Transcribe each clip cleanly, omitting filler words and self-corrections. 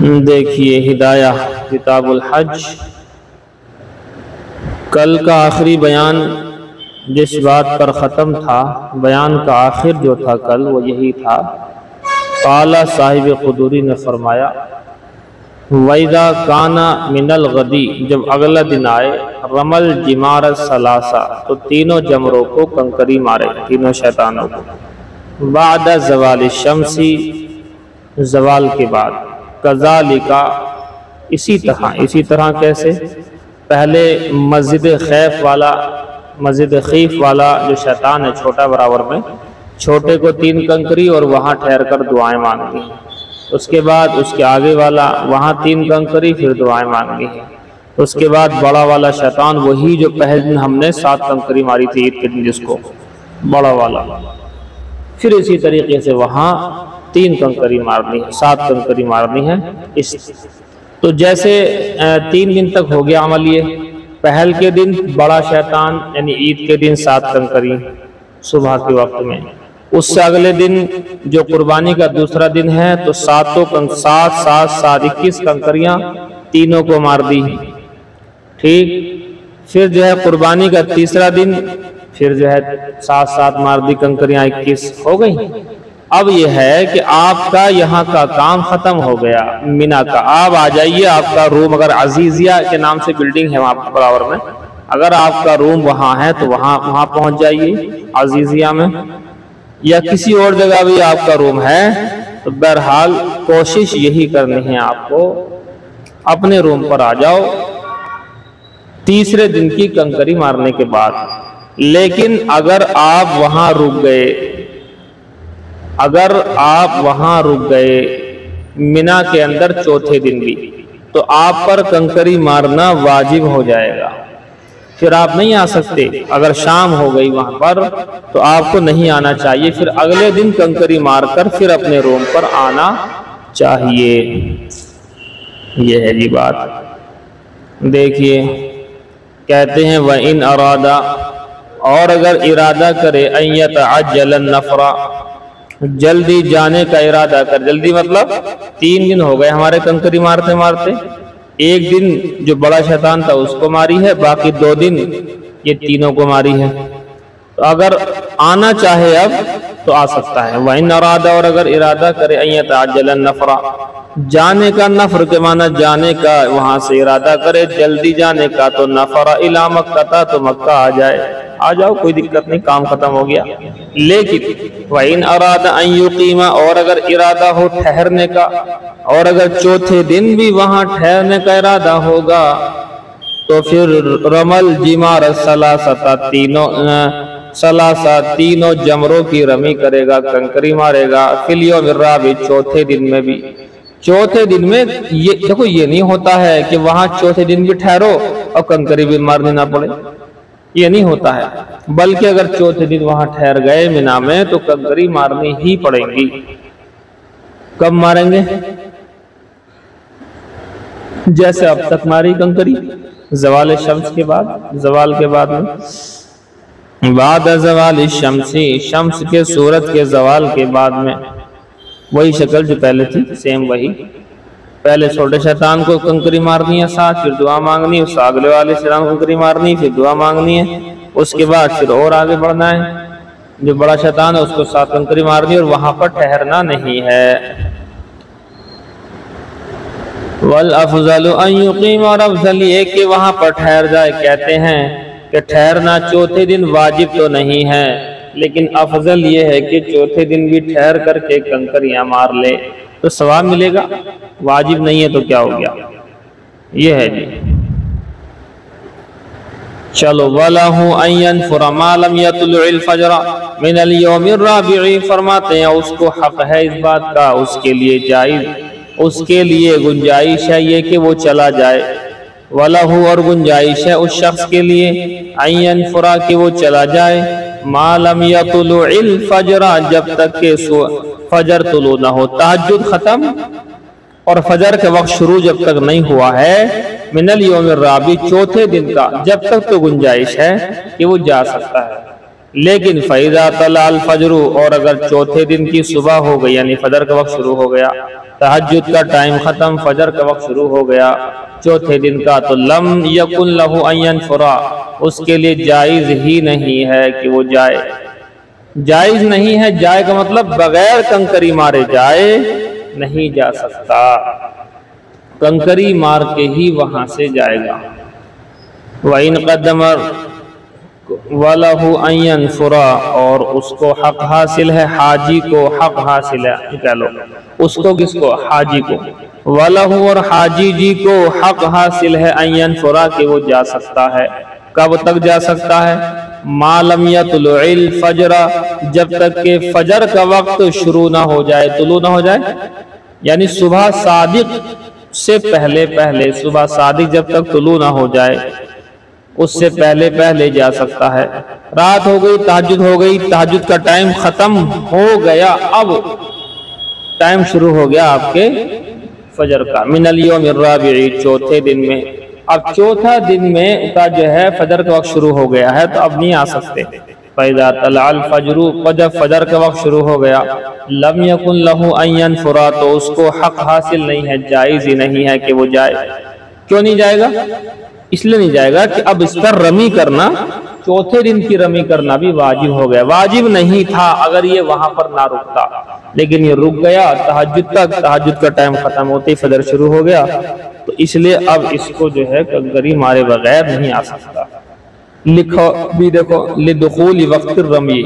دیکھیے ہدایہ کتاب الحج، کل کا آخری بیان جس بات پر ختم تھا، بیان کا آخر جو تھا کل وہ یہی تھا۔ قال صاحب قدوری نے فرمایا وَإِذَا كَانَ مِنَ الْغَدِي، جب اگلا دن آئے، رمل جمار الثلاثہ، تو تینوں جمروں کو کنکری مارے، تینوں شیطانوں کو، بعد زوال الشمس، زوال کے بعد، کذالک، اسی طرح کیسے؟ پہلے مسجد خیف والا جو شیطان ہے چھوٹا برابر میں، چھوٹے کو 3 کنکری اور وہاں ٹھہر کر دعائیں مانگی، اس کے بعد اس کے آگے والا وہاں 3 کنکری پھر دعائیں مانگی، اس کے بعد بڑا والا شیطان وہی جو پہلے دن ہم نے 7 کنکری ماری تھی عید کے دن، جس کو بڑا والا، پھر اسی طریقے سے وہاں 3 کنکری مارنی ہے، 7 کنکری مارنی ہے۔ تو جیسے 3 دن تک ہو گیا عمل، یہ پہل کے دن بڑا شیطان یعنی عید کے دن 7 کنکری صبح کے وقت میں، اس سے اگلے دن جو قربانی کا دوسرا دن ہے تو 7 21 کنکریاں تینوں کو مار دی، ٹھیک۔ پھر جو ہے قربانی کا تیسرا دن، پھر جو ہے 7 مار دی کنکریاں 21 ہو گئی۔ اب یہ ہے کہ آپ کا یہاں کا کام ختم ہو گیا مینا کا، آپ آ جائیے، آپ کا روم اگر عزیزیہ کے نام سے بلڈنگ ہے وہاں برابر میں، اگر آپ کا روم وہاں ہے تو وہاں پہنچ جائیے عزیزیہ میں، یا کسی اور جگہ بھی آپ کا روم ہے تو بہرحال کوشش یہی کرنی ہے آپ کو، اپنے روم پر آ جاؤ تیسرے دن کی کنکری مارنے کے بعد۔ لیکن اگر آپ وہاں رک گئے مینا کے اندر چوتھے دن بھی، تو آپ پر کنکری مارنا واجب ہو جائے گا، پھر آپ نہیں آ سکتے۔ اگر شام ہو گئی وہاں پر تو آپ کو نہیں آنا چاہیے، پھر اگلے دن کنکری مار کر پھر اپنے روم پر آنا چاہیے۔ یہ ہے جی بات۔ دیکھیے کہتے ہیں وَإِنْ أَرَادَ، اور اگر ارادہ کرے أَن يَتَعَجَّلَ النَّفْرَ، جلدی جانے کا ارادہ کر، جلدی مطلب 3 دن ہو گئے ہمارے کنکری مارتے مارتے، 1 دن جو بڑا شیطان تھا اس کو ماری ہے، باقی 2 دن یہ تینوں کو ماری ہے، تو اگر آنا چاہے اب تو آ سکتا ہے۔ وَإِنْ أَرَادَ، اور اگر ارادہ کرے أَن يَتَعَجَّلَ النَّفْرَ، جانے کا، نفر کے معنی جانے کا، وہاں سے ارادہ کرے جلدی جانے کا، تو نفر الی مکہ، تو مکہ آ جاؤ، کوئی دقت نہیں، کام ختم ہو گیا۔ لیکن وَإِنْ أَرَادَ أَن يُقِيمَ، اور اگر ارادہ ہو ٹھہرنے کا، اور اگر چوتھے دن بھی وہاں ٹھہرنے کا ارادہ ہوگا تو پھر رمل جمار الثلاثہ، تینوں جمروں کی رمی کرے گا، کنکری مارے گا، فی الیوم الرابع، چوتھے دن میں بھی۔ چوتھے دن میں دیکھو یہ نہیں ہوتا ہے کہ وہاں چوتھے دن بھی ٹھہرو اور کنکری بھی مارنے نہ پڑے، یہ نہیں ہوتا ہے، بلکہ اگر چوتھے دن وہاں ٹھہر گئے مینا میں تو کنکری مارنی ہی پڑیں گی۔ کب ماریں گے؟ جیسے اب تک ماری کنکری، زوال شمس کے بعد، زوال کے بعد میں، بعد زوال الشمس، شمس کے سورج کے زوال کے بعد میں، وہی شکل جو پہلے تھی، سیم وہی، پہلے چھوٹے شیطان کو کنکری مارنی ہے 7، پھر دعا مانگنی، اس اگلے والے شیطان کو کنکری مارنی، پھر دعا مانگنی ہے، اس کے بعد پھر اور آگے بڑھنا ہے، جو بڑا شیطان ہے اس کو 7 کنکری مارنی اور وہاں پر ٹھہرنا نہیں ہے۔ والافضل ان یقیم، اور افضل یہ کہ وہاں پر ٹھہر جائے۔ کہتے ہیں کہ ٹھہرنا چوتھے دن واجب تو نہیں ہے، لیکن افضل یہ ہے کہ چوتھے دن بھی ٹھہر کر کے کنکریاں مار لے تو ثواب ملے گا، واجب نہیں ہے تو کیا ہو گیا، یہ ہے جی۔ چلو وَلَهُ أَن يَنْفُرَ مَا لَمْ يَطْلُعِ الْفَجْرَ مِنَ الْيَوْمِ الرَّابِعِ، فرماتے ہیں اس کو حق ہے اس بات کا، اس کے لیے جائز، اس کے لیے گنجائش ہے یہ کہ وہ چلا جائے، وَلَهُ، اور گنجائش ہے اس شخص کے لیے، أَن يَنْفُرَ، کہ وہ چلا جائے، مَا لَمْ يَطْلُعِ الْفَجْرَ، جب تک کہ فجر طلوع نہ ہو، تہجد ختم اور فجر کے وقت شروع جب تک نہیں ہوا ہے، من الیوم الرابع، چوتھے دن کا، جب تک تو گنجائش ہے کہ وہ جا سکتا ہے۔ لیکن فَإِذَا طَلَعَ الْفَجْرُ اور اگر چوتھے دن کی صبح ہو گئی یعنی فجر کا وقت شروع ہو گیا، تہجد کا ٹائم ختم، فجر کا وقت شروع ہو گیا چوتھے دن کا، تو لم یکن لہ ان ینفر، اس کے لیے جائز ہی نہیں ہے کہ وہ جائے، جائز نہیں ہے، جائے کا مطلب بغیر کنکری مارے جائے نہیں جا سکتا، کنکری مار کے ہی وہاں سے جائے گا۔ وَإِنْ قَدَّمَ وَلَهُ أَن يَنْفُرَ، اور اس کو حق حاصل ہے، حاجی کو حق حاصل ہے، کہہ لو اس کو، کس کو؟ حاجی کو، وَلَهُ اور حاجی جی کو حق حاصل ہے أَن يَنْفُرَ کہ وہ جا سکتا ہے، کب تک جا سکتا ہے؟ مَا لَمْ يَطْلُعِ الْفَجْرَ، جب تک کہ فجر کا وقت شروع نہ ہو جائے، طلوع نہ ہو جائے، یعنی صبح صادق سے پہلے پہلے، صبح صادق جب تک طلوع نہ ہو جائے اس سے پہلے پہلے جا سکتا ہے۔ رات ہو گئی، تہجد ہو گئی، تہجد کا ٹائم ختم ہو گیا، اب ٹائم شروع ہو گیا آپ کے فجر کا، من الیوم الرابع، چوتھے دن میں، اب چوتھا دن میں کا جو ہے فجر کا وقت شروع ہو گیا ہے تو اب نہیں آ سکتے۔ فَإِذَا طَلَعَ الْفَجْرُ، جب فجر کا وقت شروع ہو گیا، لَمْ يَكُنْ لَهُ أَن يَنْفُرَ، تو اس کو حق حاصل نہیں ہے، جائز ہی نہیں ہے کہ وہ جائے۔ کیوں نہیں جائے گا؟ اس لیے نہیں جائے گا کہ اب اس پر رمی کرنا، چوتھے دن کی رمی کرنا بھی واجب ہو گیا، واجب نہیں تھا اگر یہ وہاں پر نہ رکتا، لیکن یہ رک گیا تہجد تک، تہجد کا ٹائم ختم ہوتے ہی فجر شروع ہو گیا، تو اس لیے اب اس کو جو ہے کنکری مارے بغیر نہیں آ سکتا۔ لکھو بھی دیکھو، لدخول وقت الرمی،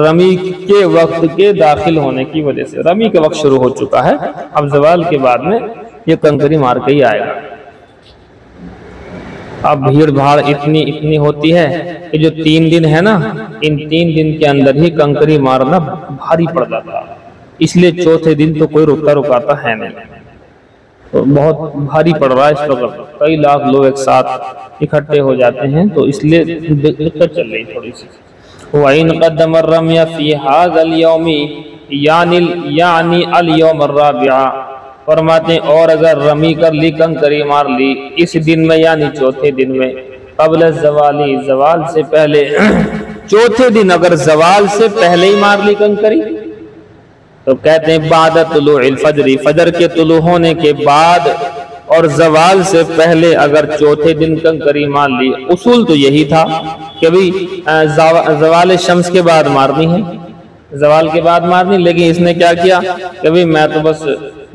رمی کے وقت کے داخل ہونے کی وجہ سے، رمی کا وقت شروع ہو چکا ہے، اب زوال کے بعد میں یہ کنکری مار کے ہی آئے گا۔ اب بھیڑ بھاڑ اتنی ہوتی ہے کہ جو 3 دن ہے نا، ان 3 دن کے اندر ہی کنکری مارنا بھاری پڑ جاتا، اس لیے چوتھے دن تو کوئی رکاتا ہے نہیں، تو بہت بھاری پڑ رہا ہے اس وقت، کئی لاکھ لوگ ایک ساتھ اکٹھے ہو جاتے ہیں، تو اس لیے دقت چل رہی تھوڑی سی۔ وَإِنْ قَدَّمَ الرَّمْيَ فِي هَذَا الْيَوْمِ یعنی الْيَوْمَ الرَّابِعَ، فرماتے ہیں اور اگر رمی کر لی، کنکری مار لی اس دن میں یعنی چوتھے دن میں، قبل الزوالی، زوال سے پہلے، چوتھے دن اگر زوال سے پہلے ہی مار لی کنکری تو کہتے ہیں بعد طلوع الفجر، فجر کے طلوع ہونے کے بعد اور زوال سے پہلے اگر چوتھے دن کنکری مار لی، اصول تو یہی تھا کہ بھی زوال شمس کے بعد مارنی ہے، زوال کے بعد مارنی، لیکن اس نے کیا کیا کہ بھی میں تو بس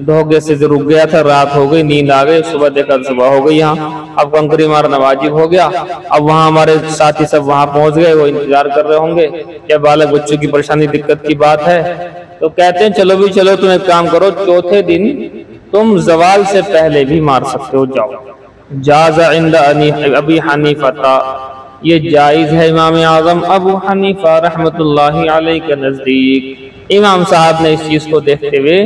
دھوکے سے رک گیا تھا، رات ہو گئی، نیند آ گئی، صبح دیکھا صبح ہو گئی، یہاں اب کنکری مارنا واجب ہو گیا، اب وہاں ہمارے ساتھی سب وہاں پہنچ گئے، وہ انتظار کر رہے ہوں گے، یا بالغ بچوں کی پریشانی دقت کی بات ہے، تو کہتے ہیں چلو بھی چلو، تم ایک کام کرو، چوتھے دن تم زوال سے پہلے بھی مار سکتے ہو، جاؤ۔ جاز عند ابی حنیفہ، یہ جائز ہے امام اعظم ابو حنیفہ رحمت اللہ علیہ کے نزدیک، امام صاحب نے اس چیز کو دیکھتے ہوئے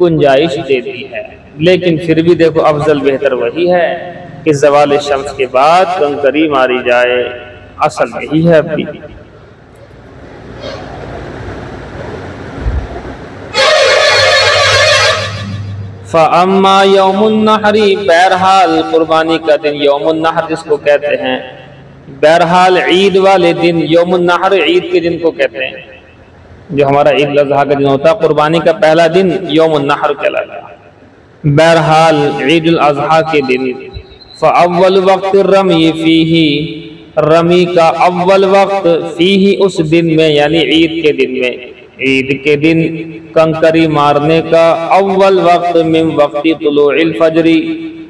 گنجائش دے دی ہے، لیکن پھر بھی دیکھو افضل بہتر وہی ہے کہ زوال شمس کے بعد کنکری ماری جائے، اصل یہی ہے ابھی۔ فَأَمَّا يَوْمُ النَّحْرِ، بہرحال قربانی کا دن، یوم النحر جس کو کہتے ہیں، بہرحال عید والے دن، یوم النحر عید کے دن کو کہتے ہیں، جو ہمارا عید الاضحیٰ کا دن ہوتا ہے، قربانی کا پہلا دن یوم النحر کہلاتا ہے، بہرحال عید الاضحیٰ کے دن۔ فَأَوَّلُ وَقْتِ الرَّمْيِ فِيهِ، رمی کا اول وقت، فیہ اس دن میں یعنی عید کے دن میں، عید کے دن کنکری مارنے کا اول وقت، من وقت طلوع الفجر،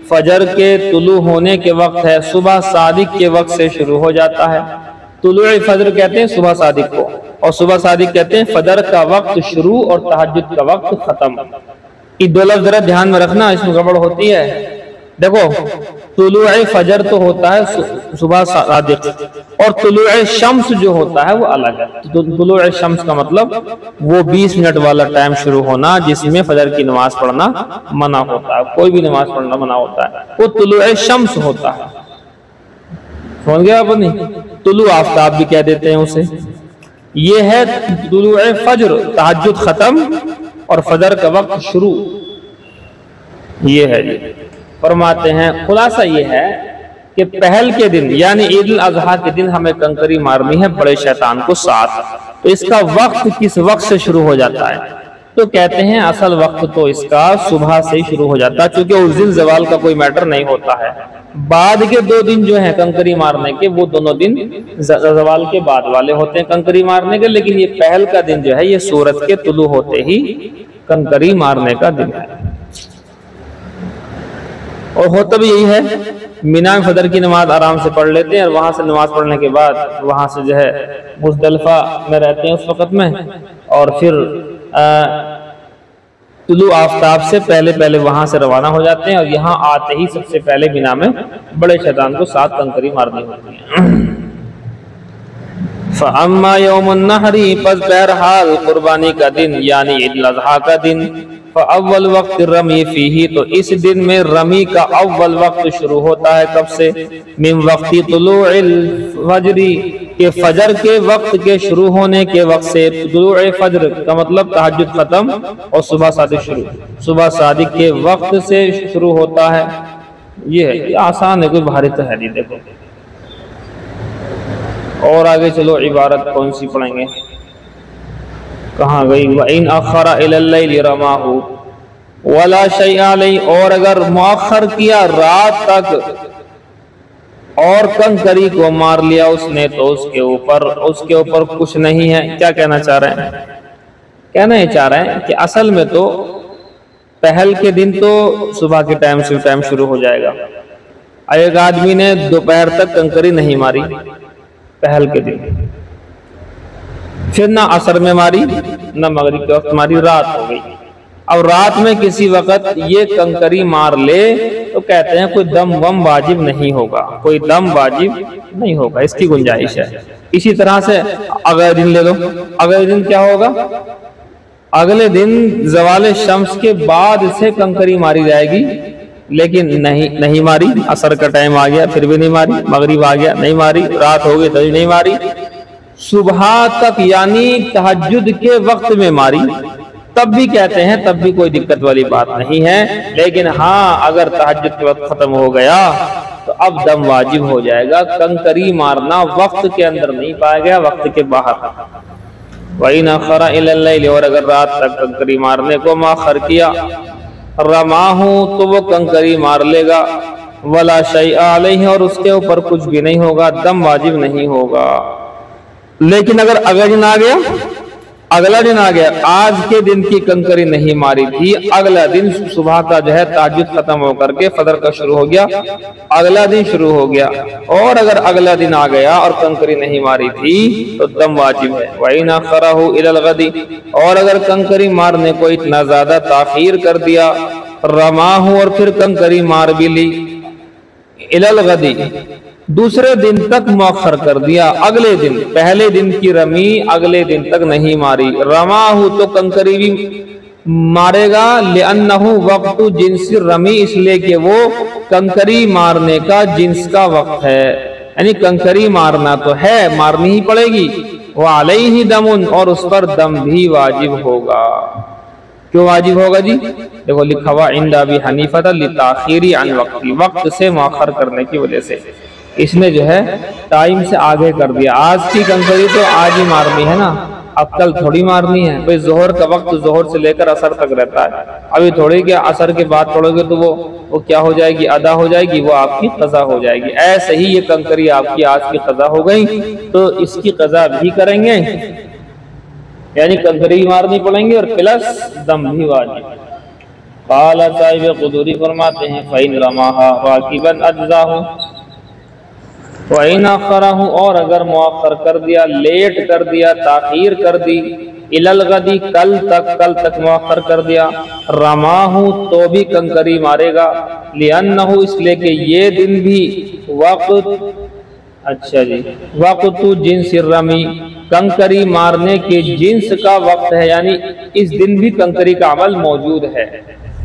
فجر کے طلوع ہونے کے وقت ہے، صبح صادق کے وقت سے شروع ہو جاتا ہے، طلوع فجر کہتے ہیں صبح صادق کو، اور صبح صادق کہتے ہیں فجر کا وقت شروع اور تہجد کا وقت ختم۔ یہ دو لفظ ذرا دھیان میں رکھنا، اس میں گڑبڑ ہوتی ہے۔ دیکھو طلوع فجر تو ہوتا ہے صبح صادق، اور طلوع شمس جو ہوتا ہے وہ الگ ہے۔ طلوع شمس کا مطلب وہ 20 منٹ والا ٹائم شروع ہونا جس میں فجر کی نماز پڑھنا منع ہوتا ہے، کوئی بھی نماز پڑھنا منع ہوتا ہے، وہ طلوع شمس ہوتا ہے، سمجھ گیا آپ؟ نہیں، طلوع آفتاب بھی کہہ دیتے ہیں اسے۔ یہ ہے طلوع فجر، تہجد ختم اور فجر کا وقت شروع، یہ ہے۔ فرماتے ہیں خلاصہ یہ ہے کہ پہل کے دن یعنی عید الاضحیٰ کے دن ہمیں کنکری مارنی ہے بڑے شیطان کو ساتھ. تو اس کا وقت کس وقت سے شروع ہو جاتا ہے؟ تو کہتے ہیں اصل وقت تو اس کا صبح سے ہی شروع ہو جاتا ہے، چونکہ اس دن زوال کا کوئی میٹر نہیں ہوتا ہے. بعد کے 2 دن جو ہیں کنکری مارنے کے، وہ دونوں دن زوال کے بعد والے ہوتے ہیں کنکری مارنے کے، لیکن یہ پہل کا دن جو ہے یہ سورج کے طلوع ہوتے ہی کنکری مارنے کا دن ہے. اور ہوتا بھی یہی ہے، مینا میں فجر کی نماز آرام سے پڑھ لیتے ہیں، اور وہاں سے نماز پڑھنے کے بعد وہاں سے جو ہے مزدلفہ میں رہتے ہیں اس وقت میں، اور پھر طلوع آفتاب سے پہلے وہاں سے روانہ ہو جاتے ہیں، اور یہاں آتے ہی سب سے پہلے مینا میں بڑے شیطان کو 7 کنکری مارنی ہوتی ہیں. فَأَمَّا يَوْمُ النَّحْرِ پس بہرحال قربانی کا دن یعنی عید الاضحیٰ کا دن، فَأَوَّلُ وَقْتِ الرَّمْيِ فِيهِ تو اس دن میں رمی کا اول وقت شروع ہوتا ہے کب سے؟ من وقت طلوع الفجر کہ فجر کے وقت کے شروع ہونے کے وقت سے. طلوع فجر کا مطلب تہجد ختم اور صبح صادق شروع، صبح صادق کے وقت سے شروع ہوتا ہے. یہ ہے، یہ آسان ہے، کوئی بھاری تو ہے نہیں. دیکھو اور آگے چلو عبارت کون سی پڑھیں گے، کہاں گئی؟ وَإِنْ أَخَّرَ إِلَى اللَّيْلِ رَمَاهُ وَلَا شَيْءَ عَلَيْهِ اور اگر مؤخر کیا رات تک اور کنکری کو مار لیا اس نے تو اس کے اوپر کچھ نہیں ہے. کیا کہنا چاہ رہے ہیں؟ کہنا یہ چاہ رہے ہیں کہ اصل میں تو پہل کے دن تو صبح کے ٹائم شروع ہو جائے گا. ایک آدمی نے دوپہر تک کنکری نہیں ماری پہل کے دن، پھر نہ عصر میں ماری نہ مغرب کے وقت ماری، رات ہو گئی. اب رات میں کسی وقت یہ کنکری مار لے تو کہتے ہیں کوئی دم وم واجب نہیں ہوگا، کوئی دم واجب نہیں ہوگا، اس کی گنجائش ہے. اسی طرح سے اگلے دن لے لو، اگلے دن کیا ہوگا؟ اگلے دن زوال شمس کے بعد سے کنکری ماری جائے گی، لیکن نہیں ماری. عصر کا ٹائم آ گیا پھر بھی نہیں ماری، مغرب آ گیا نہیں ماری، رات ہو گئی تو نہیں ماری، صبح تک یعنی تہجد کے وقت میں ماری، تب بھی کہتے ہیں تب بھی کوئی دقت والی بات نہیں ہے. لیکن ہاں اگر تہجد کے وقت ختم ہو گیا تو اب دم واجب ہو جائے گا. کنکری مارنا وقت کے اندر نہیں پایا گیا، وقت کے باہر. وَإِنْ أَخَّرَ إِلَى اللَّيْلِ اور اگر رات تک کنکری مارنے کو مؤخر کیا، رَمَاهُ تو وہ کنکری مار لے گا، وَلَا شَيْءَ عَلَيْهِ اور اس کے اوپر کچھ بھی نہیں ہوگا، دم واجب نہیں ہوگا. لیکن اگر اگلا دن آ گیا، آج کے دن کی کنکری نہیں ماری تھی، اگلا دن صبح کا جو ہے تہجد ختم ہو کر کے فجر کا شروع ہو گیا، اگلا دن شروع ہو گیا، اور اگر اگلا دن آ گیا اور کنکری نہیں ماری تھی تو دم واجب ہے. وَإِنْ أَخَّرَهُ إِلَى الْغَدِ اور اگر کنکری مارنے کو اتنا زیادہ تاخیر کر دیا، رَمَاهُ اور پھر کنکری مار بھی لی، إِلَى الْغَدِ دوسرے دن تک مؤخر کر دیا، اگلے دن پہلے دن کی رمی اگلے دن تک نہیں ماری، رَمَاهُ تو کنکری بھی مارے گا، لِأَنَّهُ وقت جنس رمی اس لیے کہ وہ کنکری مارنے کا جنس کا وقت ہے، یعنی کنکری مارنا تو ہے، مارنی ہی پڑے گی. وَعَلَيْهِ دَمٌ اور اس پر دم بھی واجب ہوگا. کیوں واجب ہوگا جی؟ دیکھو لکھا ہوا عند ابی حنیفہ لتاخیر عن وقت سے مؤخر کرنے کی وجہ سے اس نے جو ہے ٹائم سے آگے کر دیا. آج کی کنکری تو آج ہی مارنی ہے نا، اب کل تھوڑی مارنی ہے. بھئی ظہر کا وقت ظہر سے لے کر عصر تک رہتا ہے، ابھی تھوڑی کہ عصر کے بعد پڑھو گے تو وہ کیا ہو جائے گی؟ ادا ہو جائے گی، وہ آپ کی قضا ہو جائے گی. ایسے ہی یہ کنکری آپ کی آج کی قضا ہو گئی تو اس کی قضا بھی کریں گے، یعنی کنکری مارنی پڑیں گے اور پلس دم بھی واجب. قال صاحب قدوری فرماتے ہیں فَإِنْ رَمَاهَا رَاكِبًا أَجْزَاهُ وَإِنْ أَخَّرَهُ اور اگر مؤخر کر دیا، لیٹ کر دیا، تاخیر کر دی، إِلَى الْغَدِ کل تک مؤخر کر دیا، رَمَاهُ تو بھی کنکری مارے گا، لِأَنَّهُ اس لیے کہ یہ دن بھی وقت جنس الرمی کنکری مارنے کے جنس کا وقت ہے، یعنی اس دن بھی کنکری کا عمل موجود ہے،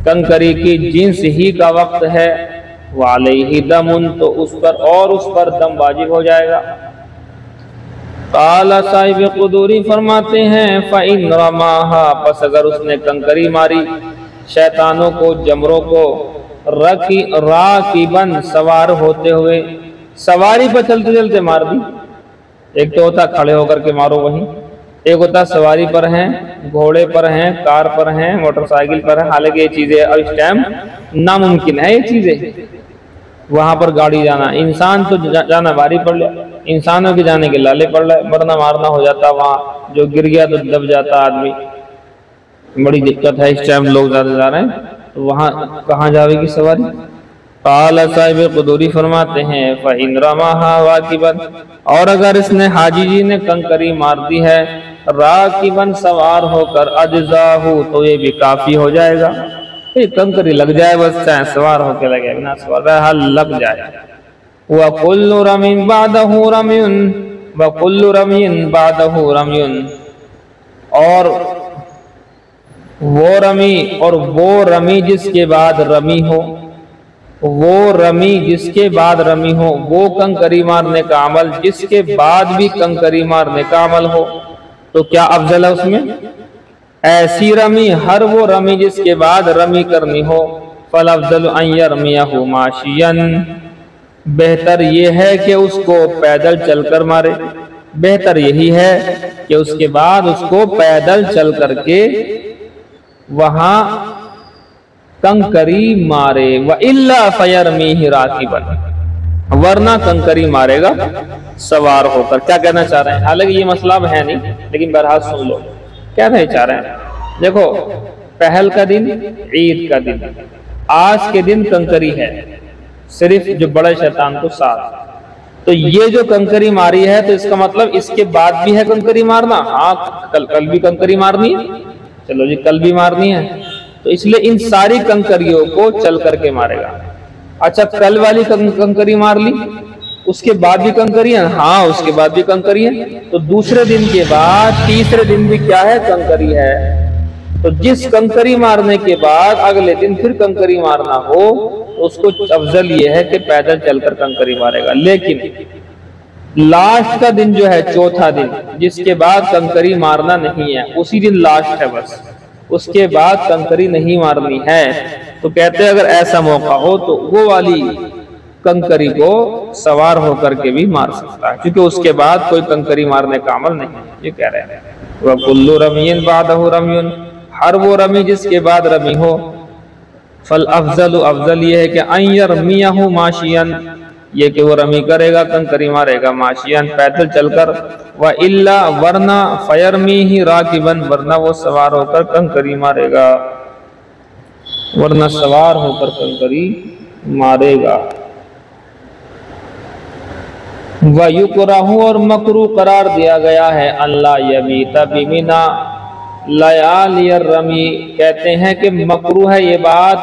کنکری کی جنس ہی کا وقت ہے. وعلیہ دم تو اس پر دم واجب ہو جائے گا. قال صاحب قدوری فرماتے ہیں فَإِنْ رَمَاهَا پس اگر اس نے کنکری ماری شیطانوں کو، جمروں کو، راکباً سوار ہوتے ہوئے، سواری پر چلتے چلتے مار دی۔ ایک تو ہوتا کھڑے ہو کر کے مارو وہیں، ایک ہوتا سواری پر ہیں، گھوڑے پر ہیں، کار پر ہیں، موٹر سائیکل پر ہیں، حالانکہ یہ چیزیں اور اس ٹائم ناممکن ہے، یہ چیزیں وہاں پر گاڑی جانا، انسان تو جانا بھاری پڑ لیا، انسانوں کے جانے کے لالے پڑ رہے، مرنا مارنا ہو جاتا، وہاں جو گر گیا تو دب جاتا آدمی، بڑی دقت ہے، اس ٹائم لوگ زیادہ جا رہے ہیں، تو وہاں کہاں جاوے گی سواری؟ قال صاحب قدوری فرماتے ہیں فَإِنْ رَمَاهَا رَاكِبًا، اور اگر اس نے حاجی جی نے کنکری مار دی ہے راکباً سوار ہو کر، اجزاہ تو یہ بھی کافی ہو جائے گا، کنکری لگ جائے بس، چاہے سوار ہو کے لگے بنا سوار بہرحال لگ جائے۔ وَكُلُّ رَمٍ بَعْدَهُ رَمْيٌ وَكُلُّ رَمٍ بَعْدَهُ رَمْيٌ، اور وہ رمی اور وہ رمی جس کے بعد رمی ہو، وہ رمی جس کے بعد رمی ہو، وہ کنکری مارنے کا عمل جس کے بعد بھی کنکری مارنے کا عمل ہو، تو کیا افضل ہے اس میں؟ ایسی رمی، ہر وہ رمی جس کے بعد رمی کرنی ہو، فَالْأَفْضَلُ أَنْ يَرْمِيَهُ مَاشِيًا، بہتر یہ ہے کہ اس کو پیدل چل کر مارے، بہتر یہی ہے کہ اس کے بعد اس کو پیدل چل کر کے وہاں کنکری مارے، وَإِلَّا فَيَرْمِيهِ رَاكِبًا، ورنہ کنکری مارے گا سوار ہو کر۔ کیا کہنا چاہ رہے ہیں؟ حالانکہ یہ مسئلہ اب ہے نہیں، لیکن بہرحال سن لو کیا نہیں چاہ رہے ہیں۔ دیکھو، پہل کا دن، عید کا دن، آج کے دن کنکری ہے، صرف جو بڑے شیطان کو ساتھ، تو یہ جو کنکری ماری ہے تو اس کا مطلب اس کے بعد بھی ہے کنکری مارنا؟ ہاں، کل بھی کنکری مارنی ہے، چلو جی کل بھی مارنی ہے، تو اس لیے ان ساری کنکریوں کو چل کر کے مارے گا۔ اچھا، کل والی کنکری مار لی، اس کے بعد بھی کنکری ہے؟ ہاں، اس کے بعد بھی کنکری ہے، تو دوسرے دن کے بعد تیسرے دن بھی کیا ہے؟ کنکری ہے۔ تو جس کنکری مارنے کے بعد اگلے دن پھر کنکری مارنا ہو، اس کو افضل یہ ہے کہ پیدل چل کر کنکری مارے گا۔ لیکن لاسٹ کا دن جو ہے، چوتھا دن، جس کے بعد کنکری مارنا نہیں ہے، اسی دن لاسٹ ہے بس، اس کے بعد کنکری نہیں مارنی ہے، تو کہتے ہیں اگر ایسا موقع ہو تو وہ والی کنکری کو سوار ہو کر کے بھی مار سکتا ہے، کیونکہ اس کے بعد کوئی کنکری مارنے کا عمل نہیں ہے، یہ کہہ رہے ہیں۔ وَكُلُّ رَمْيٍ بَعْدَهُ رَمْيٌ، ہر وہ رمی جس کے بعد رمی ہو، فَالْأَفْضَلُ، افضل یہ ہے کہ أَن يَرْمِيَهُ مَاشِيًا، یہ کہ وہ رمی کرے گا، کنکری مارے گا، ماشیاً پیدل چل کر، وَإِلَّا ورنہ، فَيَرْمِيهِ رَاكِبًا، ورنہ وہ سوار ہو کر کنکری مارے گا، ورنہ سوار ہو کر کنکری مارے گا۔ وَيُكْرَهُ، اور مکروہ قرار دیا گیا ہے، اللہ یبیت بِمِنَا لیالی الرمی، کہتے ہیں کہ مکروہ ہے یہ بات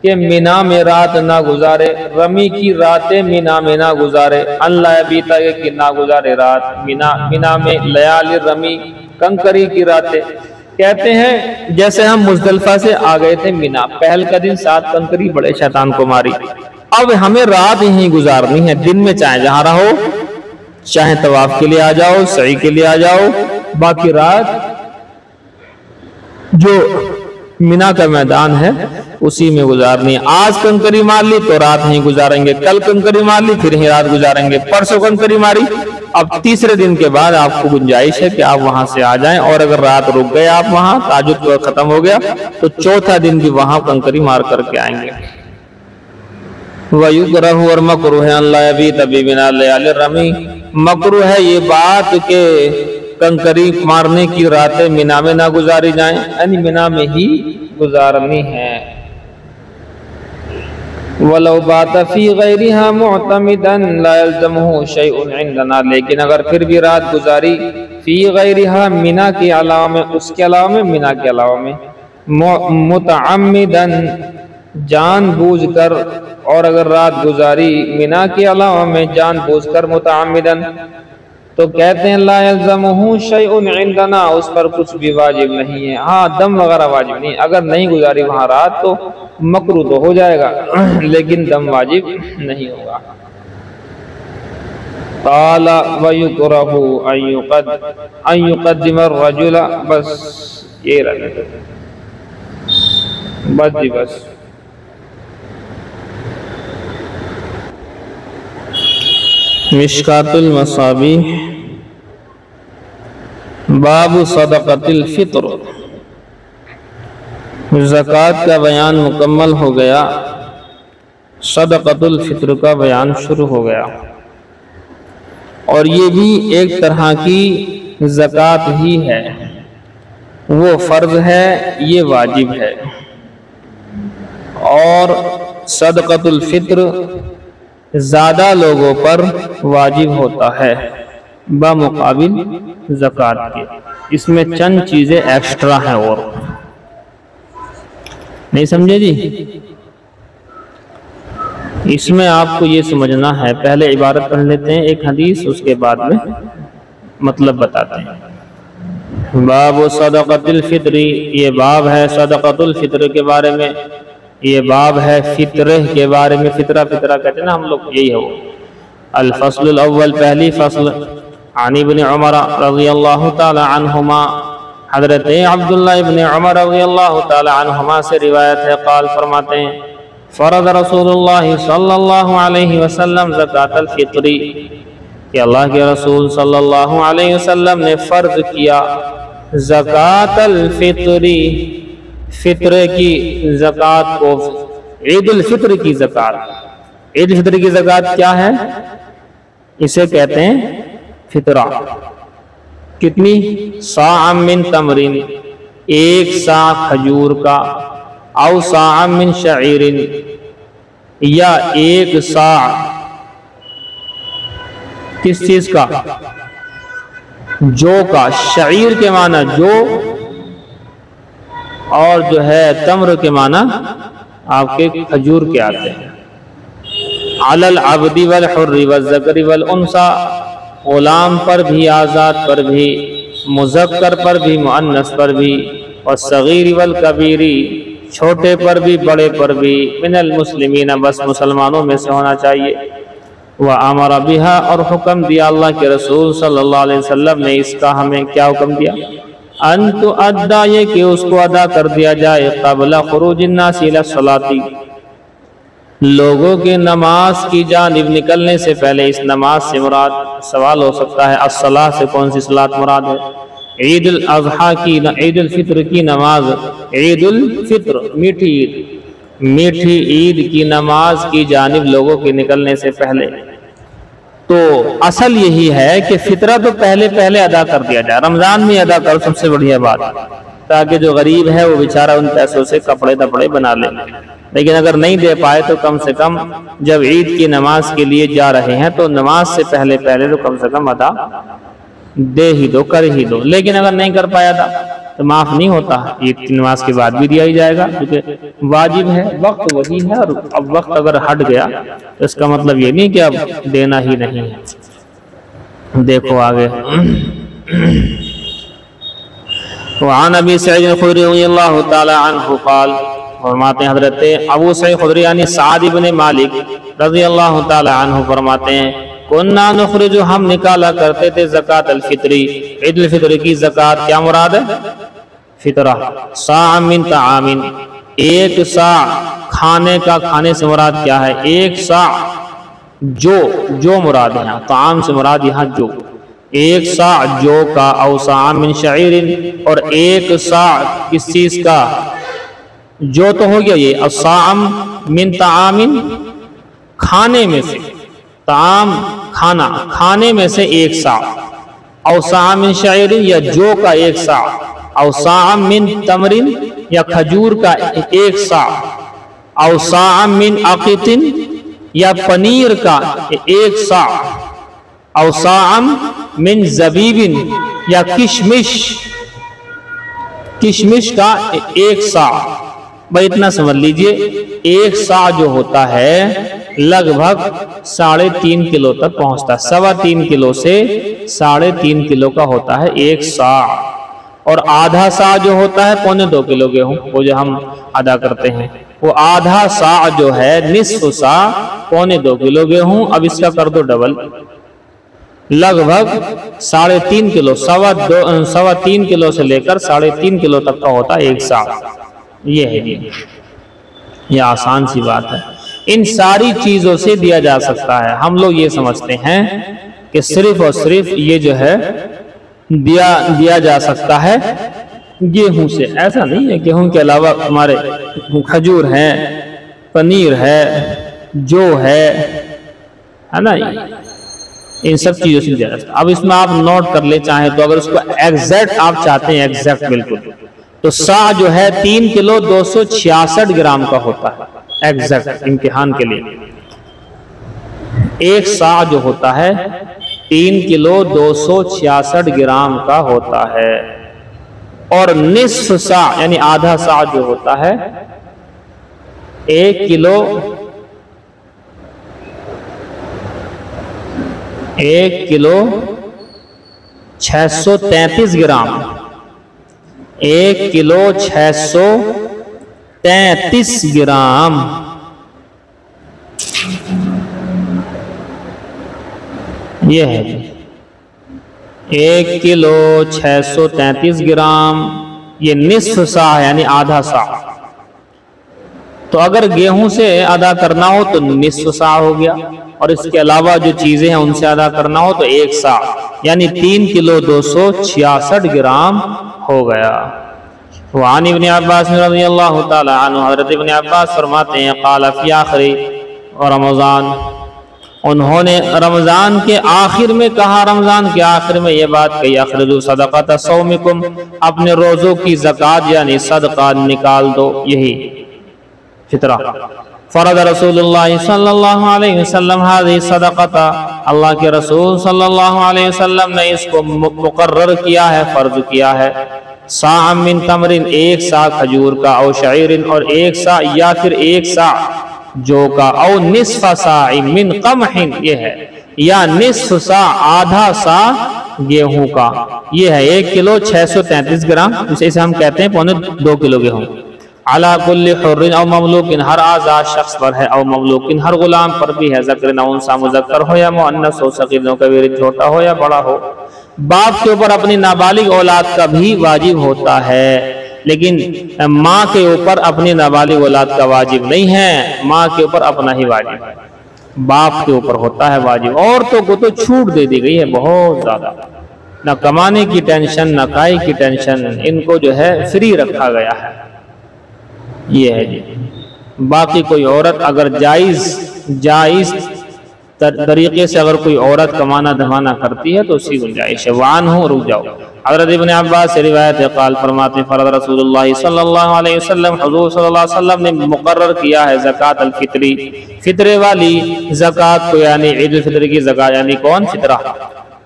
کہ مینا میں رات نہ گزارے، رمی کی راتیں مینا میں نہ گزارے، اللہ یبیت کہ نہ گزارے رات مینا میں، لیالی الرمی کنکری کی راتیں، کہتے ہیں جیسے ہم مزدلفہ سے آ گئے تھے مینا، پہل کا دن 7 کنکری بڑے شیطان کو ماری، اب ہمیں رات یہیں گزارنی ہے، دن میں چاہے جہاں رہو، چاہے طواف کے لیے آ جاؤ، سعی کے لیے آ جاؤ، باقی رات جو مینا کا میدان ہے اسی میں گزارنی ہے۔ آج کنکری مار لی تو رات نہیں گزاریں گے، کل کنکری مار لی پھر ہی رات گزاریں گے، پرسوں کنکری ماری، اب تیسرے دن کے بعد آپ کو گنجائش ہے کہ آپ وہاں سے آ جائیں، اور اگر رات رک گئے آپ وہاں، تہجد ختم ہو گیا تو چوتھا دن بھی وہاں کنکری مار کر کے آئیں گے۔ وَيُكْرَهُ، اور مکروہ ہے، اللہ یبیت بِمِنَا لیالی الرمی، مکروہ ہے یہ بات کہ کنکری مارنے کی راتیں مینا میں نہ گزاری جائیں، یعنی مینا میں ہی گزارنی ہے۔ وَلَوْ بَاتَ فِي غَيْرِهَا مُعْتَمِدًا لَا يَلْزَمُهُ شَيْءٌ عِنْدَنَا، لیکن اگر پھر بھی رات گزاری فی غیرہا مینا کے علاوہ میں، اس کے علاوہ میں، مینا کے علاوہ میں، متعمدًا جان بوجھ کر، اور اگر رات گزاری مینا کے علاوہ میں جان بوجھ کر متعمدًا، تو کہتے ہیں لا یلزمہ شیء عندنا، اس پر کچھ بھی واجب نہیں ہے، ہاں دم وغیرہ واجب نہیں، اگر نہیں گزاری وہاں رات تو مکروہ تو ہو جائے گا لیکن دم واجب نہیں ہوگا۔ قال وَيُكْرَهُ أَن يُقَدِّمَ الرَّجُلَ، بس یہ رہنے دو، بس جی بس۔ مشکات المصابیح باب صدقۃ الفطر، زکوٰۃ کا بیان مکمل ہو گیا، صدقۃ الفطر کا بیان شروع ہو گیا۔ اور یہ بھی ایک طرح کی زکوٰۃ ہی ہے، وہ فرض ہے، یہ واجب ہے۔ اور صدقۃ الفطر زیادہ لوگوں پر واجب ہوتا ہے بمقابل زکوٰۃ کے۔ اس میں چند چیزیں ایکسٹرا ہیں، اور نہیں سمجھے جی؟ اس میں آپ کو یہ سمجھنا ہے، پہلے عبارت پڑھ لیتے ہیں ایک حدیث، اس کے بعد میں مطلب بتاتے ہیں۔ باب صدقۃ الفطر، یہ باب ہے صدقۃ الفطر کے بارے میں، یہ باب ہے فطرہ کے بارے میں۔ فطرہ کہتے ہیں نا ہم لوگ، یہی ہے وہ۔ الفصل الاول، پہلی فصل۔ عن ابن عمر رضی اللہ تعالی عنہما، حضرت عبداللہ ابن عمر رضی اللہ تعالی عنہما سے روایت ہے، قال فرماتے ہیں فرض رسول اللہ صلی اللہ علیہ وسلم زکوٰۃ الفطر، کہ اللہ کے رسول صلی اللہ علیہ وسلم نے فرض کیا زکوٰۃ الفطر، فطرے کی زکوٰۃ کو، عید الفطر کی زکوٰۃ۔ عید الفطر کی زکوٰۃ کیا ہے؟ اسے کہتے ہیں فطرہ۔ کتنی؟ صاع من تمرین، ایک صاع کھجور کا، او صاع من شعیر، یا ایک صاع کس چیز کا؟ جو کا۔ شعیر کے معنی جو، اور جو ہے تمر کے معنی آپ کے کھجور کے آتے ہیں۔ علی العبد والحر والذکر والانثى، غلام پر بھی، آزاد پر بھی، مذکر پر بھی، مؤنث پر بھی، والصغیر والکبیر، چھوٹے پر بھی بڑے پر بھی، من المسلمین، بس مسلمانوں میں سے ہونا چاہیے۔ وَأَمَرَ بِهَا، اور حکم دیا اللہ کے رسول صلی اللہ علیہ وسلم نے اس کا، ہمیں کیا حکم دیا؟ ان تؤدى، یہ کہ اس کو ادا کر دیا جائے، قبل خروج الناس الى الصلاة، لوگوں کے نماز کی جانب نکلنے سے پہلے۔ اس نماز سے مراد، سوال ہو سکتا ہے الصلاة سے کون سی صلاۃ مراد ہے؟ عید الاضحیٰ کی، عید الفطر کی نماز، عید الفطر میٹھی عید، میٹھی عید کی نماز کی جانب لوگوں کے نکلنے سے پہلے۔ تو اصل یہی ہے کہ فطرہ تو پہلے ادا کر دیا جائے، رمضان میں ادا کر، سب سے بڑھیا بات، تاکہ جو غریب ہے وہ بیچارہ ان پیسوں سے کپڑے دپڑے بنا لے۔ لیکن اگر نہیں دے پائے تو کم سے کم جب عید کی نماز کے لیے جا رہے ہیں تو نماز سے پہلے تو کم سے کم ادا دے ہی دو، کر ہی دو۔ لیکن اگر نہیں کر پایا تھا تو معاف نہیں ہوتا، عید کی نماز کے بعد بھی دیا ہی جائے گا، کیونکہ واجب ہے، وقت وہی ہے، اور اب وقت اگر ہٹ گیا تو اس کا مطلب یہ نہیں کہ اب دینا ہی نہیں ہے۔ دیکھو آگے۔ وعن ابی سعید الخدری رضی اللہ تعالی عنہ قال، فرماتے ہیں حضرت ابو سعید خدری یعنی سعد بن مالک رضی اللہ تعالی عنہ فرماتے ہیں، کننا نخرج، ہم نکالا کرتے تھے زکوٰۃ الفطر، عید الفطر کی زکوٰۃ، کیا مراد ہے؟ فطرہ۔ صاع من طعام، ایک صاع کھانے کا، کھانے سے مراد کیا ہے؟ ایک صاع جو مراد ہے، طعام سے مراد یہاں جو، ایک صاع جو کا، او صاع من شعیر، اور ایک صاع کس چیز کا؟ جو تو ہو گیا یہ، الصاع من طعام، کھانے میں سے، طعام کھانا، کھانے میں سے ایک صاع، او صاع من شعیر، یا جو کا ایک صاع، او صاع من تمر، یا کھجور کا ایک صاع، او صاع من عقیط، یا پنیر کا ایک صاع، او صاع من زبیب، یا کشمش کا ایک صاع۔ بھائی اتنا سمجھ لیجئے، ایک صاع جو ہوتا ہے لگ بھگ 3.5 کلو تک پہنچتا ہے، 3.25 کلو سے 3.5 کلو کا ہوتا ہے ایک صاع۔ اور آدھا صاع جو ہوتا ہے 1.25 کلو گیہوں، وہ جو ہم ادا کرتے ہیں، وہ آدھا صاع جو ہے، نصف صاع 1.25 کلو گیہوں، اب اس کا کر دو ڈبل، لگ بھگ 3.5 کلو، 3.25 کلو سے لے کر 3.5 کلو تک کا ہوتا ہے ایک صاع۔ یہ ہے یہ آسان سی بات ہے۔ ان ساری چیزوں سے دیا جا سکتا ہے۔ ہم لوگ یہ سمجھتے ہیں کہ صرف اور صرف یہ جو ہے دیا جا سکتا ہے گیہوں سے۔ ایسا نہیں ہے، گیہوں کے علاوہ ہمارے کھجور ہے، پنیر ہے، جو ہے نا، ان سب چیزوں سے دیا جاتا ہے۔ اب اس میں آپ نوٹ کر لیں چاہیں تو، اگر اس کو ایگزیکٹ آپ چاہتے ہیں، ایگزیکٹ بالکل، تو سا جو ہے 3 کلو 266 گرام کا ہوتا ہے ایگزیکٹ امتحان کے لیے۔ ایک سا جو ہوتا ہے 3 کلو 266 گرام کا ہوتا ہے، اور نصف سا یعنی آدھا سا جو ہوتا ہے 1 کلو 633 گرام، 1 کلو 633 گرام، یہ ہے 1 کلو 633 گرام، یہ نصف سا ہے یعنی آدھا سا۔ تو اگر گیہوں سے ادا کرنا ہو تو نصف سا ہو گیا، اور اس کے علاوہ جو چیزیں ہیں ان سے ادا کرنا ہو تو 1 سا یعنی 3 کلو 266 گرام ہو گیا۔ وعن ابن عباس رضی اللہ تعالی عنہ، حضرت ابن عباس فرماتے ہیں قال فی آخر رمضان، انہوں نے رمضان کے آخر میں کہا، رمضان کے آخر میں یہ بات کہی، اخرجوا صدقۃ صومکم، اپنے روزوں کی زکوٰۃ یعنی صدقہ نکال دو، یہی فطرہ۔ فرض رسول اللہ صلی اللہ علیہ وسلم هذه صدقۃ، اللہ کے رسول صلی اللہ علیہ وسلم نے اس کو مقرر کیا ہے، فرض کیا ہے، صاع من تمر، 1 سا کھجور کا، او شعیر، اور 1 سا یا پھر 1 سا جو کا، او نصف ساع من قمح، یہ ہے، یا نصف سا آدھا سا گیہوں کا، یہ ہے 1 کلو 633 گرام، اسے ہم کہتے ہیں 2.25 کلو گیہوں۔ علی کل حر او مملوک، ہر آزاد شخص پر ہے، او مملوک، ہر غلام پر بھی ہے، ذکر او انثی، مذکر ہو یا مؤنث ہو، صغیر او کبیر، چھوٹا ہو یا بڑا ہو۔ باپ کے اوپر اپنی نابالغ اولاد کا بھی واجب ہوتا ہے، لیکن ماں کے اوپر اپنی نابالغ اولاد کا واجب نہیں ہے، ماں کے اوپر اپنا ہی واجب ہے، باپ کے اوپر ہوتا ہے واجب۔ عورتوں کو تو چھوٹ دے دی گئی ہے بہت زیادہ، نہ کمانے کی ٹینشن، نہ کائی کی ٹینشن، ان کو جو ہے فری رکھا گیا ہے، یہ ہے جی۔ باقی کوئی عورت اگر جائز طریقے سے اگر کوئی عورت کمانا دھمانا کرتی ہے تو اسی گنجائش ہے۔ وعن ہو، رک جاؤ، حضرت ابن عباس سے روایت ہے، قال فرماتے ہیں فرض رسول اللہ صلی اللہ علیہ وسلم، حضور صلی اللہ علیہ وسلم نے مقرر کیا ہے زکوٰۃ الفطری، فطرے والی زکوٰۃ کو، یعنی عید الفطر کی زکوٰۃ، یعنی کون؟ فطرہ۔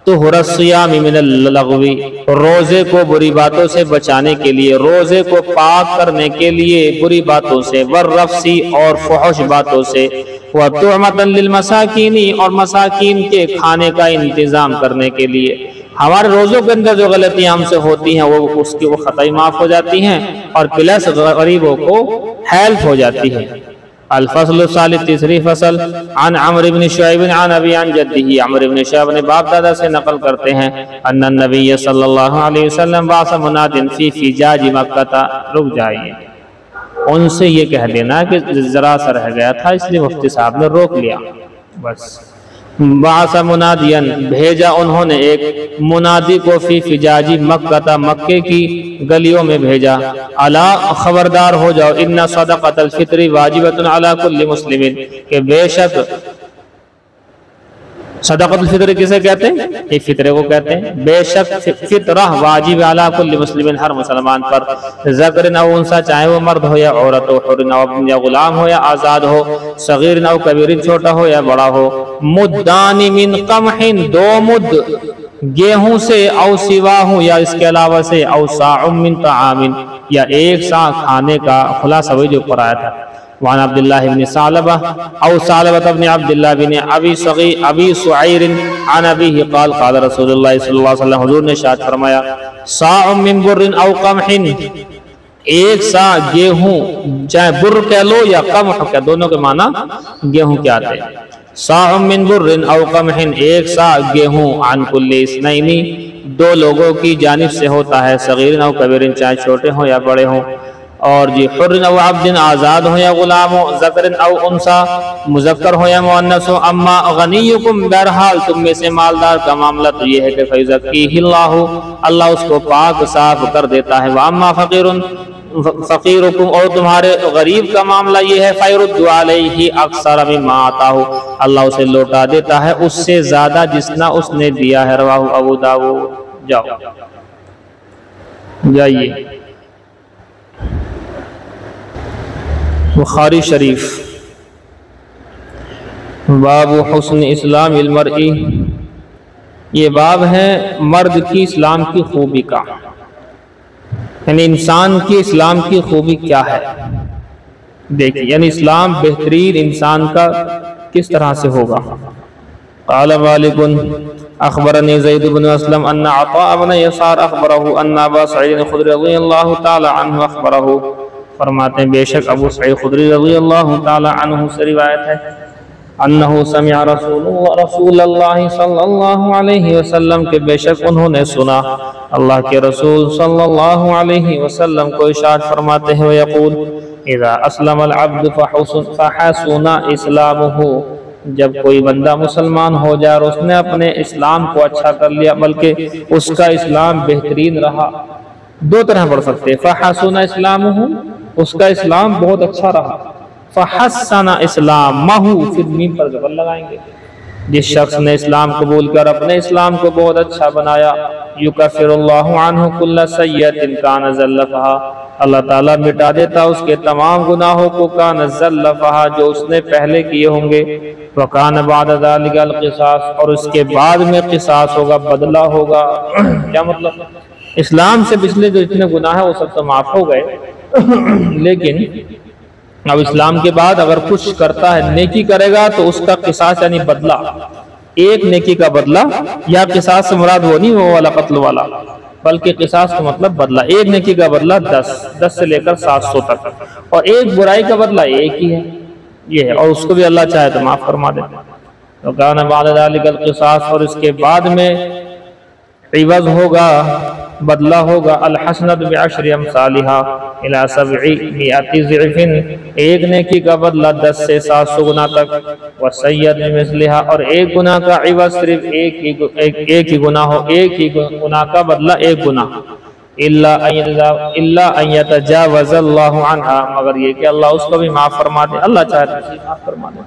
طہر الصیام من اللغو، روزے کو بری باتوں سے بچانے کے لیے، روزے کو پاک کرنے کے لیے بری باتوں سے، والرفث، اور فحش باتوں سے، وطعمۃ للمساکین، اور مساکین کے کھانے کا انتظام کرنے کے لیے۔ ہمارے روزوں کے اندر جو غلطیاں ہم سے ہوتی ہیں وہ اس کی وہ خطائی معاف ہو جاتی ہیں، اور پلس غریبوں کو ہیلپ ہو جاتی ہے۔ الفصل الثالث، تیسری فصل، عن عمرو بن شعیب عن ابی عن جدہ، عمرو بن شعیب نے باپ دادا سے نقل کرتے ہیں، ان النبی صلی اللہ علیہ وسلم بعث مناد فی فجاج مکہ، رک جائیے، ان سے یہ کہہ دینا کہ ذرا سا رہ گیا تھا اس لیے مفتی صاحب نے روک لیا بس۔ بعث منادیا، بھیجا انہوں نے ایک منادی کو، فی فجاجی مکہ، مکے کی گلیوں میں بھیجا، الا، خبردار ہو جاؤ، ان صدقۃ الفطر واجبۃ علی کل مسلم، کہ بے شک صدقۃ الفطر کسے کہتے ہیں؟ یہ فطرے کو کہتے ہیں، بے شک فطرہ واجب علی کل مسلم، ہر مسلمان پر، ذکر او انثی، چاہے وہ مرد ہو یا عورت ہو، حر یا غلام ہو یا آزاد ہو، صغیر او کبیر، چھوٹا ہو یا بڑا ہو، مدان من قمح، 2 مد گیہوں سے، او سوا ہوں، یا اس کے علاوہ سے، او صاع من طعام، یا 1 سا کھانے کا، خلاصہ وہی جو قرآن تھا۔ وعن عبداللہ بن ثعلبہ، او ثعلبہ بن عبداللہ بن ابی سعیر عن ابیہ قال قال رسول اللہ صلی اللہ علیہ وسلم، حضور نے ارشاد فرمایا، صاع من بر او قمح، 1 سا گیہوں، چاہے بر کہہ لو یا قمح کہہ، دونوں کے معنی گیہوں کے آتے ہیں۔ صاع من بر او قمح، 1 سا گیہوں، عن کل اثنین، 2 لوگوں کی جانب سے ہوتا ہے، صغیر او کبیر، چاہے چھوٹے ہوں یا بڑے ہوں، اور جی حر او عبد آزاد ہو یا غلام ہو، ذکر او انثى مذکر ہو یا مؤنث ہو، اما غنیکم بہرحال تم میں سے مالدار کا معاملہ تو یہ ہے کہ فیزکیہ اللہ اس کو پاک صاف کر دیتا ہے، واما فقیرکم اور تمہارے غریب کا معاملہ یہ ہے فیرد علیہ اکثر مما آتاہ اللہ اسے لوٹا دیتا ہے اس سے زیادہ جتنا اس نے دیا ہے، رواہ ابو داؤد۔ جاؤ جائیے بخاری شریف، باب حسن اسلام المرء، یہ باب ہے مرد کی اسلام کی خوبی کا، یعنی انسان کی اسلام کی خوبی کیا ہے دیکھیں، یعنی اسلام بہترین انسان کا کس طرح سے ہوگا۔ قال مالک اخبرنی زید بن اسلم ان عطاء بن یسار اخبرہ ان ابا سعید خدری رضی اللہ تعالی عنہ اخبرہ، فرماتے ہیں بے شک ابو سعید خدری رضی اللہ تعالی عنہ سے روایت ہے، انہو سمع رسول اللہ صلی اللہ علیہ وسلم کے بے شک انہوں نے سنا اللہ کے رسول صلی اللہ علیہ وسلم کو ارشاد فرماتے ہیں، ویقول اذا اسلم العبد فحسن اسلامہ، جب کوئی بندہ مسلمان ہو جائے اور اس نے اپنے اسلام کو اچھا کر لیا بلکہ اس کا اسلام بہترین رہا، دو طرح پڑھ سکتے ہیں، فحسن اسلامہ اس کا اسلام بہت اچھا رہا، فحسن اسلامہ پھر میم پر زبر لگائیں گے، جس شخص نے اسلام قبول کر اپنے اسلام کو بہت اچھا بنایا، یکفر اللہ عنہ کل سیئۃ کان زلفہا اللہ تعالیٰ مٹا دیتا اس کے تمام گناہوں کو، کان زلفہا جو اس نے پہلے کیے ہوں گے، وکان بعد ذلک القصاص اور اس کے بعد میں قصاص ہوگا، بدلہ ہوگا۔ کیا مطلب؟ اسلام سے پچھلے جو اتنے گناہ ہیں وہ سب تو معاف ہو گئے، لیکن اب اسلام کے بعد اگر کچھ کرتا ہے نیکی کرے گا تو اس کا قصاص یعنی بدلہ، ایک نیکی کا بدلہ، یا قصاص سے مراد وہ نہیں وہ والا قتل والا، بلکہ قصاص کا مطلب بدلہ، ایک نیکی کا بدلہ 10 سے لے کر 700 تک، اور ایک برائی کا بدلہ ایک ہی ہے، یہ ہے، اور اس کو بھی اللہ چاہے تو معاف فرما دے۔ وَكَانَ بَعْدَ ذَلِكَ الْقِصَاص اور اس کے بعد میں عوض ہوگا، بدلہ ہوگا، الحسنۃ بعشر امثالہا الی 700 ضعف، ایک نیکی کا بدلہ 10 سے 700 گنا تک، والسیئۃ بمثلہا اور ایک گناہ کا عوض صرف ایک ہی گناہ ہو، ایک ہی گناہ کا بدلہ ایک گناہ، الا ان یتجاوز اللہ عنہا مگر یہ کہ اللہ اس کو بھی معاف فرما دے، اللہ چاہے تو اسے معاف فرما دے۔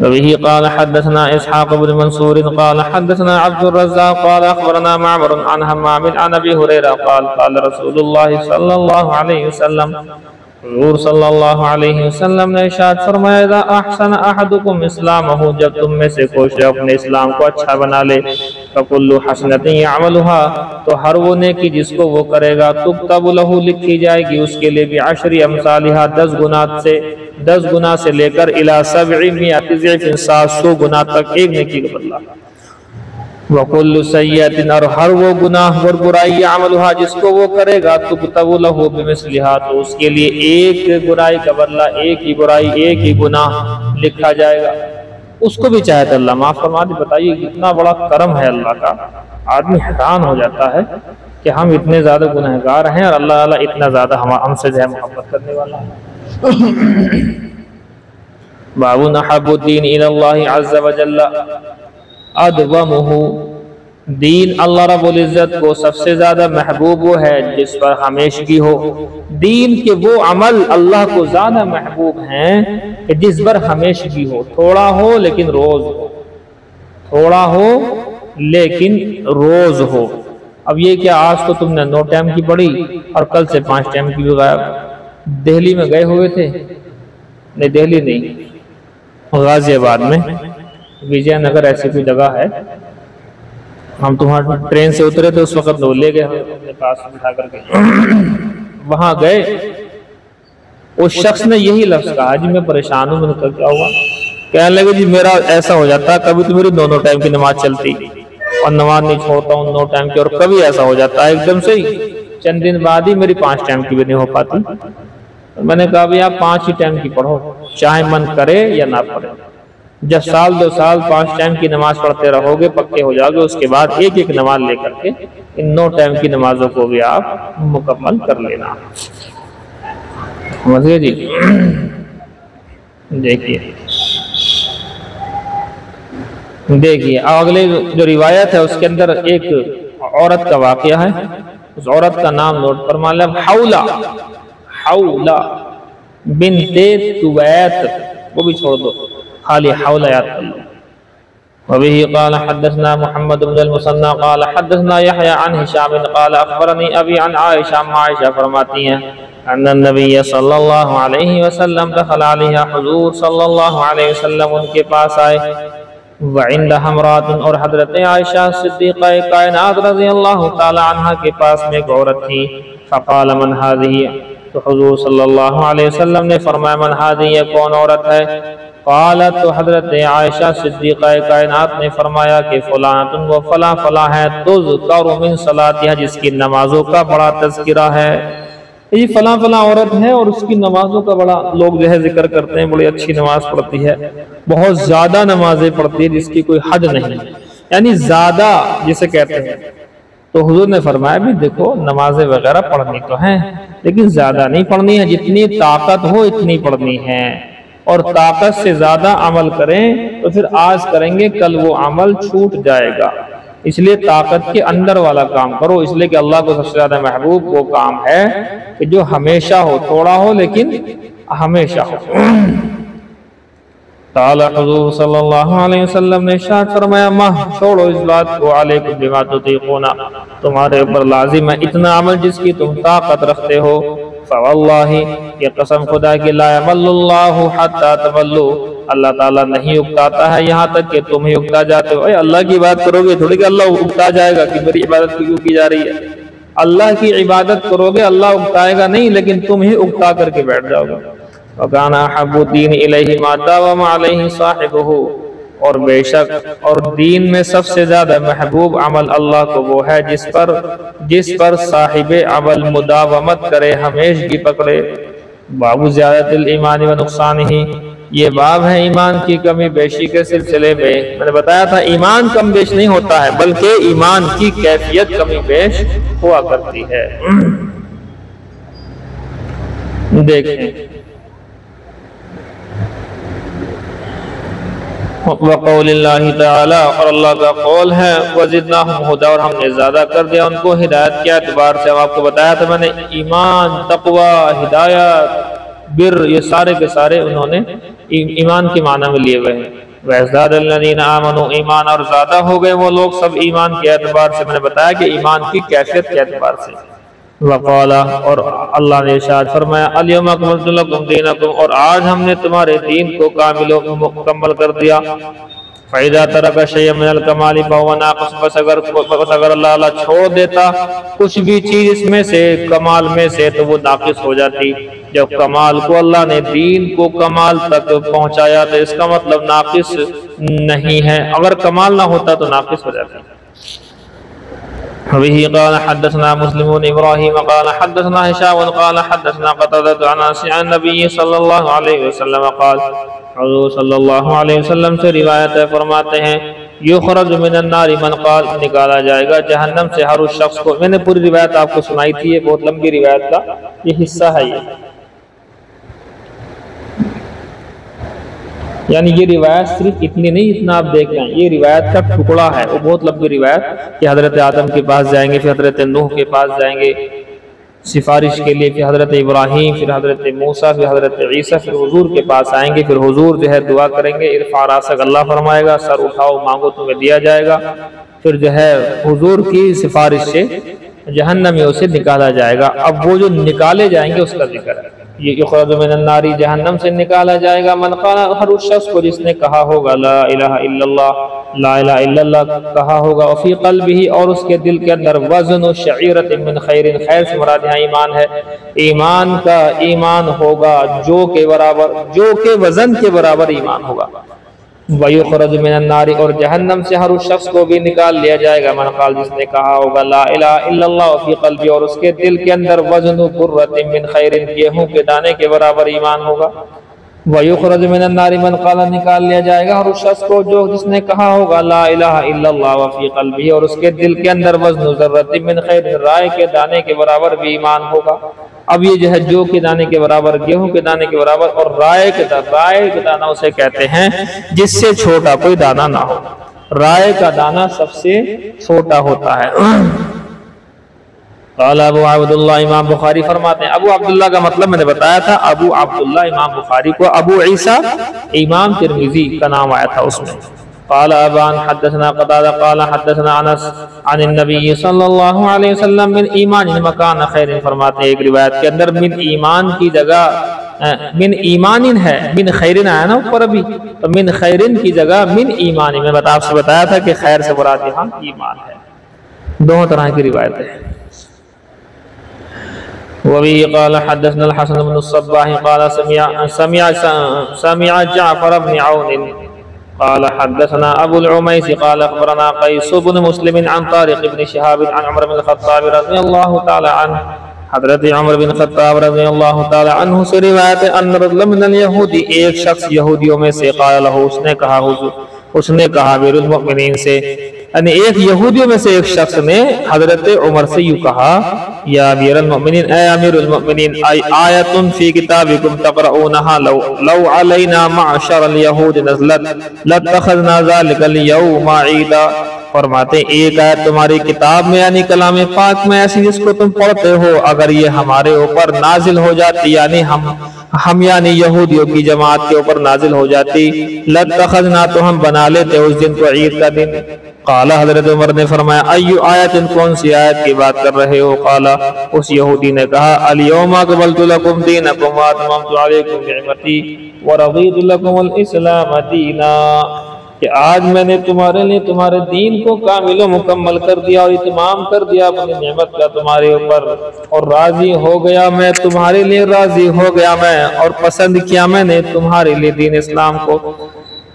وبه قال حدثنا اسحاق بن منصور قال حدثنا عبد الرزاق قال اخبرنا معمر عن همام عن ابي هريره قال قال رسول الله صلى الله عليه وسلم حضور صلی اللہ علیہ وسلم نے ارشاد فرمایا اذا احسن احدکم اسلامہ جب تم میں سے کوئی شخص اپنے اسلام کو اچھا بنا لے فکل حسنۃ یعملها تو ہر وہ نیکی جس کو وہ کرے گا تکتب له لکھی جائے گی اس کے لیے بعشر امثالها 10 گنا سے لے کر الی 700 ضعف 700 گنا تک ایک نیکی کا بدلہ، وَكُلُّ سَيِّئَةٍ اور ہر وہ گناہ اور برائی عملها جس کو وہ کرے گا تُكْتَبُ لَهُ بِمِثْلِهَا تو اس کے لیے ایک برائی کا بدلہ، ایک ہی برائی، ایک ہی گناہ لکھا جائے گا، اس کو بھی چاہے تو اللہ معاف فرما دے۔ بتائیے کتنا بڑا کرم ہے اللہ کا، آدمی حیران ہو جاتا ہے کہ ہم اتنے زیادہ گنہگار ہیں اور اللہ تعالیٰ اتنا زیادہ ہم سے جو ہے محبت کرنے والا ہے۔ باب احب الدین الی اللہ عز وجل ادومہ، دین اللہ رب العزت کو سب سے زیادہ محبوب وہ ہے جس پر ہمیشگی ہو، دین کے وہ عمل اللہ کو زیادہ محبوب ہیں کہ جس پر ہمیشگی ہو، تھوڑا ہو لیکن روز ہو، تھوڑا ہو لیکن روز ہو۔ اب یہ کہ آج تو تم نے 9 ٹائم کی پڑھی اور کل سے 5 ٹائم کی بھی غائب، دہلی میں گئے ہوئے تھے، نہیں دہلی نہیں غازی آباد میں وجے نگر ایسی کوئی جگہ ہے، ہم تمہارے ٹرین سے اترے تھے اس وقت لے گئے اپنے پاس بٹھا کر کے، وہاں گئے، اس شخص نے یہی لفظ کہا جی میں پریشان ہوں، میں نے کہا کیا ہوا؟ کہنے لگے جی میرا ایسا ہو جاتا ہے کبھی تو میری 2 ٹائم کی نماز چلتی اور نماز نہیں چھوڑتا ہوں 9 ٹائم کی، اور کبھی ایسا ہو جاتا ہے ایک دم سے ہی چند دن بعد ہی میری 5 ٹائم کی بھی نہیں ہو پاتی۔ میں نے کہا بھی آپ 5 ہی ٹائم کی پڑھو چاہے من کرے یا نہ پڑھے، جب 1 2 سال 5 ٹائم کی نماز پڑھتے رہو گے پکے ہو جاؤ گے، اس کے بعد ایک ایک نماز لے کر کے ان 9 ٹائم کی نمازوں کو بھی آپ مکمل کر لینا. سمجھ گئے جی؟ دیکھیے اگلے جو روایت ہے اس کے اندر ایک عورت کا واقعہ ہے. اس عورت کا نام نوٹ فرما لیں، حولہ بنت تویت، وہ بھی چھوڑ دو، خالی حولہ یاد کر لو. وبه قال حدثنا محمد بن المثنى قال حدثنا يحيى عن هشام قال اخبرني ابي عن عائشہ فرماتی ہیں ان النبي صلی اللہ علیہ وسلم دخل علیہ، حضور صلی اللہ علیہ وسلم ان کے پاس آئے، وعندها امرأة، اور حضرت عائشہ صدیقہ کائنات رضی اللہ تعالی عنہ کے پاس میں ایک عورت تھی. فقال من هذه، تو حضور صلی اللہ علیہ وسلم نے فرمایا من هذه، یہ کون عورت ہے؟ قالت، تو حضرت عائشہ صدیقہ کائنات نے فرمایا کہ فلانۃ، وہ فلاں فلاں ہے، تذکر من صلاتها، جس کی نمازوں کا بڑا تذکرہ ہے. یہ فلاں فلاں عورت ہے اور اس کی نمازوں کا بڑا لوگ جو ہے ذکر کرتے ہیں، بڑی اچھی نماز پڑھتی ہے، بہت زیادہ نمازیں پڑھتی ہے جس کی کوئی حد نہیں، یعنی زیادہ جسے کہتے ہیں. تو حضور نے فرمایا بھی دیکھو نمازیں وغیرہ پڑھنی تو ہیں لیکن زیادہ نہیں پڑھنی ہے، جتنی طاقت ہو اتنی پڑھنی ہے، اور طاقت سے زیادہ عمل کریں تو پھر آج کریں گے کل وہ عمل چھوٹ جائے گا. اس لیے طاقت کے اندر والا کام کرو، اس لیے کہ اللہ کو سب سے زیادہ محبوب وہ کام ہے کہ جو ہمیشہ ہو، تھوڑا ہو لیکن ہمیشہ ہو. تعالی حضور صلی اللہ علیہ وسلم نے ارشاد فرمایا ماہ چھوڑو اس بات کو، علیکم بما تطیقون، تمہارے اوپر لازم ہے اتنا عمل جس کی تم طاقت رکھتے ہو. فواللہ، یہ قسم خدا کی، لا یمل اللہ حتی تملوا، اللہ تعالیٰ نہیں اکتاتا ہے یہاں تک کہ تم ہی اکتا جاتے ہو. اللہ کی بات کرو گے تھوڑی کہ اللہ اکتا جائے گا کہ میری عبادت کیوں کی جا رہی ہے. اللہ کی عبادت کرو گے اللہ اکتائے گا نہیں، لیکن تم ہی اکتا کر کے بیٹھ جاؤ گے. وَكَانَ أَحَبُّ الدِّينِ إِلَيْهِ مَا دَاوَمَ عَلَيْهِ صَاحِبُهُ، اور بے شک اور دین میں سب سے زیادہ محبوب عمل اللہ کو وہ ہے جس پر صاحب عمل مداومت کرے، ہمیشگی پکڑے. باب زیادت الایمان و نقصانہ، یہ باب ہے ایمان کی کمی بیشی کے سلسلے میں. میں نے بتایا تھا ایمان کم بیش نہیں ہوتا ہے بلکہ ایمان کی کیفیت کمی بیش ہوا کرتی ہے. دیکھیں وقول اللہ تعالی، اور اللہ کا قول ہے وزدناہم ہدی، اور ہم نے زیادہ کر دیا ان کو ہدایت کے اعتبار سے. اب آپ کو بتایا تھا میں نے ایمان، تقوی، ہدایت، بر، یہ سارے کے سارے انہوں نے ایمان کے معنی میں لیے ہوئے ہیں. وَيَزْدَادَ الَّذِينَ آمَنُوا، ایمان اور زیادہ ہو گئے وہ لوگ سب ایمان کے اعتبار سے. میں نے بتایا کہ ایمان کی کیفیت کے اعتبار سے. وقال، اور اللہ نے ارشاد فرمایا الیوم اکملت لکم دینکم، اور آج ہم نے تمہارے دین کو کامل و مکمل کر دیا. فَإِذَا تَرَكَ شَيْئًا مِنَ الْكَمَالِ فَهُوَ نَاقِصٌ، بس اگر اللہ چھوڑ دیتا کچھ بھی چیز اس میں سے کمال میں سے تو وہ ناقص ہو جاتی. جب کمال کو اللہ نے دین کو کمال تک پہنچایا تو اس کا مطلب ناقص نہیں ہے، اگر کمال نہ ہوتا تو ناقص ہو جاتی. وبه قال حدثنا مسلم بن ابراہیم قال حدثنا هشام قال حدثنا قتادة عن انس عن النبي صلی اللہ علیہ وسلم قال، حضور صلی اللہ علیہ وسلم سے روایت ہے، فرماتے ہیں یخرج من النار من قال، نکالا جائے گا جہنم سے ہر اس شخص کو. میں نے پوری روایت آپ کو سنائی تھی، یہ بہت لمبی روایت کا یہ حصہ ہے. یعنی یہ روایت صرف اتنی نہیں اتنا آپ دیکھ لیں، یہ روایت کا ٹکڑا ہے، وہ بہت لمبی روایت کہ حضرت آدم کے پاس جائیں گے، پھر حضرت نوح کے پاس جائیں گے سفارش کے لیے، پھر حضرت ابراہیم، پھر حضرت موسیٰ، پھر حضرت عیسیٰ، پھر حضور کے پاس آئیں گے، پھر حضور جو ہے دعا کریں گے ارفع راسک، اللہ فرمائے گا سر اٹھاؤ مانگو تمہیں دیا جائے گا. پھر جو ہے حضور کی سفارش سے جہنمیوں سے نکالا جائے گا. اب وہ جو نکالے جائیں گے اس کا ذکر ہے. یہ یخرج من النار، جہنم سے نکالا جائے گا، من قال، ہر اس شخص کو جس نے کہا ہوگا لا الہ الا اللہ، لا الہ الا اللہ کہا ہوگا، وفی قلبہ، اور اس کے دل کے اندر وزن شعیرۃ من خیر، خیر سے مراد یہاں ایمان ہے، ایمان کا ایمان ہوگا جو کے برابر، جو کے وزن کے برابر ایمان ہوگا. وَيُخْرَجُ مِنَ النَّارِ، اور جہنم سے ہر اس شخص کو بھی نکال لیا جائے گا، من قال، جس نے کہا ہوگا لا الہ الا اللہ فی قلبی، اور اس کے دل کے اندر وزن برۃ من خیر، گیہوں کے دانے کے برابر ایمان ہوگا. وَيُخْرَجُ مِنَ النَّارِ مَنْ قَالَ نکال لیا جائے گا اور اس شخص کو جو جس نے کہا ہوگا لا الہ الا اللہ وفی قلبہ، اور اس کے دل کے اندر وزن ذرۃ من خیر، رائے کے دانے کے برابر بھی ایمان ہوگا۔ اب یہ جو ہے جو کے دانے کے برابر، گیہوں کے دانے کے برابر، اور رائے کے دانہ اسے کہتے ہیں جس سے چھوٹا کوئی دانہ نہ ہو۔ رائے کا دانہ سب سے چھوٹا ہوتا ہے۔ قال ابو عبداللہ، امام بخاری فرماتے ہیں، ابو عبداللہ کا مطلب میں نے بتایا تھا، ابو عبداللہ امام بخاری کو ابو عیسیٰ امام ترمذی کا نام آیا تھا اس میں۔ قال ابان حدثنا قتادہ قال حدثنا انس عن النبی صلی اللہ علیہ وسلم من ایمان مکان خیر، فرماتے ہیں ایک روایت کے اندر من ایمان کی جگہ من ایمان ہے، من خیرن آیا نا اوپر ابھی، تو من خیرن کی جگہ من ایمان، میں آپ سے بتایا تھا کہ خیر سے مراد یہاں ایمان ہے۔ دونوں طرح کی روایتیں ہیں۔ وبه قال حدثنا الحسن بن الصباح قال سمع جعفر بن عون قال حدثنا ابو العميس قال اخبرنا قيس بن مسلم عن طارق بن شهاب عن عمر بن الخطاب رضي الله تعالى عنه، حضرت عمر بن خطاب رضی اللہ تعالی عنہ سے روایت ہے، ان رجل من اليهود، ایک شخص یہودیوں میں سے، قال له، اس نے کہا امیر المؤمنین سے، یعنی ایک یہودیوں میں سے ایک شخص نے حضرت عمر سے یوں کہا، یا امیر المؤمنین، اے امیر المؤمنین، آیت فی کتابکم تقرؤونها لو علینا معشر اليہود نزلت لاتخذنا ذلك اليوم عیدا، فرماتے ہیں ایک آیت تمہاری کتاب میں یعنی کلام پاک میں ایسی جس کو تم پڑھتے ہو، اگر یہ ہمارے اوپر نازل ہو جاتی، یعنی ہم یعنی یہودیوں کی جماعت کے اوپر نازل ہو جاتی، لاتخذنا، تو ہم بنا لیتے اس دن کو عید کا دن۔ قال، حضرت عمر نے فرمایا، ایو آیت، کون سی آیت کی بات کر رہے ہو؟ قال، اس یہودی نے کہا، الیوم اکملت لکم دینکم واتممت علیکم نعمتی ورضیت لکم الاسلام دینا، کہ آج میں نے تمہارے لیے تمہارے دین کو کامل و مکمل کر دیا اور اتمام کر دیا اپنی نعمت کا تمہارے اوپر، اور راضی ہو گیا میں تمہارے لیے، راضی ہو گیا میں اور پسند کیا میں نے تمہارے لیے دین اسلام کو۔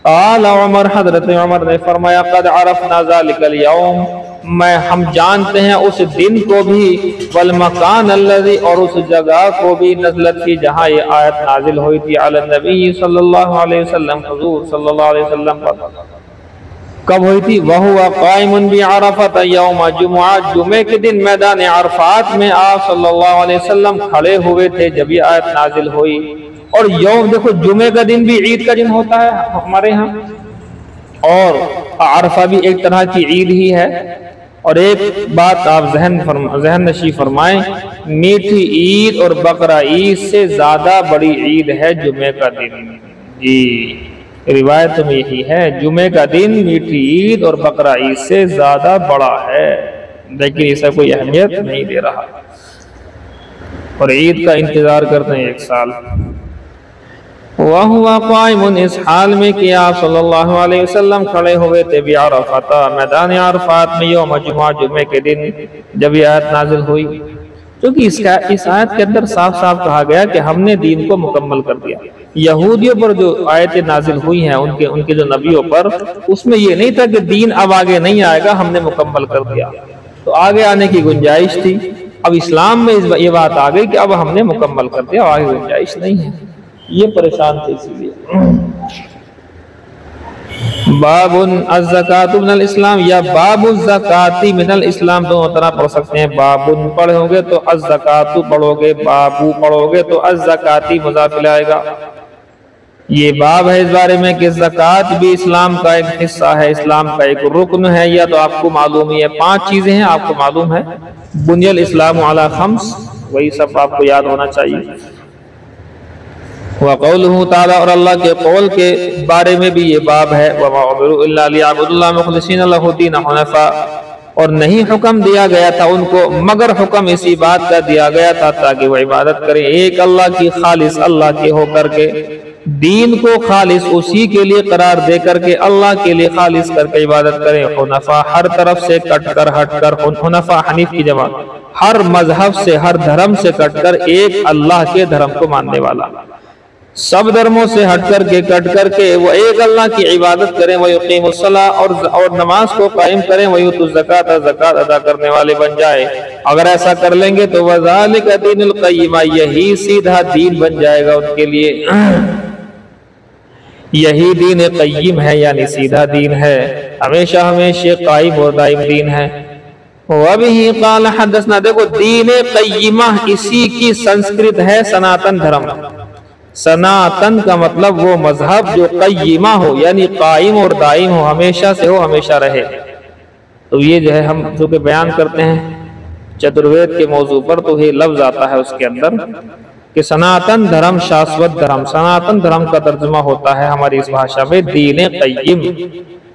قال عمر، حضرت عمر نے فرمایا، قد عرفنا ذلك اليوم، ہم جانتے ہیں اس دن کو بھی، والمکان الذی، اور اس جگہ کو بھی، نزلت کی، جہاں یہ آیت نازل ہوئی تھی، علی النبی صلی اللہ علیہ وسلم، حضور صلی اللہ علیہ وسلم پر۔ کب ہوئی تھی؟ وَهُوَ قَائِمٌ بِعَرَفَةَ يَوْمَ جُمعہ، جمعے کے دن میدان عرفات میں آپ صلی اللہ علیہ وسلم کھڑے ہوئے تھے جب یہ آیت نازل ہوئی۔ اور یوم، دیکھو جمعے کا دن بھی عید کا دن ہوتا ہے ہمارے ہاں، اور عرفہ بھی ایک طرح کی عید ہی ہے۔ اور ایک بات آپ ذہن نشی فرمائیں، میٹھی عید اور بقرہ عید سے زیادہ بڑی عید ہے جمعے کا دن۔ جی، روایت میں یہی ہے، جمعے کا دن میٹھی عید اور بقرہ عید سے زیادہ بڑا ہے، لیکن اسے کوئی اہمیت نہیں دے رہا، اور عید کا انتظار کرتے ہیں ایک سال۔ وَهُوَ قَائِمٌ، اس حال میں کہ آپ صلی اللہ علیہ وسلم کھڑے ہوئے تھے، بعرفۃ، میدان عرفات میں، یوم جمعہ، جمعے کے دن، جب یہ آیت نازل ہوئی۔ کیونکہ اس آیت کے اندر صاف صاف کہا گیا کہ ہم نے دین کو مکمل کر دیا۔ یہودیوں پر جو آیتیں نازل ہوئی ہیں ان کے جو نبیوں پر، اس میں یہ نہیں تھا کہ دین اب آگے نہیں آئے گا، ہم نے مکمل کر دیا، تو آگے آنے کی گنجائش تھی۔ اب اسلام میں یہ بات آ گئی کہ اب ہم نے مکمل کر دیا، آگے گنجائش نہیں ہے، یہ پریشان تھے اسی لیے۔ باب الزکاۃ من الاسلام، یا باب الزکاۃ من الاسلام، دونوں طرح پڑھ سکتے ہیں۔ باب پڑھو گے تو الزکاۃ پڑھو گے، بابو پڑھو گے تو الزکاۃ مضاف آئے گا۔ یہ باب ہے اس بارے میں کہ زکوٰۃ بھی اسلام کا ایک حصہ ہے، اسلام کا ایک رکن ہے۔ یا تو آپ کو معلوم ہی ہے، 5 چیزیں ہیں، آپ کو معلوم ہے، بنی الاسلام علی 5، وہی سب آپ کو یاد ہونا چاہیے۔ وَقَوْلُهُ تعالیٰ، اور اللہ کے قول کے بارے میں بھی یہ باب ہے، وَمَا أُمِرُوا إِلَّا لِيَعْبُدُوا اللَّهَ مُخْلِصِينَ لَهُ الدِّينَ حُنَفَاءَ، اور نہیں حکم دیا گیا تھا ان کو مگر حکم اسی بات کا دیا گیا تھا تاکہ وہ عبادت کریں ایک اللہ کی، خالص اللہ کے ہو کر کے، دین کو خالص اسی کے لیے قرار دے کر کے، اللہ کے لیے خالص کر کے عبادت کریں، حنفاء، ہر طرف سے کٹ کر ہٹ کر، حنفاء حنیف کی جمع، ہر مذہب سے، ہر دھرم سے کٹ کر ایک اللہ کے دھرم کو ماننے والا، سب دھرموں سے ہٹ کر کے، کٹ کر کے وہ ایک اللہ کی عبادت کریں، وَيُقِيمُ الصَّلَاةَ، اور نماز کو قائم کریں، وَيُؤْتُوا الزَّكَاةَ، زکوٰۃ ادا کرنے والے بن جائے۔ اگر ایسا کر لیں گے تو وَذَلِكَ دِينُ الْقَيِّمَةِ، یہی سیدھا دین بن جائے گا ان کے لیے۔ یہی دین قیم ہے، یعنی سیدھا دین ہے، ہمیشہ ہمیشہ قائم اور دائم دین ہے۔ وَبِهِ قَالَ حَدَّثْنَا، دیکھو دین قیمہ اسی کی سنسکرت ہے سناتن دھرم۔ سناتن کا مطلب وہ مذہب جو قیمہ ہو، یعنی قائم اور دائم ہو، ہمیشہ سے ہو، ہمیشہ رہے۔ تو یہ جو ہے ہم جو کہ بیان کرتے ہیں چتروید کے موضوع پر، تو یہ لفظ آتا ہے اس کے اندر کہ سناتن دھرم شاسوت دھرم۔ سناتن دھرم کا ترجمہ ہوتا ہے ہماری اس بھاشا میں دین قیم،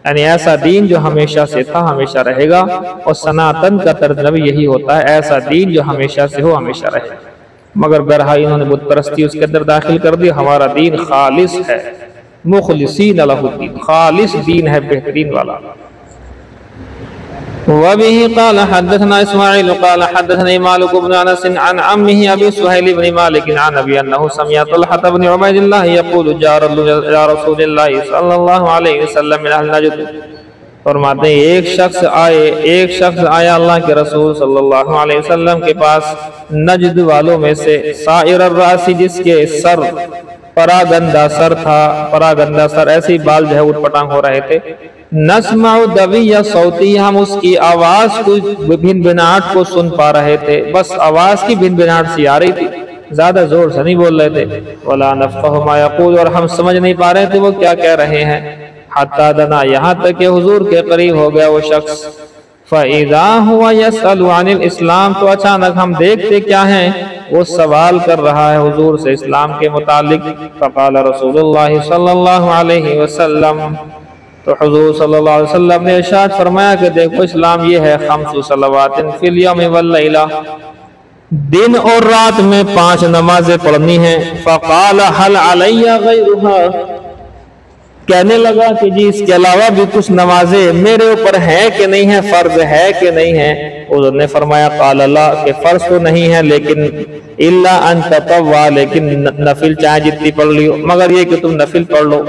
یعنی ایسا دین جو ہمیشہ سے تھا، ہمیشہ رہے گا، اور سناتن کا ترجمہ یہی ہوتا ہے ایسا دین جو ہمیشہ سے ہو، ہمیشہ رہے۔ مگر برہا انہوں نے بت پرستی اس کے اندر داخل کر دی۔ ہمارا دین خالص ہے، مخلصین لہ الدین، خالص دین ہے، بہترین والا۔ وَبِهِ قَالَ حَدَّثْنَا إِسْمَاعِيلُ قَالَ حَدَّثَنِي مَالِكُ بْنُ أَنَسٍ عَنْ عَمِّهِ أَبِي سُهَيْلِ بْنِ مَالِكٍ عَنْ أَبِيهِ أَنَّهُ سَمِعَ طَلْحَةَ بْنَ عُبَيْدِ اللَّهِ يَقُولُ جَاءَ رَسُولُ اللَّهِ صَلَّى اللَّهُ عَلَيْهِ وسلم من أهل نجد۔ فرماتے ہیں ایک شخص آیا اللہ کے رسول صلی اللہ علیہ وسلم کے پاس نجد والوں میں سے، سائر الراس، جس کے سر پراگندہ سر تھا، پراگندہ سر، ایسے ہی بال جو ہے اٹھ پٹانگ ہو رہے تھے۔ نسمع دوی صوتی، ہم اس کی آواز کو بھن بھناٹ کو سن پا رہے تھے، بس آواز کی بھن بھناٹ سی آ رہی تھی، زیادہ زور سے نہیں بول رہے تھے۔ ولا نفقہ ما یقول، اور ہم سمجھ نہیں پا رہے تھے وہ کیا کہہ رہے ہیں۔ حتی دنا، یہاں تک کہ حضور کے قریب ہو گیا وہ شخص۔ فَإِذَا هُوَ يَسْأَلُ عَنِ الْإِسْلَامِ، تو اچانک ہم دیکھتے کیا ہیں، وہ سوال کر رہا ہے حضور سے اسلام کے متعلق۔ فقال رسول اللہ صلی اللہ علیہ وسلم، تو حضور صلی اللہ علیہ وسلم نے ارشاد فرمایا کہ دیکھو اسلام یہ ہے، خمس صلوات فی الیوم واللیلہ، دن اور رات میں 5 نمازیں پڑھنی ہیں۔ فقال هل علی غیرہا، کہنے لگا کہ جی اس کے علاوہ بھی کچھ نمازیں میرے اوپر ہیں کہ نہیں ہیں، فرض ہے کہ نہیں ہیں؟ حضور نے فرمایا قال لا، کہ فرض تو نہیں ہے، لیکن الا ان تطوع، لیکن نفل چاہے جتنی پڑھ لیو، مگر یہ کہ تم نفل پڑھ لو۔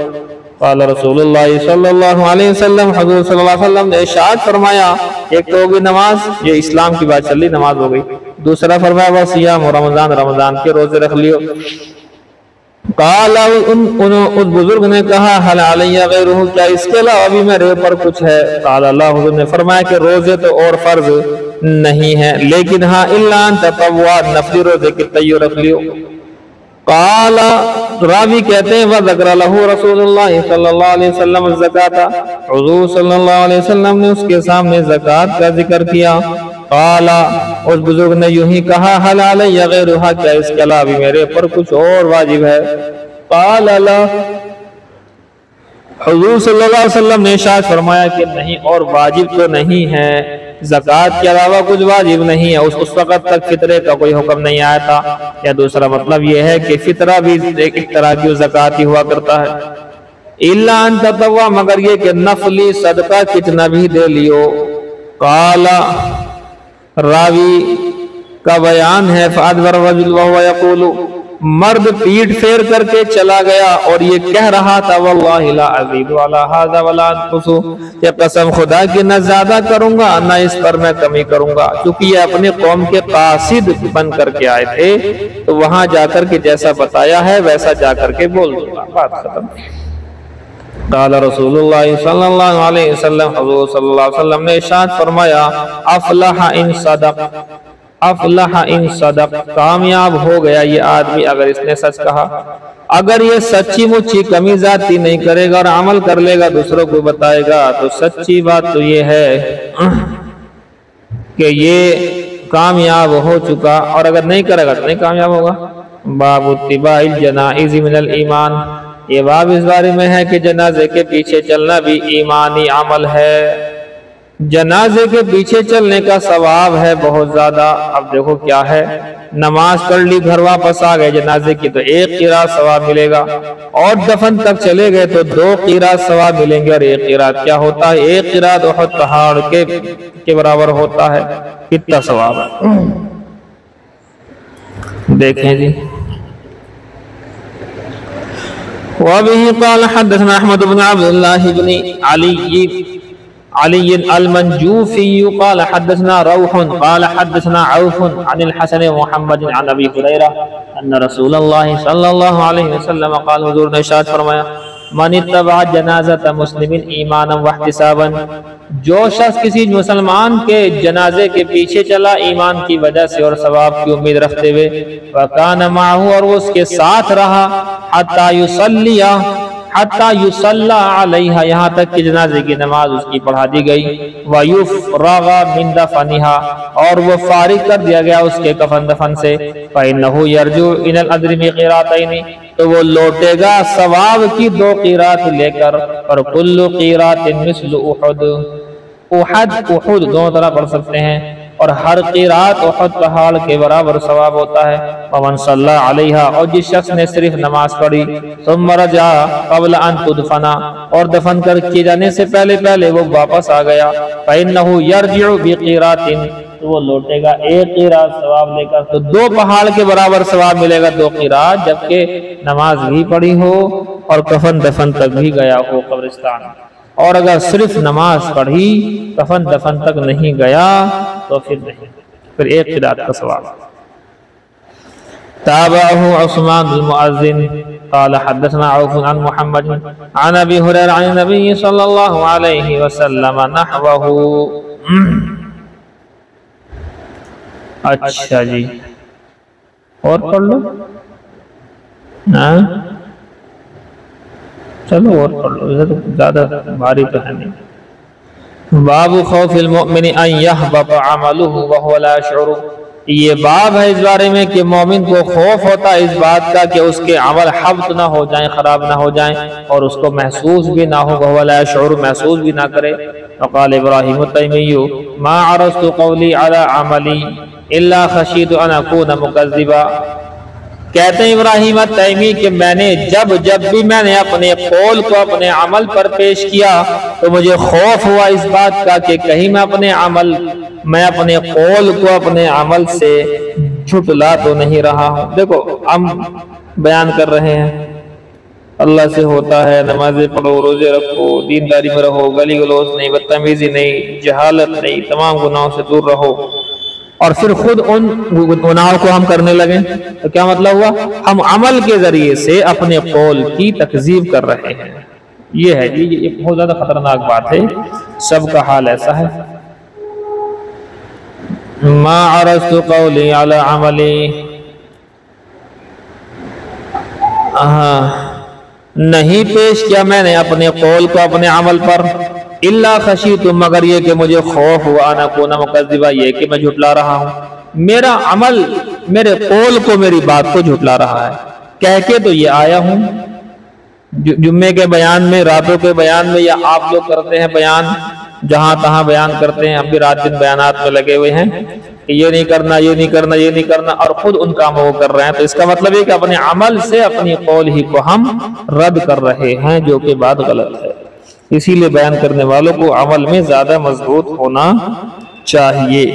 قال رسول اللہ صلی اللہ علیہ وسلم، حضور صلی اللہ علیہ وسلم نے ارشاد فرمایا، ایک تو ہوگی نماز، یہ اسلام کی بات چل رہی، نماز ہو گئی۔ دوسرا فرمایا وصیام رمضان، رمضان کے روزے رکھ لیو۔ قال، اس بزرگ نے کہا حل علی غیرہ، کیا اس کے علاوہ بھی میرے اوپر کچھ ہے؟ قال اللہ، حضور نے فرمایا کہ روزے تو اور فرض نہیں ہے، لیکن ہاں الا ان تطوع، نفلی روزے کی تیو رکھ لیو۔ قال، راوی کہتے ہیں وذکر لہ رسول اللہ صلی اللہ علیہ وسلم الزکاۃ، حضور صلی اللہ علیہ وسلم نے اس کے سامنے زکوٰۃ کا ذکر کیا۔ قال، اس بزرگ نے یوں ہی کہا حل علی غیرہا، کیا اس کے علاوہ بھی میرے پر کچھ اور واجب ہے؟ قال لا، حضور صلی اللہ علیہ وسلم نے ارشاد فرمایا کہ نہیں، اور واجب تو نہیں ہے، زکوٰۃ کے علاوہ کچھ واجب نہیں ہے۔ اس وقت تک فطرے کا کوئی حکم نہیں آیا تھا، یا دوسرا مطلب یہ ہے کہ فطرہ بھی ایک طرح کی زکوٰۃ ہی ہوا کرتا ہے۔ الا ان تطوع، مگر یہ کہ نفلی صدقہ کتنا بھی دے لیو۔ قال، راوی کا بیان ہے فادبر الرجل وهو یقول، مرد پیٹ پھیر کر کے چلا گیا اور یہ کہہ رہا تھا واللہ لا ازید علی ھذا ولا انقص، کہ قسم خدا کی نہ زیادہ کروں گا نہ اس پر میں کمی کروں گا، کیونکہ یہ اپنے قوم کے قاصد بن کر کے آئے تھے، تو وہاں جا کر کے جیسا بتایا ہے ویسا جا کر کے بول دوں گا، بات ختم۔ قال رسول اللہ صلی اللہ علیہ وسلم، حضور صلی اللہ علیہ وسلم نے ارشاد فرمایا افلح ان صدق، افلح ان صدق، کامیاب ہو گیا یہ آدمی اگر اس نے سچ کہا۔ اگر یہ سچی مچی کمی ذاتی نہیں کرے گا اور عمل کر لے گا، دوسروں کو بتائے گا، تو سچی بات تو یہ ہے کہ یہ کامیاب ہو چکا، اور اگر نہیں کرے گا تو نہیں کامیاب ہوگا۔ باب اتباع الجنائز من الایمان، یہ باب اس بارے میں ہے کہ جنازے کے پیچھے چلنا بھی ایمانی عمل ہے، جنازے کے پیچھے چلنے کا ثواب ہے بہت زیادہ۔ اب دیکھو کیا ہے، نماز پڑھ لی، گھر واپس آ گئے جنازے کی، تو 1 قیراط ثواب ملے گا، اور دفن تک چلے گئے تو 2 قیراط ثواب ملیں گے، اور 1 قیراط کیا ہوتا ہے؟ 1 قیراط احد پہاڑ کے برابر ہوتا ہے، کتنا ثواب ہے دیکھیں جی۔ وَبِهِ قَالَ حَدَّثَنَا أَحْمَدُ بْنُ عَبْدِ اللَّهِ بْنِ عَلِيٍّ الْمَنْجُوفِيُّ قَالَ حَدَّثَنَا رَوْحٌ قَالَ حَدَّثَنَا عَوْفٌ عَنِ الْحَسَنِ وَمُحَمَّدٍ عَنْ أَبِي هُرَيْرَةَ أَنَّ رَسُولَ اللَّهِ صلی اللہ علیہ وسلم قال، حضور نے ارشاد فرمایا من اتبع جنازۃ مسلم ایمانا واحتسابا، جو شخص کسی مسلمان کے جنازے کے پیچھے چلا ایمان کی وجہ سے اور ثواب کی امید رکھتے ہوئے، وکان معه، اور وہ اس کے ساتھ رہا، حتی یصلی علیہا، یہاں تک کہ جنازے کی نماز اس کی پڑھا دی گئی، ویفرغ من دفنہا، اور وہ فارغ کر دیا گیا اس کے کفن دفن سے، فإنہ یرجع الی الاجر بقیراتین، تو وہ لوٹے گا ثواب کی 2 قیرات لے کر، اور کل قیرات مثل احد، احد دونوں طرح پڑھ سکتے ہیں، اور ہر قیرات احد پہاڑ کے برابر ثواب ہوتا ہے۔ ومن صلی علیہا، اور جس شخص نے صرف نماز پڑھی، ثم رجع قبل ان تدفن، اور دفن کر کیے جانے سے پہلے وہ واپس آ گیا، فإنہ یرجع بقیرات، تو وہ لوٹے گا 1 قیرات ثواب لے کر، تو 2 پہاڑ کے برابر ثواب ملے گا 2 قیرات، جبکہ نماز بھی پڑھی ہو اور کفن دفن تک بھی گیا ہو قبرستان۔ اور اگر صرف نماز پڑھی کفن دفن تک نہیں گیا تو پھر 1 قرات کا ثواب۔ تابعه عثمان المؤذن قال حدثنا عوف عن محمد عن ابي هريره عن النبي صلى الله عليه وسلم نحوه۔ اچھا جی، اور پڑھ لو، چلو اور پڑھ لو، زیادہ بھاری تو ہے نہیں۔ باب خوف المؤمن ان يحبط عمله وهو لا يشعر، یہ باب ہے اس بارے میں کہ مومن کو خوف ہوتا ہے اس بات کا کہ اس کے عمل حبط نہ ہو جائیں، خراب نہ ہو جائیں، اور اس کو محسوس بھی نہ ہو، وهو لا يشعر، محسوس بھی نہ کرے۔ وقال ابراہیم التیمی ما عرضت قولی علی عملی الا خشیت ان اکون مکذبا، کہتے ہیں ابراہیم التیمی کہ میں نے جب بھی میں نے اپنے قول کو اپنے عمل پر پیش کیا تو مجھے خوف ہوا اس بات کا کہ کہیں میں اپنے قول کو اپنے عمل سے جھٹلا تو نہیں رہا ہوں۔ دیکھو ہم بیان کر رہے ہیں اللہ سے ہوتا ہے، نمازیں پڑھو، روزے رکھو، دینداری میں رہو، گلی گلوچ نہیں، بدتمیزی نہیں، جہالت نہیں، تمام گناہوں سے دور رہو، اور پھر خود ان گناہوں کو ہم کرنے لگیں تو کیا مطلب ہوا؟ ہم عمل کے ذریعے سے اپنے قول کی تکذیب کر رہے ہیں۔ یہ ہے جی، یہ بہت زیادہ خطرناک بات ہے، سب کا حال ایسا ہے۔ ما عرضت قولی علی عملی، نہیں پیش کیا میں نے اپنے قول کو اپنے عمل پر، الا خشیت، مگر یہ کہ مجھے خوف ہوا ان اکون مکذبا، یہ کہ میں جھٹلا رہا ہوں، میرا عمل میرے قول کو، میری بات کو جھٹلا رہا ہے۔ کہہ کے تو یہ آیا ہوں، جمعے کے بیان میں، راتوں کے بیان میں، یا آپ لوگ کرتے ہیں بیان، جہاں تہاں بیان کرتے ہیں، ہم بھی رات دن بیانات میں لگے ہوئے ہیں کہ یہ نہیں کرنا، یہ نہیں کرنا، یہ نہیں کرنا، اور خود ان کاموں کو کر رہے ہیں، تو اس کا مطلب یہ کہ اپنے عمل سے اپنی قول ہی کو ہم رد کر رہے ہیں، جو کہ بات غلط ہے۔ اسی لیے بیان کرنے والوں کو عمل میں زیادہ مضبوط ہونا چاہیے۔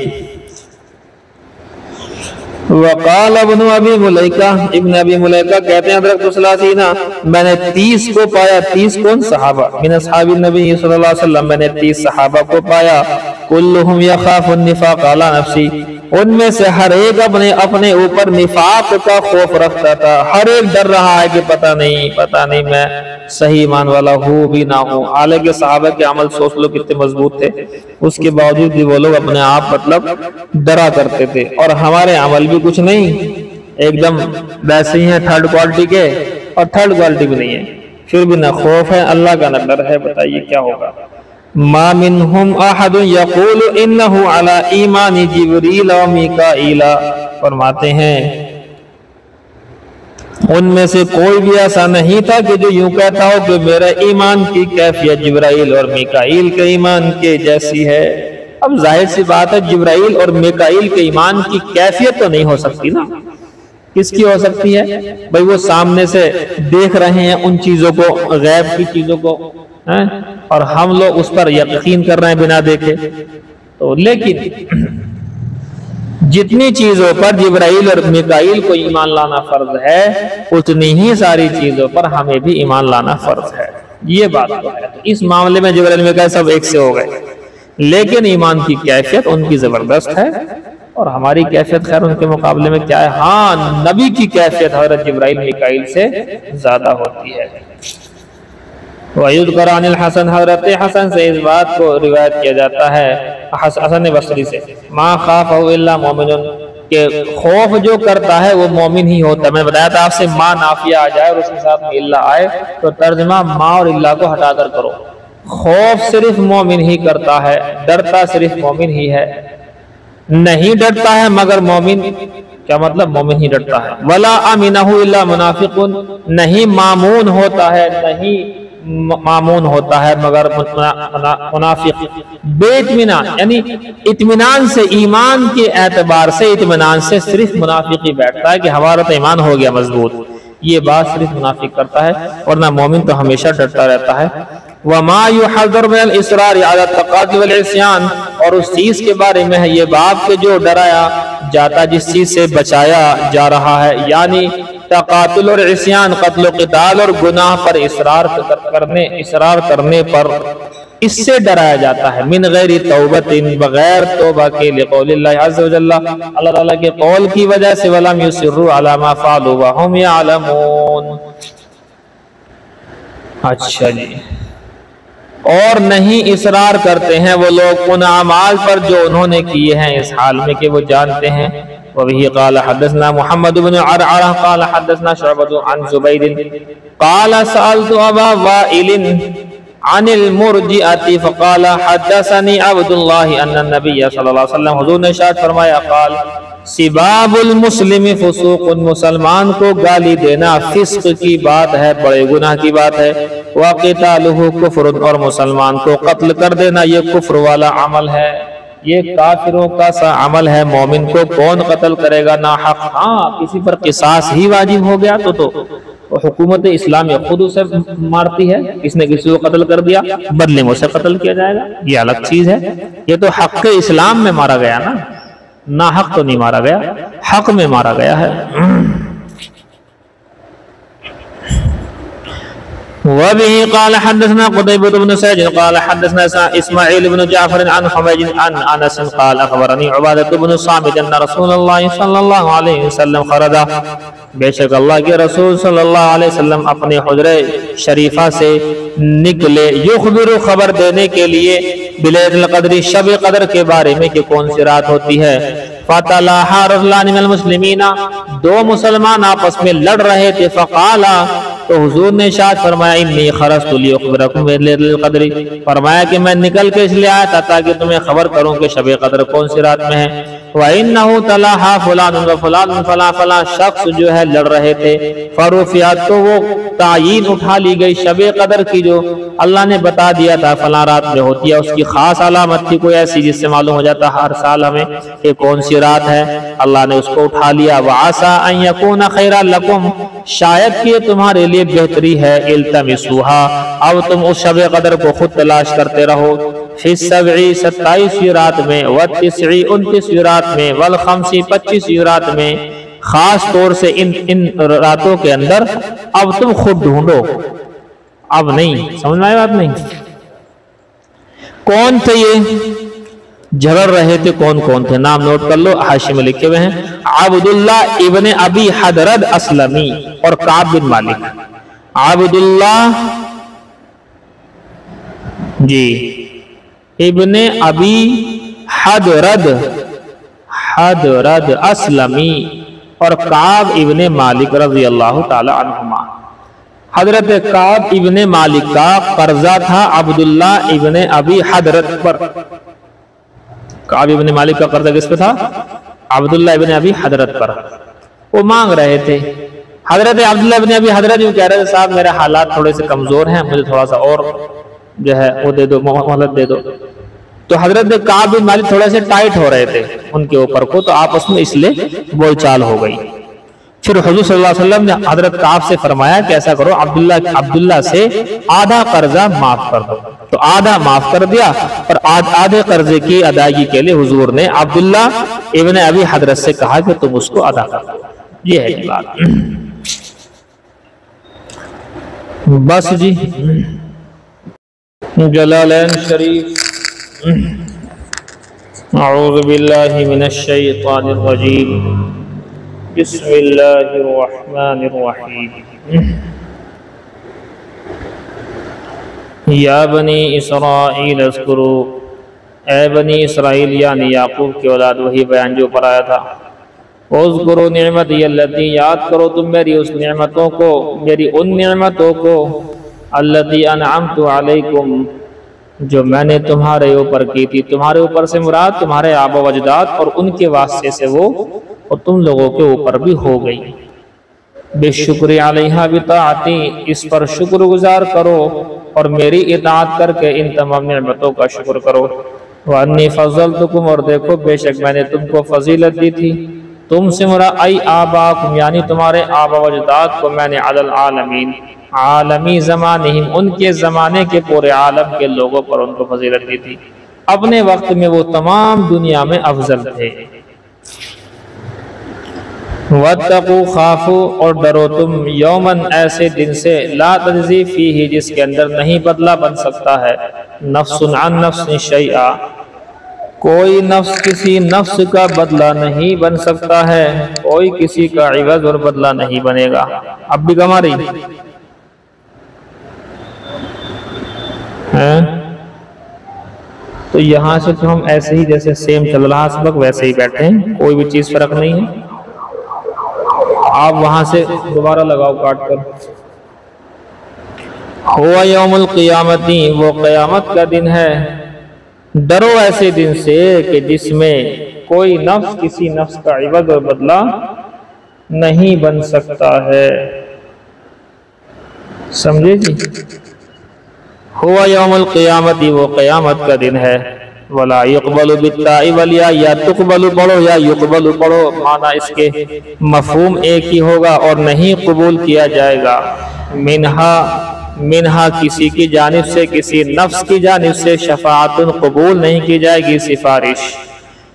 وقال ابن ابی ملیکہ، ابن ابی ملیکہ کہتے ہیں ادرکت ثلاثین، میں نے 30 کو پایا، 30 کون؟ صحابہ، من اصحاب النبی صلی اللہ علیہ وسلم، میں نے 30 صحابہ کو پایا، کلہم یخاف النفاق علی نفسی، ان میں سے ہر ایک اپنے اوپر نفاق کا خوف رکھتا تھا، ہر ایک ڈر رہا ہے کہ پتہ نہیں میں صحیح ایمان والا ہوں بھی نہ ہوں۔ حالانکہ صحابہ کے عمل سوچ لو کتنے مضبوط تھے، اس کے باوجود بھی وہ لوگ اپنے آپ ڈرا کرتے تھے، اور ہمارے عمل بھی کچھ نہیں، ایک دم ویسے ہی ہیں، 3rd کوالٹی کے، اور 3rd کوالٹی بھی نہیں ہے، پھر بھی نہ خوف ہے اللہ کا نہ ڈر ہے، بتائیے کیا ہوگا؟ ما منہم احد یقول انہ علی ایمان جبریل و میکائیل، فرماتے ہیں ان میں سے کوئی بھی ایسا نہیں تھا کہ جو یوں کہتا ہو کہ میرا ایمان کی کیفیت جبرائیل اور میکائیل کے ایمان کے جیسی ہے۔ اب ظاہر سی بات ہے جبرائیل اور میکائیل کے ایمان کی کیفیت تو نہیں ہو سکتی نا، کس کی ہو سکتی ہے بھئی؟ وہ سامنے سے دیکھ رہے ہیں ان چیزوں کو، غیب کی چیزوں کو، اور ہم لوگ اس پر یقین کر رہے ہیں بنا دیکھے۔ تو لیکن جتنی چیزوں پر جبرائیل اور میکائیل کو ایمان لانا فرض ہے، اتنی ہی ساری چیزوں پر ہمیں بھی ایمان لانا فرض ہے، یہ بات تو ہے۔ تو اس معاملے میں جبرائیل میکائیل سب ایک سے ہو گئے، لیکن ایمان کی کیفیت ان کی زبردست ہے، اور ہماری کیفیت خیر ان کے مقابلے میں کیا ہے؟ ہاں، نبی کی کیفیت حضرت جبرائیل میکائیل سے زیادہ ہوتی ہے۔ وَيُذْكَرُ عَنِ الْحَسَنِ، حضرت حسن سے اس بات کو روایت کیا جاتا ہے، حسن بصری سے، مَا خَافَهُ إِلَّا مُؤْمِنٌ، کہ خوف جو کرتا ہے وہ مومن ہی ہوتا ہے۔ میں نے بتایا تھا آپ سے ما نافیہ آ جائے اور اس کے ساتھ میں اللہ آئے تو ترجمہ ما اور اللہ کو ہٹا کر کرو۔ خوف صرف مومن ہی کرتا ہے، ڈرتا صرف مومن ہی ہے، نہیں ڈرتا ہے مگر مومن، کیا مطلب مومن ہی ڈرتا ہے۔ وَلَا أَمِنَهُ إِلَّا مُنَافِقٌ، نہیں مامون ہوتا ہے، نہیں مامون ہوتا ہے مگر منافق۔ بے اطمینان یعنی اطمینان سے، ایمان کے اعتبار سے اطمینان سے صرف منافق ہی بیٹھتا ہے کہ ہمارا تو ایمان ہو گیا مضبوط، یہ بات صرف منافق کرتا ہے، ورنہ مومن تو ہمیشہ ڈرتا رہتا ہے۔ وَمَا يُحَذَّرُ مِنَ الْإِصْرَارِ عَلَى التَّقَاطُعِ وَالْعِصْيَانِ، اور اس چیز کے بارے میں ہے یہ باب کہ جو ڈرایا جاتا، جس چیز سے بچایا جا رہا ہے، یعنی تقاتل اور عصیان، قتل و قتال اور گناہ پر اصرار کرنے پر اس سے ڈرایا جاتا ہے۔ من غیر توبت، بغیر توبہ کے، لقول اللہ عز و جل، اللہ تعالیٰ کے قول کی وجہ سے، وَلَمْ يُصِرُّوا عَلَى مَا فَعَلُوا وَهُمْ يَعْلَمُونَ۔ اچھا جی، اور نہیں اصرار کرتے ہیں وہ لوگ ان اعمال پر جو انہوں نے کیے ہیں اس حال میں کہ وہ جانتے ہیں۔ وبه قال حدثنا محمد بن عرعرة قال حدثنا شعبة عن زبيد قال سألت أبا وائل عن المرجئة فقال حدثني عبد الله أن النبي صلی اللہ علیہ وسلم، حضور نے ارشاد فرمایا، قال سباب المسلم فسوق، مسلمان کو گالی دینا فسق کی بات ہے، بڑے گناہ کی بات ہے۔ وقتالہ کفر، اور مسلمان کو قتل کر دینا یہ کفر والا عمل ہے، یہ کافروں کا سا عمل ہے۔ مومن کو کون قتل کرے گا ناحق؟ ہاں کسی پر قصاص ہی واجب ہو گیا تو حکومت اسلامیہ خود اسے مارتی ہے، کس نے کسی کو قتل کر دیا بدلے میں اسے قتل کیا جائے گا، یہ الگ چیز ہے۔ یہ تو حق اسلام میں مارا گیا نا، ناحق تو نہیں مارا گیا، حق میں مارا گیا ہے۔ وبه قال حدثنا قتيبة بن سعيد قال حدثنا اسماعيل بن جعفر عن حميد عن انس قال اخبرني عبادة بن صامت ان رسول الله صلی اللہ علیہ وسلم خرج، بے شک اللہ کے رسول صلی اللہ علیہ وسلم اپنے حجرہ شریفہ سے نکلے، یخبر خبر دینے کے لیے، بلیلۃ القدر شب قدر کے بارے میں کہ کون سی رات ہوتی ہے۔ فتلاحا رجلان من المسلمین، دو مسلمان آپس میں لڑ رہے تھے، فقالا، تو حضور نے ارشاد فرمایا، انی خرجت لیخبرکم بلیلۃ القدر، فرمایا کہ میں نکل کے اس لیے آیا تھا تاکہ تمہیں خبر کروں کہ شب قدر کون سی رات میں ہے۔ وَإِنَّهُ تَلَاحَا فُلَانٌ وَفُلَانٌ، فلاں فلاں شخص جو ہے لڑ رہے تھے، فرفعت، تو وہ تعیین اٹھا لی گئی شب قدر کی جو اللہ نے بتا دیا تھا فلاں رات میں ہوتی ہے، اس کی خاص علامت تھی کوئی ایسی جس سے معلوم ہو جاتا ہر سال ہمیں کہ کون سی رات ہے، اللہ نے اس کو اٹھا لیا۔ وَعَسَىٰ أَن يَكُونَ خَيْرًا لَكُمْ، شاید کہ تمہارے لیے بہتری ہے، التمسوها، اب تم اس شب قدر کو خود تلاش کرتے رہو، فی السبع، 27ویں رات میں، والتسع، 29ویں رات میں، والخمس، 25ویں رات میں، خاص طور سے ان راتوں کے اندر اب تم خود ڈھونڈو، اب نہیں، سمجھ میں آئی بات نہیں؟ کون تھے یہ جھگڑ رہے تھے؟ کون کون تھے؟ نام نوٹ کر لو، حاشی میں لکھے ہوئے ہیں، عبداللہ ابن ابی حدرد اسلمی اور کعب بن مالک۔ عبداللہ جی ابن ابی حدرد اسلمی اور کعب ابن مالک رضی اللہ تعالی عنہما۔ حضرت کعب ابن مالک کا قرضہ تھا عبداللہ ابن ابی حدرد پر۔ کعب ابن مالک کا قرضہ کس پہ تھا؟ عبداللہ ابن ابی حدرد پر۔ وہ مانگ رہے تھے، حضرت عبداللہ ابن ابی حدرد جو کہہ رہے تھے، صاحب میرے حالات تھوڑے سے کمزور ہیں، مجھے تھوڑا سا اور جو ہے وہ دے دو، مہلت دے دو۔ تو حضرت کعب بن مالک تھوڑے سے ٹائٹ ہو رہے تھے ان کے اوپر کو، تو آپس میں اس لیے بول چال ہو گئی۔ پھر حضور صلی اللہ علیہ وسلم نے حضرت کعب سے فرمایا کہ ایسا کرو، عبداللہ سے آدھا قرضہ معاف کر دو، تو آدھا معاف کر دیا، اور آدھے قرضے کی ادائیگی کے لیے حضور نے عبداللہ ابن ابی حدرد سے کہا کہ تم اس کو ادا کر دو۔ یہ ہے بات، بس جی۔ جلالین شریف، اعوذ باللہ من الشیطان الرجیم، بسم اللہ الرحمن الرحیم۔ یا بنی اسرائیل اذکرو، اے بنی اسرائیل یعنی یعقوب کی اولاد، وہی بیان جو پر آیا تھا۔ اذکروا نعمتی التی، یاد کرو تم میری اس نعمتوں کو، میری ان نعمتوں کو، التی انعمت علیکم، جو میں نے تمہارے اوپر کی تھی۔ تمہارے اوپر سے مراد تمہارے آبا و اجداد اور ان کے واسطے سے وہ اور تم لوگوں کے اوپر بھی ہو گئی۔ بالشکر علیہا بطاعتی، اس پر شکر گزار کرو اور میری اطاعت کر کے ان تمام نعمتوں کا شکر کرو۔ وانی فضلتکم، اور دیکھو بے شک میں نے تم کو فضیلت دی تھی۔ تم سے مراد ای آباکم، یعنی تمہارے آبا و اجداد کو میں نے علی العالمین، عالمی زمانہم، ان کے زمانے کے پورے عالم کے لوگوں پر ان کو فضیلت دی تھی۔ اپنے وقت میں وہ تمام دنیا میں افضل تھے۔ واتقوا، خافو اور ڈرو تم، یومن ایسے دن سے، لا تجزی فیہ، جس کے اندر نہیں بدلہ بن سکتا ہے، نفس عن نفس شیئا، کوئی نفس کسی نفس کا بدلہ نہیں بن سکتا ہے، کوئی کسی کا عوض اور بدلہ نہیں بنے گا۔ اب بھی گماری ہے تو یہاں سے تو ہم ایسے ہی جیسے سیم چل رہا سبق ویسے ہی بیٹھے ہیں، کوئی بھی چیز فرق نہیں ہے۔ آپ وہاں سے دوبارہ لگاؤ کاٹ کر۔ ہوا یوم القیامتی، وہ قیامت کا دن ہے، ڈرو ایسے دن سے کہ جس میں کوئی نفس کسی نفس کا عوض اور بدلہ نہیں بن سکتا ہے۔ سمجھے جی؟ ہوا یوم القیامتی، وہ قیامت کا دن ہے۔ ولا یقبل بالتاء والیا، یا تقبل پڑھو یا یقبل پڑھو، معنی اس کے مفہوم ایک ہی ہوگا، اور نہیں قبول کیا جائے گا، منہا کسی کی جانب سے، کسی نفس کی جانب سے، شفاعت قبول نہیں کی جائے گی سفارش،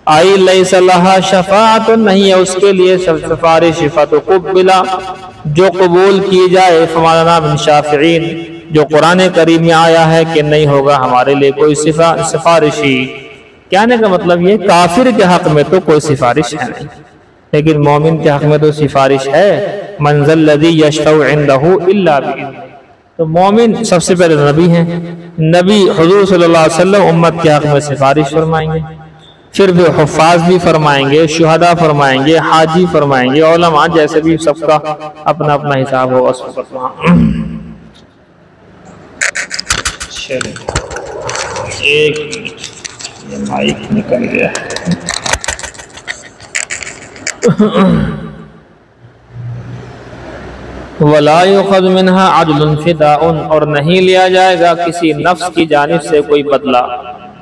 آئی لیس لہا شفاعت، نہیں ہے اس کے لیے سفارش، فتقبل جو قبول کی جائے، فمالنا من شافعین، جو قرآن کریم میں آیا ہے کہ نہیں ہوگا ہمارے لیے کوئی سفارشی۔ کہنے کا مطلب یہ کافر کے حق میں تو کوئی سفارش ہے نہیں، لیکن مومن کے حق میں تو سفارش ہے۔ من ذا الذی یشفع عندہ الا بإذنہ، تو مومن سب سے پہلے نبی ہیں، نبی حضور صلی اللہ علیہ وسلم امت کے حق میں سفارش فرمائیں گے، پھر بھی حفاظ بھی فرمائیں گے، شہداء فرمائیں گے، حاجی فرمائیں گے، علماء، جیسے بھی سب کا اپنا اپنا حساب ہو اس وقت وہاں۔ ایک منٹ، یہ مائک نکل گیا۔ وَلَا يُخَذْ مِنْهَا عَدْلٌ فِدَاءٌ، اور نہیں لیا جائے گا کسی نفس کی جانب سے کوئی بدلہ،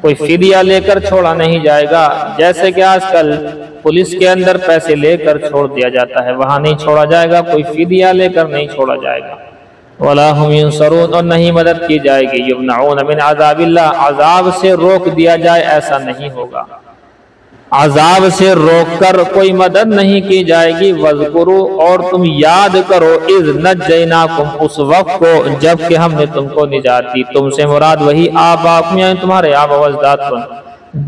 کوئی فدیہ لے کر چھوڑا نہیں جائے گا، جیسے کہ آج کل پولیس کے اندر پیسے لے کر چھوڑ دیا جاتا ہے، وہاں نہیں چھوڑا جائے گا، کوئی فدیہ لے کر نہیں چھوڑا جائے گا۔ وَلَا هُمْ يُنصَرُونَ، اور نہیں مدد کی جائے گی، يُمْنَعُونَ مِنْ عَذَابِ اللَّهِ، عذاب سے روک دیا جائے ایسا نہیں ہوگا، عذاب سے روک کر کوئی مدد نہیں کی جائے گی۔ وَاذْكُرُوا، اور تم یاد کرو، اِذْ نَجَّيْنَاكُمْ، اس وقت کو جب کہ ہم نے تم کو نجات دی، تم سے مراد وہی آباءکم، یعنی تمہارے آبا و اجداد کو،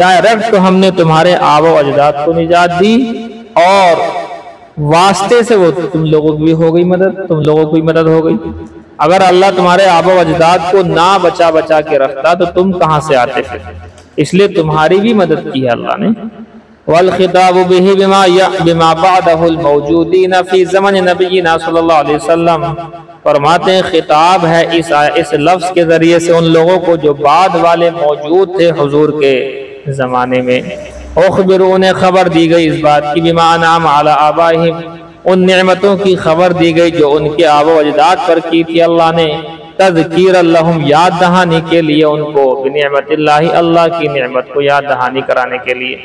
ڈائریکٹ تو ہم نے تمہارے آبا و اجداد کو نجات دی، اور واسطے سے وہ تم لوگوں کی بھی ہو گئی مدد، تم لوگوں کی مدد ہو گئی۔ اگر اللہ تمہارے آبا و اجداد کو نہ بچا کے رکھتا تو تم کہاں سے آتے پھر، اس لیے تمہاری بھی مدد کی ہے اللہ نے۔ والخطاب به بما بعده الموجودین فی زمن نبینا صلی اللہ علیہ وسلم، فرماتے ہیں خطاب ہے اس لفظ کے ذریعے سے ان لوگوں کو جو بعد والے موجود تھے حضور کے زمانے میں۔ اخبروا، انہیں خبر دی گئی اس بات کی، بما انعم علی آبائہم، ان نعمتوں کی خبر دی گئی جو ان کے آبا و اجداد پر کی تھی اللہ نے، تذکیر لہم، یاد دہانی کے لیے ان کو، بنعمت اللہ، اللہ کی نعمت کو یاد دہانی کرانے کے لیے،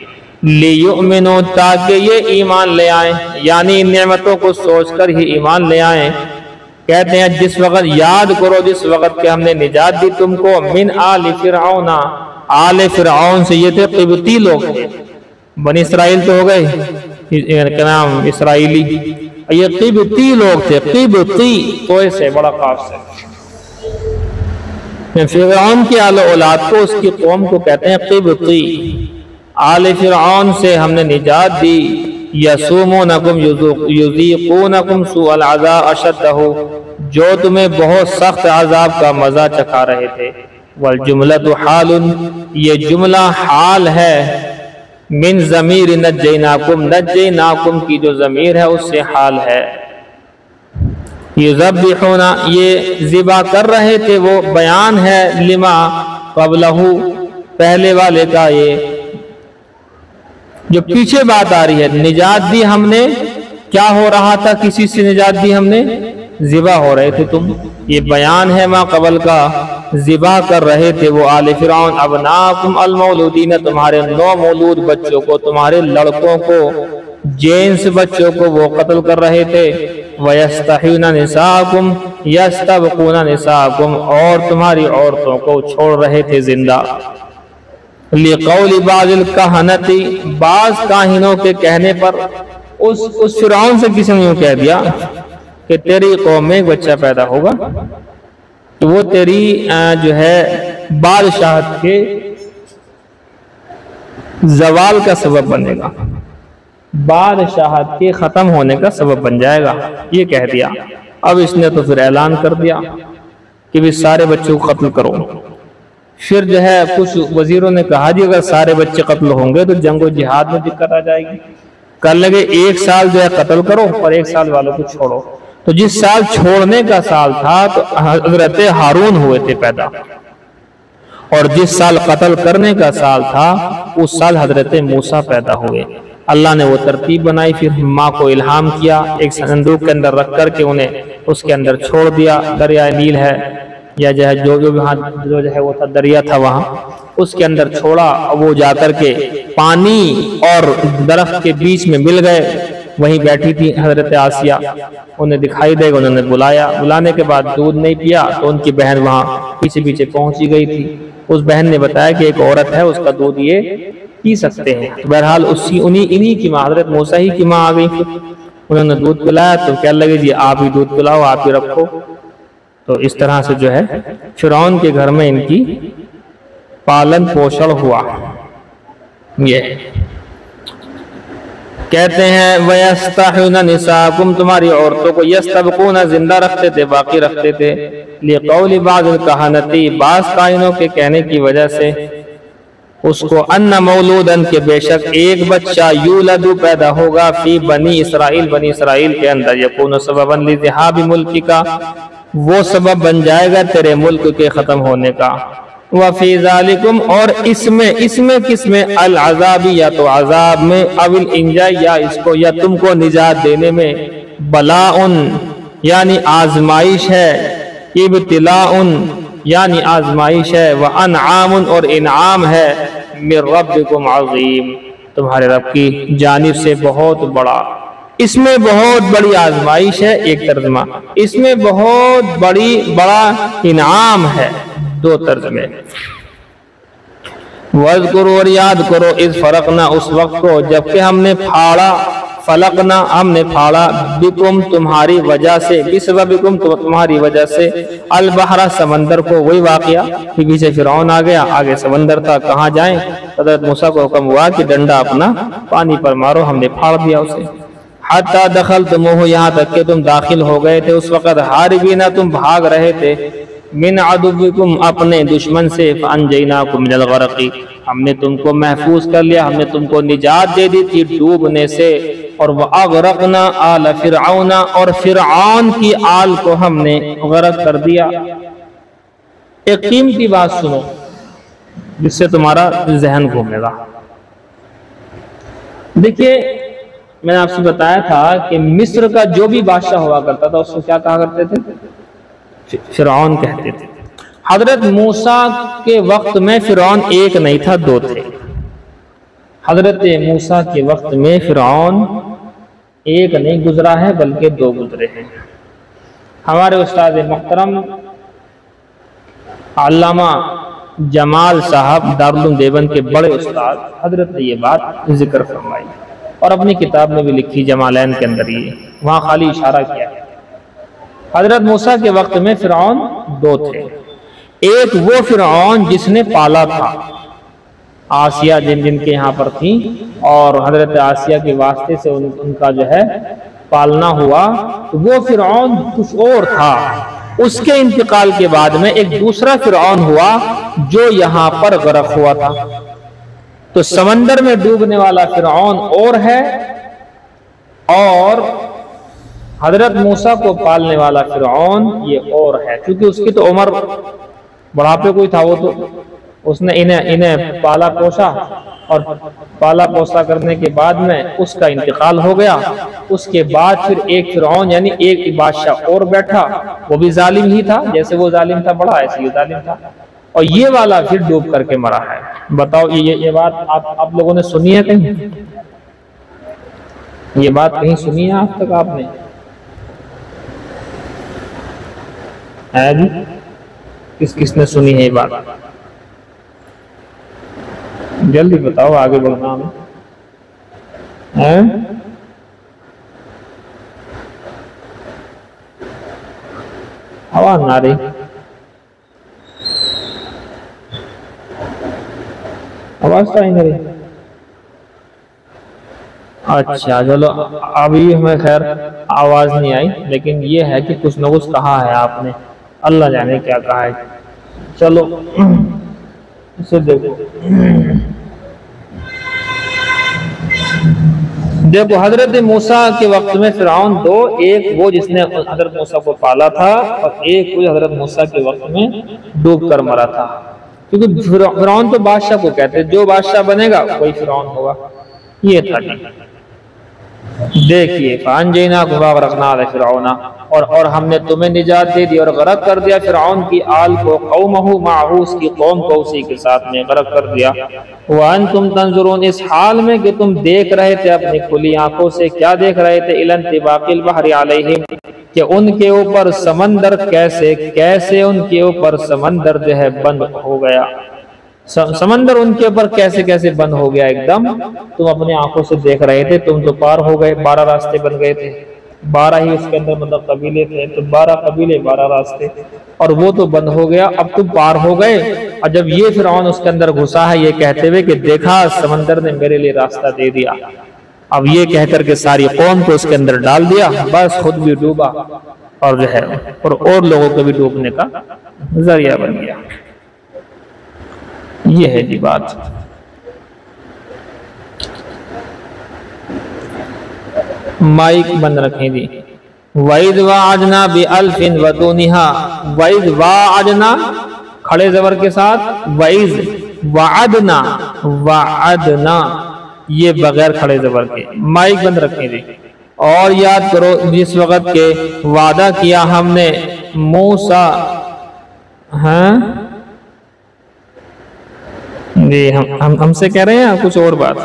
لیؤمنوا، تاکہ یہ ایمان لے آئیں، یعنی ان نعمتوں کو سوچ کر ہی ایمان لے آئیں۔ کہتے ہیں جس وقت یاد کرو جس وقت کہ ہم نے نجات دی تم کو، من آل فرعون، آل فرعون سے، یہ تھے قبطی لوگ تھے، بنی اسرائیل تو ہو گئے کا نام اسرائیلی، یہ قبطی لوگ تھے، قبطی کوئے سے بڑا قاف سے، فرعون کی آل اولاد کو، اس کی قوم کو کہتے ہیں قبطی۔ آل فرعون سے ہم نے نجات دی، یسومونکم یذیقونکم سوء العذاب اشدہ، جو تمہیں بہت سخت عذاب کا مزہ چکھا رہے تھے۔ والجملۃ حال، یہ جملہ حال ہے من ضمیر نجیناکم، نجیناکم کی جو ضمیر ہے اس سے حال ہے۔ یذبحون، یہ ذبح کر رہے تھے، وہ بیان ہے لما قبلہ، پہلے والے کا، یہ جو پیچھے بات آ رہی ہے، نجات دی ہم نے، کیا ہو رہا تھا، کسی سے نجات دی ہم نے، ذبح ہو رہے تھے تم، یہ بیان ہے ما قبل کا، ذبح کر رہے تھے وہ آل فرعون ابناکم المولودین، تمہارے نو مولود بچوں کو، تمہارے لڑکوں کو، جینس بچوں کو وہ قتل کر رہے تھے۔ وَيَسْتَحْيُونَ نِسَاءَكُمْ يَسْتَبْقُونَ نِسَاءَكُمْ، اور تمہاری عورتوں کو چھوڑ رہے تھے زندہ۔ لِقَوْلِ بَعْضِ الْكَهَنَةِ، بعض کاہنوں کے کہنے پر، اس فرعون سے کسی نے یوں کہہ دیا کہ تیری قوم میں ایک بچہ پیدا ہوگا تو وہ تیری جو ہے بادشاہت کے زوال کا سبب بنے گا، بادشاہت کے ختم ہونے کا سبب بن جائے گا، یہ کہہ دیا۔ اب اس نے تو پھر اعلان کر دیا کہ بھی سارے بچوں کو قتل کرو۔ پھر جو ہے کچھ وزیروں نے کہا جی اگر سارے بچے قتل ہوں گے تو جنگ و جہاد میں دقت آ جائے گی، کر لگے ایک سال جو ہے قتل کرو اور ایک سال والوں کو چھوڑو۔ تو جس سال چھوڑنے کا سال تھا تو حضرت ہارون ہوئے تھے پیدا، اور جس سال قتل کرنے کا سال تھا اس سال حضرت موسیٰ پیدا ہوئے۔ اللہ نے وہ ترتیب بنائی، پھر ماں کو الہام کیا، ایک صندوق کے اندر رکھ کر کے انہیں اس کے اندر چھوڑ دیا، دریائے نیل ہے یا جو ہے جو ہے وہ تھا دریا تھا وہاں، اس کے اندر چھوڑا، وہ جا کر کے پانی اور درخت کے بیچ میں مل گئے، وہیں بیٹھی تھی حضرت آسیہ، انہیں دکھائی دے گا، انہوں نے بلایا، بلانے کے بعد دودھ نہیں پیا تو ان کی بہن وہاں پیچھے پیچھے پہنچی گئی تھی، اس بہن نے بتایا کہ ایک عورت ہے اس کا دودھ یہ پی سکتے ہیں، بہرحال انہی کی ماں حضرت موسیٰ ہی کی ماں آ گئی، پھر انہوں نے دودھ پلایا تو کہنے لگے جی آپ ہی دودھ پلاؤ، آپ ہی رکھو۔ تو اس طرح سے جو ہے فرعون کے گھر میں ان کی پالن پوشن ہوا۔ یہ کہتے ہیں وَيَسْتَحْيُونَ نِسَاءَكُمْ، تمہاری عورتوں کو، يَسْتَبْقُونَ زندہ رکھتے تھے، باقی رکھتے تھے، لِقَوْلِ بَعْضِ الْكَهَنَةِ، بعض کاہنوں کے کہنے کی وجہ سے، اس کو ان مولودن کے بے شک ایک بچہ یولد پیدا ہوگا فی بنی اسرائیل، بنی اسرائیل کے اندر، یکون سببا لذہاب ملک کا، وہ سبب بن جائے گا تیرے ملک کے ختم ہونے کا۔ وفی ذالکم، اور اس میں کس میں، العذاب، یا تو عذاب میں، او الانجا، یا اس کو یا تم کو نجات دینے میں، بلاء یعنی آزمائش ہے، ابتلاء یعنی آزمائش ہے، وانعام اور انعام ہے، من ربکم عظیم، تمہارے رب کی جانب سے بہت بڑا، اس میں بہت بڑی آزمائش ہے، ایک ترجمہ، اس میں بہت بڑا انعام ہے، دو ترجمے۔ وَاذْكُرُوا، اور یاد کرو، اذ فرقنا، اس وقت کو جبکہ ہم نے پھاڑا، فلقنا ہم نے پھاڑا، بکم تمہاری وجہ سے، بسببکم تمہاری وجہ سے، البحر سمندر کو، وہی واقعہ کہ پیچھے فرعون آ گیا، آگے سمندر تھا، کہاں جائیں، حضرت موسیٰ کو حکم ہوا کہ ڈنڈا اپنا پانی پر مارو، ہم نے پھاڑ دیا اسے، حتی دخلتموہ، یہاں تک کہ تم داخل ہو گئے تھے، اس وقت ہاربین، تم بھاگ رہے تھے، من عدوکم اپنے دشمن سے، فانجیناکم من الغرق، ہم نے تم کو محفوظ کر لیا، ہم نے تم کو نجات دے دی تھی ڈوبنے سے، اور وَأَغْرَقْنَا آلَ فِرْعَوْنَ، اور فرعون کی آل کو ہم نے غرق کر دیا۔ ایک قیمتی بات سنو جس سے تمہارا ذہن گھومے گا۔ دیکھیے میں نے آپ سے بتایا تھا کہ مصر کا جو بھی بادشاہ ہوا کرتا تھا اس کو کیا کہا کرتے تھے؟ فرعون کہتے تھے۔ حضرت موسیٰ کے وقت میں فرعون ایک نہیں تھا، دو تھے۔ حضرت موسیٰ کے وقت میں فرعون ایک نہیں گزرا ہے بلکہ دو گزرے ہیں۔ ہمارے استاد محترم علامہ جمال صاحب دارالعلوم دیوبند کے بڑے استاد حضرت نے یہ بات ذکر فرمائی اور اپنی کتاب میں بھی لکھی جمالین کے اندر، یہ وہاں خالی اشارہ کیا ہے۔ حضرت موسیٰ کے وقت میں فرعون دو تھے، ایک وہ فرعون جس نے پالا تھا آسیہ جن کے یہاں پر تھی، اور حضرت آسیہ کے واسطے سے ان کا جو ہے پالنا ہوا وہ فرعون کچھ اور تھا. اس کے انتقال کے بعد میں ایک دوسرا فرعون ہوا جو یہاں پر غرق ہوا تھا. تو سمندر میں ڈوبنے والا فرعون اور ہے، اور حضرت موسیٰ کو پالنے والا فرعون یہ اور ہے. کیونکہ اس کی تو عمر بڑھاپے کوئی تھا، وہ تو اس نے انہیں پالا پوسا، اور پالا پوسا کرنے کے بعد میں اس کا انتقال ہو گیا. اس کے بعد پھر ایک فرعون یعنی ایک بادشاہ اور بیٹھا، وہ بھی ظالم ہی تھا، جیسے وہ ظالم تھا بڑا ایسے ہی ظالم تھا، اور یہ والا پھر ڈوب کر کے مرا ہے. بتاؤ یہ بات آپ لوگوں نے سنی ہے کہیں؟ یہ بات کہیں سنی ہے آج تک آپ نے؟ ہے جی، کس نے سنی ہے یہ بات؟ جلدی بتاؤ، آگے بڑھنا ہے. آواز نہ رہی، آواز تو نہیں رہی. اچھا چلو، ابھی ہمیں خیر آواز نہیں آئی، لیکن یہ ہے کہ کچھ نہ کچھ کہا ہے آپ نے، اللہ جانے کیا کہا ہے. چلو اسے دیکھو حضرت موسیٰ کے وقت میں فرعون دو، ایک وہ جس نے حضرت موسیٰ کو پالا تھا، اور ایک وہ حضرت موسیٰ کے وقت میں ڈوب کر مرا تھا. کیونکہ فرعون تو بادشاہ کو کہتے، جو بادشاہ بنے گا وہی فرعون ہوگا. یہ تھا دیکھیے فَأَنْجَيْنَاهُ وَأَغْرَقْنَا آلَ فِرْعَوْنَ، اور ہم نے تمہیں نجات دے دی اور غرق کر دیا فرعون کی آل کو، قومہ معہ، اس کی قوم کو اسی کے ساتھ میں غرق کر دیا. وَأَنْتُمْ تَنْظُرُونَ، اس حال میں کہ تم دیکھ رہے تھے اپنی کھلی آنکھوں سے. کیا دیکھ رہے تھے؟ إِلَى انْطِبَاقِ الْبَحْرِ عَلَيْهِمْ، کہ ان کے اوپر سمندر کیسے ان کے اوپر سمندر جو ہے بند ہو گیا. سمندر ان کے اوپر کیسے بند ہو گیا ایک دم. تم اپنے آنکھوں سے دیکھ رہے تھے، تم تو پار ہو گئے. 12 راستے بن گئے تھے، 12 ہی اس کے اندر مطلب قبیلے تھے، تو 12 قبیلے 12 راستے، اور وہ تو بند ہو گیا. اب تم پار ہو گئے، اور جب یہ فرعون اس کے اندر گھسا ہے یہ کہتے ہوئے کہ دیکھا سمندر نے میرے لیے راستہ دے دیا، اب یہ کہہ کر کے ساری قوم کو اس کے اندر ڈال دیا، بس خود بھی ڈوبا، اور جو ہے اور لوگوں کو بھی ڈوبنے کا ذریعہ بن گیا. یہ ہے جی بات. مائک بند رکھیں جی. وَإِذْ وَعَدْنَا بِأَلْفٍ وَدُونِهَا، وَإِذْ وَعَدْنَا کھڑے زبر کے ساتھ، وَإِذْ وَعَدْنَا یہ بغیر کھڑے زبر کے. مائک بند رکھیں جی. اور یاد کرو جس وقت کے وعدہ کیا ہم نے موسیٰ، ہاں جی ہم سے کہہ رہے ہیں کچھ اور بات.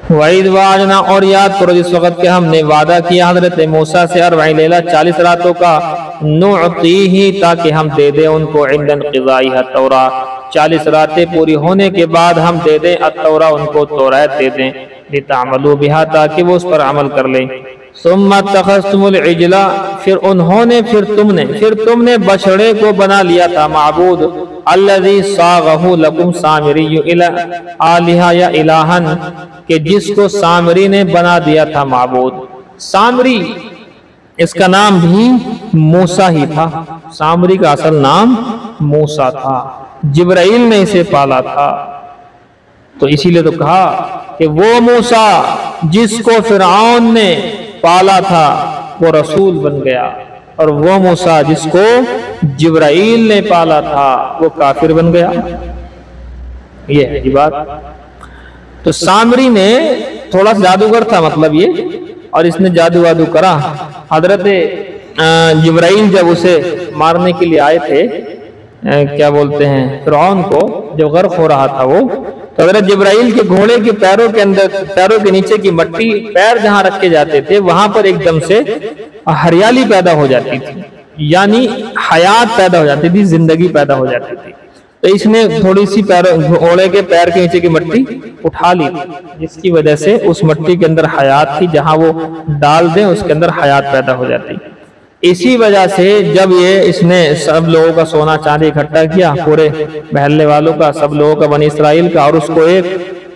وَإِذْ وَعَدْنَا، اور یاد کرو جس وقت کہ ہم نے وعدہ کیا حضرت موسیٰ سے 40 لیلہ 40 راتوں کا، نُعْطِيهِ تاکہ ہم دے دیں ان کو، عند انقضائها التوراۃ 40 راتیں پوری ہونے کے بعد ہم دے دیں التوراۃ ان کو، توریت دے دیں، لِتَعْمَلُوا بِهَا تاکہ وہ اس پر عمل کر لیں. ثم اتخذتم العجل، پھر تم نے بچڑے کو بنا لیا تھا معبود، الذی صاغہ لکم سامری الہا یا الہن، کہ جس کو سامری نے بنا دیا تھا معبود. سامری اس کا نام بھی موسیٰ ہی تھا، سامری کا اصل نام موسیٰ تھا، جبرائیل نے اسے پالا تھا. تو اسی لیے تو کہا کہ وہ موسیٰ جس کو فرعون نے پالا تھا وہ رسول بن گیا، اور وہ موسیٰ جس کو جبرائیل نے پالا تھا وہ کافر بن گیا. یہ ہے بات. تو سامری نے تھوڑا جادوگر تھا مطلب یہ، اور اس نے جادو وادو کرا. حضرت جبرائیل جب اسے مارنے کے لیے آئے تھے، کیا بولتے ہیں، فرعون کو جب غرق ہو رہا تھا وہ، تو حضرت جبرائیل کے گھوڑے کے پیروں کے اندر، پیروں کے نیچے کی مٹی، پیر جہاں رکھے جاتے تھے وہاں پر ایک دم سے ہریالی پیدا ہو جاتی تھی، یعنی حیات پیدا ہو جاتی تھی، زندگی پیدا ہو جاتی تھی. تو اس نے تھوڑی سی گھوڑے کے پیر کے نیچے کی مٹی اٹھا لی، جس کی وجہ سے اس مٹی کے اندر حیات تھی، جہاں وہ ڈال دیں اس کے اندر حیات پیدا ہو جاتی. اسی وجہ سے جب اس نے سب لوگوں کا سونا چاندی اکٹھا کیا، پورے محلے والوں کا، سب لوگوں کا، بنی اسرائیل کا، اور اس کو ایک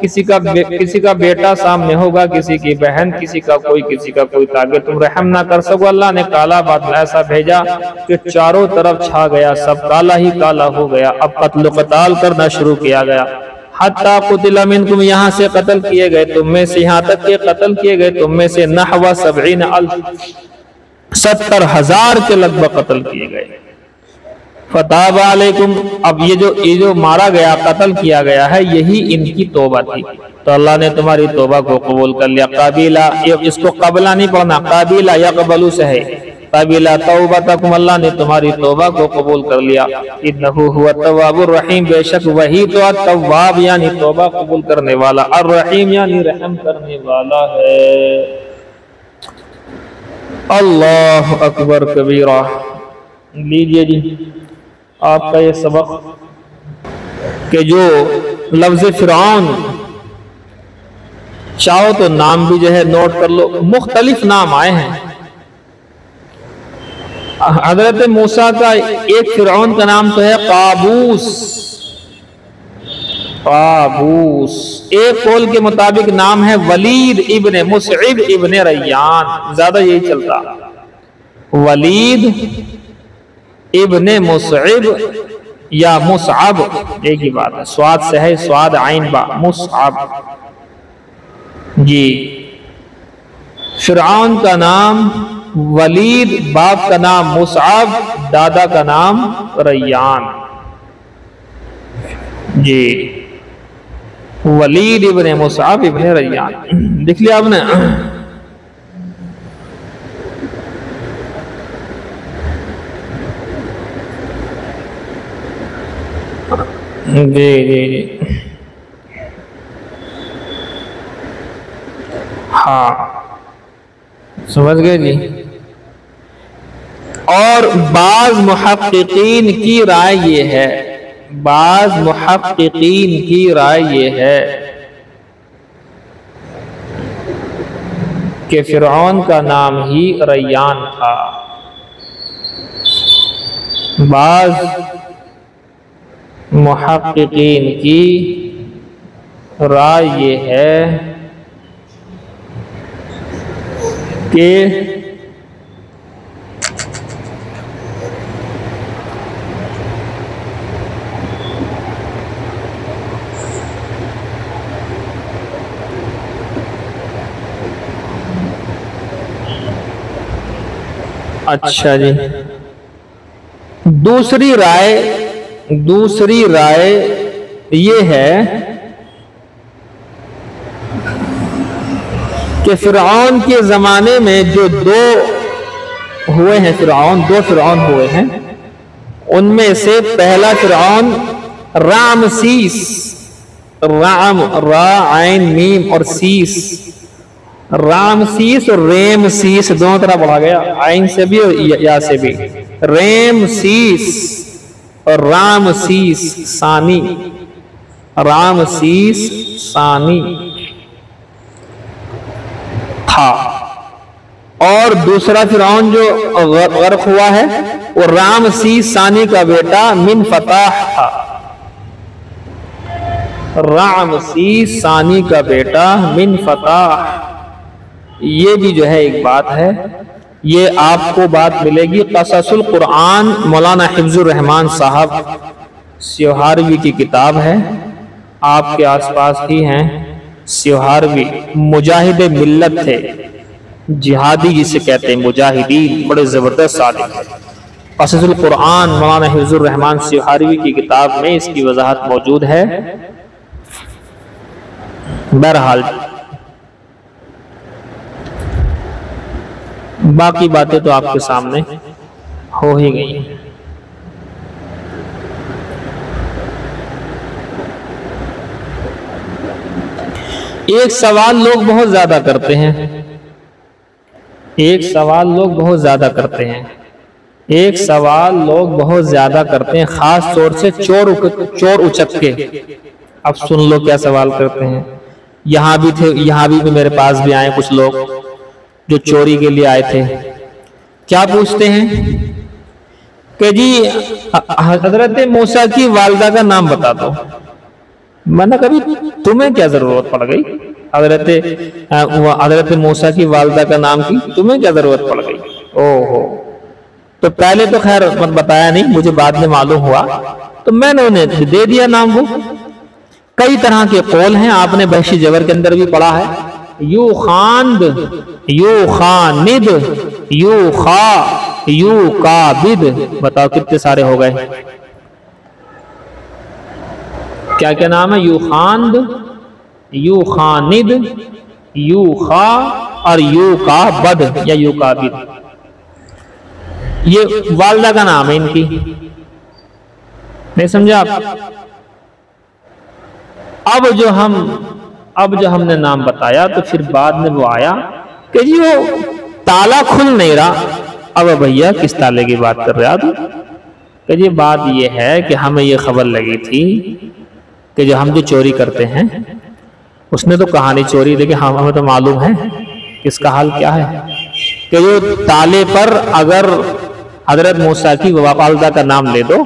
کسی کا بیٹا سامنے ہوگا، کسی کی بہن، کسی کا کوئی تاکہ تم رحم نہ کر سکو۔ اللہ نے کالا بادل ایسا بھیجا کہ چاروں طرف چھا گیا، سب کالا ہی کالا ہو گیا۔ اب قتل و قتال کرنا شروع کیا گیا، حتی قتل منکم، یہاں سے قتل کیے گئے تم میں سے، یہاں تک کہ قتل کیے گئے تم میں سے نحو 70,000، 70,000 کے لگ بھگ قتل کیے گئے۔ فتاب علیکم، اب یہ جو مارا گیا، قتل کیا گیا ہے، یہی ان کی توبہ تھی، تو اللہ نے تمہاری توبہ کو قبول کر لیا۔ قابلہ، اس کو قبلہ نہیں پڑھنا، قابلہ یقبلو سے ہے، قابلہ توبتکم، اللہ نے تمہاری توبہ کو قبول کر لیا۔ انہ هو التواب الرحیم، بے شک وہی تو التواب یعنی توبہ قبول کرنے والا، الرحیم یعنی رحم کرنے والا ہے۔ اللہ اکبر کبیرہ۔ لیجئے جی آپ کا یہ سبق کہ جو لفظ فرعون، چاہو تو نام بھی جو ہے نوٹ کر لو، مختلف نام آئے ہیں۔ حضرت موسیٰ کا ایک فرعون کا نام تو ہے قابوس، قابوس۔ ایک قول کے مطابق نام ہے ولید ابن مصعب ابن ریان، زیادہ یہی چلتا، ولید ابن مصعب یا مصعب، ایک ہی بات ہے، سواد سے ہے، سواد عین با، مصعب جی۔ فرعون کا نام ولید، باپ کا نام مصعب، دادا کا نام ریان جی، ولید ابن مصعب ابن ریان، دیکھ لیا آپ نے۔ جی جی جی ہاں سمجھ گئے جی۔ اور بعض محققین کی رائے یہ ہے، بعض محققین کی رائے یہ ہے کہ فرعون کا نام ہی ریان تھا۔ بعض محققین کی رائے یہ ہے کہ اچھا جی، دوسری رائے یہ ہے کہ فرعون کے زمانے میں جو دو ہوئے ہیں فرعون، دو فرعون ہوئے ہیں، ان میں سے پہلا فرعون رامسیس، رام را عین میم اور سیس، رامسیس اور ریمسیس دونوں طرح پڑھا گیا، عین سے بھی اور یا سے بھی، ریمسیس اور رامسیس ثانی، رامسیس ثانی تھا۔ اور دوسرا فرعون جو غرق ہوا ہے وہ رامسیس ثانی کا بیٹا من فتح تھا، رامسیس ثانی کا بیٹا من فتح۔ یہ بھی جو ہے ایک بات ہے، یہ آپ کو بات ملے گی قصص القرآن، مولانا حفظ الرحمان صاحب سیوہاروی کی کتاب ہے، آپ کے آس پاس ہی ہیں سیوہاروی، مجاہد ملت تھے، جہادی جسے کہتے ہیں، مجاہدین، بڑے زبردست عالم تھے۔ قصص القرآن مولانا حفظ الرحمان سیوہاروی کی کتاب میں اس کی وضاحت موجود ہے۔ بہرحال باقی باتیں تو آپ کے سامنے ہو ہی گئی ہیں۔ ایک سوال لوگ بہت زیادہ کرتے ہیں، ایک سوال لوگ بہت زیادہ کرتے ہیں، ایک سوال لوگ بہت زیادہ کرتے ہیں، خاص طور سے چور اچک کے۔ اب سن لو کیا سوال کرتے ہیں۔ یہاں بھی تھے، یہاں بھی میرے پاس بھی آئے کچھ لوگ جو چوری کے لیے آئے تھے۔ کیا پوچھتے ہیں کہ جی حضرت موسیٰ کی والدہ کا نام بتا دو۔ میں نے کبھی تمہیں کیا ضرورت پڑ گئی حضرت موسیٰ کی والدہ کا نام کی، تمہیں کیا ضرورت پڑ گئی؟ اوہو، تو پہلے تو خیر بتایا نہیں، مجھے بعد میں معلوم ہوا تو میں نے انہیں دے دیا نام وہ۔ کئی طرح کے قول ہیں، آپ نے بحشی جبر کے اندر بھی پڑھا ہے، یو خاند، یو خاند، یو خا، یو کابد، بتاؤ کتنے سارے ہو گئے؟ کیا کیا نام ہے؟ یو خاند، یو خاند، یو خا اور یو کابد یا یو کابد، یہ والدہ کا نام ہے ان کی، نہیں سمجھا آپ؟ اب جو ہم نے نام بتایا تو پھر بعد میں وہ آیا کہ جی وہ تالا کھل نہیں رہا۔ اب بھیا کس تالے کی بات کر رہا تھا؟ کہ جی بات یہ ہے کہ ہمیں یہ خبر لگی تھی کہ جو ہم جو چوری کرتے ہیں، اس نے تو کہانی چوری، لیکن ہمیں تو معلوم ہے اس کا حال کیا ہے، کہ جو تالے پر اگر حضرت موسیٰ کی والدہ کا نام لے دو،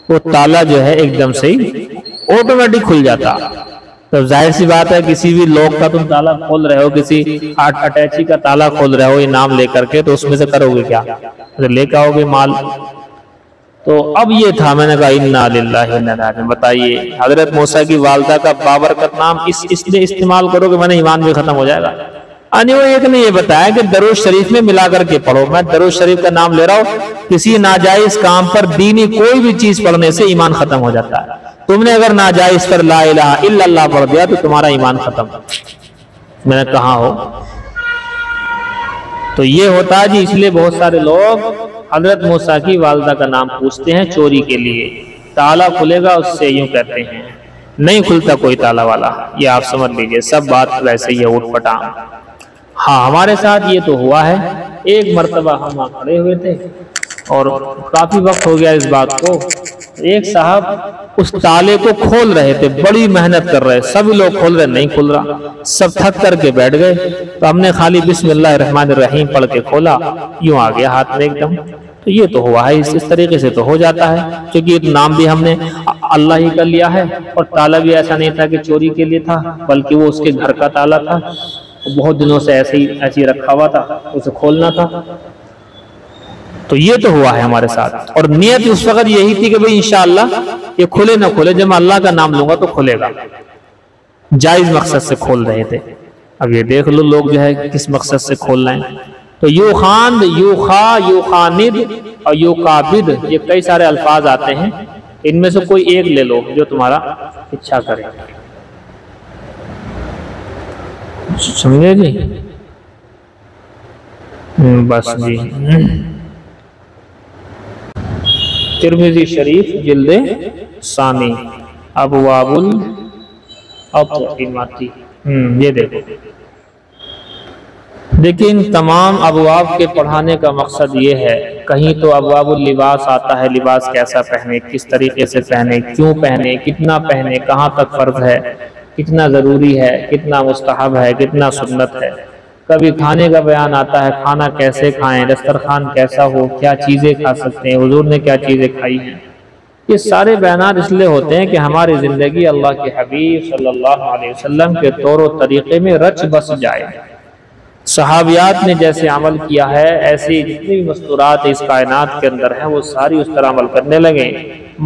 وہ تالا جو ہے ایک دم سے ہی آٹومیٹک کھل جاتا۔ تو ظاہر سی بات ہے کسی بھی لوک کا تم تالا کھول رہے ہو، کسی اٹیچی کا تالا کھول رہے ہو یہ نام لے کر کے، تو اس میں سے کرو گے کیا؟ لے کے آؤ گے مال۔ تو اب یہ تھا، میں نے کہا انا للہ و انا الیہ راجعون۔ بتائیے حضرت موسیٰ کی والدہ کا بابرکت نام اس لیے استعمال کرو کہ میں نے ایمان بھی ختم ہو جائے گا؟ وہ ایک نے یہ بتایا کہ درود شریف میں ملا کر کے پڑھو، میں درود شریف کا نام لے رہا ہوں، کسی ناجائز کام پر دینی کوئی بھی چیز پڑھنے سے ایمان ختم ہو جاتا ہے۔ تم نے اگر ناجائز پر لا الہ الا اللہ پڑھ دیا تو تمہارا ایمان ختم۔ میں نے کہا ہو تو یہ ہوتا ہے جی، اس لیے بہت سارے لوگ حضرت موسیٰ کی والدہ کا نام پوچھتے ہیں چوری کے لیے، تالا کھلے گا اس سے یوں کہتے ہیں، نہیں کھلتا کوئی تالا والا، یہ آپ سمجھ لیجئے، سب بات ویسے ہی ہے اوٹ پٹانگ۔ ہاں ہمارے ساتھ یہ تو ہوا ہے، ایک مرتبہ ہم وہاں کھڑے ہوئے تھے اور کافی وقت ہو گیا اس بات کو، ایک صاحب اس تالے کو کھول رہے تھے، بڑی محنت کر رہے، سبھی لوگ کھول رہے، نہیں کھل رہا، سب تھک کر کے بیٹھ گئے، تو ہم نے خالی بسم اللہ الرحمن الرحیم پڑھ کے کھولا، یوں آ گیا ہاتھ میں ایک دم۔ تو یہ تو ہوا ہے، اس طریقے سے تو ہو جاتا ہے، کیونکہ نام بھی ہم نے اللہ ہی کا لیا ہے، اور تالا بھی ایسا نہیں تھا کہ چوری کے لیے تھا، بلکہ وہ اس کے گھر کا تالا تھا، بہت دنوں سے ایسے ہی رکھا ہوا تھا، اسے کھولنا تھا۔ تو یہ تو ہوا ہے ہمارے ساتھ، اور نیت اس وقت یہی تھی کہ بھئی انشاءاللہ یہ کھلے نہ کھلے، جب میں اللہ کا نام لوں گا تو کھلے گا، جائز مقصد سے کھول رہے تھے۔ اب یہ دیکھ لو لوگ جو ہے کس مقصد سے کھول رہے ہیں۔ تو یو خاند، یو خا، یو خاند اور یو کابد، یہ کئی سارے الفاظ آتے ہیں، ان میں سے کوئی ایک لے لو جو تمہارا اچھا کرے، سمجھے جی؟ بس جی، ترمذی شریف جلد ثانی ابواب الاطعمہ، یہ دیکھو، لیکن تمام ابواب کے پڑھانے کا مقصد یہ ہے، کہیں تو ابواب اللباس آتا ہے، لباس کیسا پہنے، کس طریقے سے پہنے، کیوں پہنے، کتنا پہنے، کہاں تک فرض ہے، کتنا ضروری ہے، کتنا مستحب ہے، کتنا سنت ہے۔ کبھی کھانے کا بیان آتا ہے، کھانا کیسے کھائیں، دسترخوان کیسا ہو، کیا چیزیں کھا سکتے ہیں، حضور نے کیا چیزیں کھائی ہیں۔ یہ سارے بیانات اس لیے ہوتے ہیں کہ ہماری زندگی اللہ کے حبیب صلی اللہ علیہ وسلم کے طور و طریقے میں رچ بس جائے۔ صحابیات نے جیسے عمل کیا ہے، ایسی جتنی بھی مستورات اس کائنات کے اندر ہیں وہ ساری اس طرح عمل کرنے لگے۔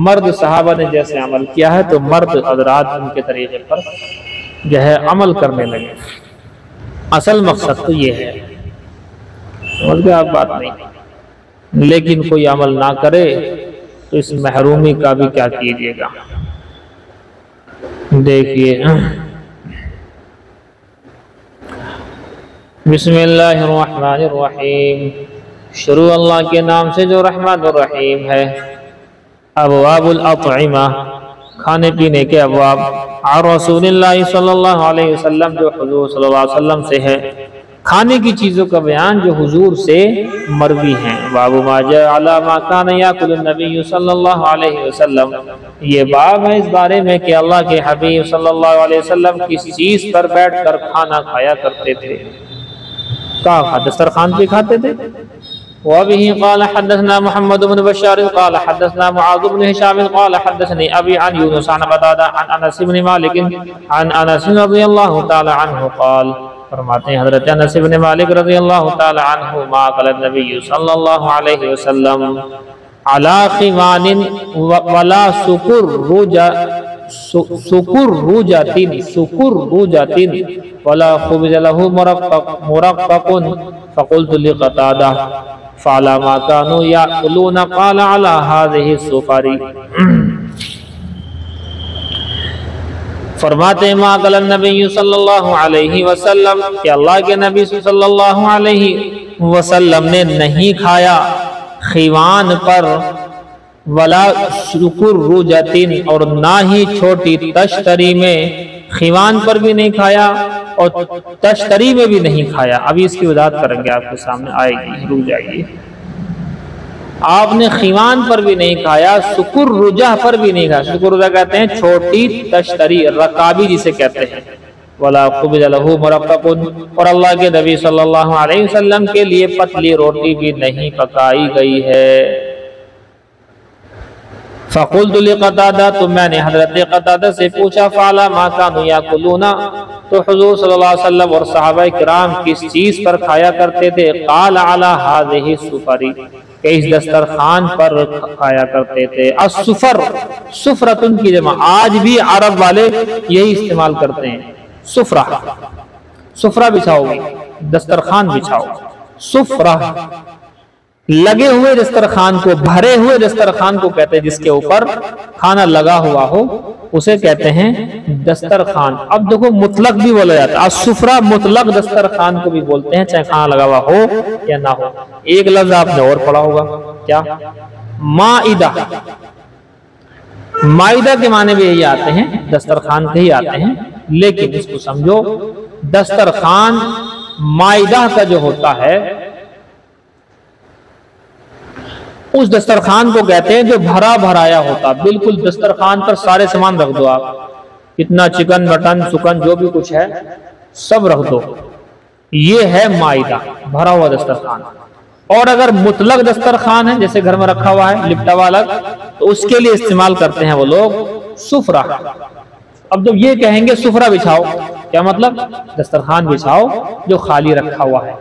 مرد صحابہ نے جیسے عمل کیا ہے تو مرد حضرات ان کے طریقے پر جو ہے عمل کرنے لگے۔ اصل مقصد تو یہ ہے، سمجھ گئے آپ بات نہیں؟ لیکن کوئی عمل نہ کرے تو اس محرومی کا بھی کیا کیجیے گا۔ دیکھیے، بسم اللہ الرحمن الرحیم، شروع اللہ کے نام سے جو رحمن الرحیم ہے۔ ابواب الاطعمہ، کھانے پینے کے ابواب، عن رسول اللہ صلی اللہ علیہ وسلم، جو حضور صلی اللہ علیہ وسلم سے ہے، کھانے کی چیزوں کا بیان جو حضور سے مروی ہیں۔ باب ما جاء علی ما کان یاکل النبی صلی اللہ علیہ وسلم، یہ باب ہے اس بارے میں کہ اللہ کے حبیب صلی اللہ علیہ وسلم کس چیز پر بیٹھ کر کھانا کھایا کرتے تھے۔ کہاں دسترخوان پہ کھاتے تھے؟ وبه قال حدثنا محمد بن بشار قال حدثنا معاذ بن هشام قال حدثني ابي عن يونس عن قتادة عن انس بن مالك عن انس رضي الله تعالى عنه قال، فرماتے ہیں حضرت انس بن مالک رضی اللہ تعالی عنہ، ما قال النبی صلی اللہ علیہ وسلم علی خیوان ولا سکر روجۃ ولا خبز له مرقق فقلت لقتادہ فعلى ما كانوا يأكلون قال على هذه السفر۔ فرماتے ہیں ما قال النبی صلی اللہ علیہ وسلم کہ اللہ کے نبی صلی اللہ علیہ وسلم نے نہیں کھایا خیوان پر، ولا شکر روجتین اور نہ ہی چھوٹی تشتری میں، خیوان پر بھی نہیں کھایا اور تشتری میں بھی نہیں کھایا۔ ابھی اس کی وضاحت کریں گے، آپ کے سامنے آئے گی، رک جائیے۔ آپ نے خیوان پر بھی نہیں کھایا، سکر رجہ پر بھی نہیں کھایا۔ سکر رجہ کہتے ہیں چھوٹی تشتری، رکابی جسے کہتے ہیں۔ ولا خبز له مرقق اور اللہ کے نبی صلی اللہ علیہ وسلم کے لیے پتلی روٹی بھی نہیں پکائی گئی ہے۔ فقلت لقتادہ تو میں نے حضرت قتادہ سے پوچھا فعلا ما كانوا يأكلون تو حضور صلی اللہ علیہ وسلم اور صحابہ کرام کس چیز پر کھایا کرتے تھے؟ قال على هذه السفر کہ اس دسترخوان پر کھایا کرتے تھے۔ السفر سفرتن کی جمع، آج بھی عرب والے یہی استعمال کرتے ہیں، سفرہ، سفرہ بچھاؤ گے، دسترخوان بچھاؤ، سفرہ لگے ہوئے دسترخوان کو، بھرے ہوئے دسترخوان کو کہتے ہیں، جس کے اوپر کھانا لگا ہوا ہو اسے کہتے ہیں دسترخوان۔ اب دیکھو مطلق بھی بولا جاتا ہے، السفرہ مطلق دسترخوان کو بھی بولتے ہیں، چاہے کھانا لگا ہوا ہو یا نہ ہو۔ ایک لفظ آپ نے اور پڑھا ہوگا، کیا؟ مائدہ۔ مائدہ کے معنی بھی یہی آتے ہیں، دسترخوان کے ہی آتے ہیں، لیکن اس کو سمجھو دسترخوان مائدہ کا جو ہوتا ہے اس دسترخوان کو کہتے ہیں جو بھرا بھرایا ہوتا، بالکل دسترخوان پر سارے سامان رکھ دو، آپ کتنا چکن مٹن سکن جو بھی کچھ ہے سب رکھ دو، یہ ہے مائدہ، بھرا ہوا دسترخوان۔ اور اگر مطلق دسترخوان ہے جیسے گھر میں رکھا ہوا ہے لپٹا ہوا الگ، تو اس کے لیے استعمال کرتے ہیں وہ لوگ سفرہ۔ اب جب یہ کہیں گے سفرہ بچھاؤ، کیا مطلب؟ دسترخوان بچھاؤ جو خالی رکھا ہوا ہے،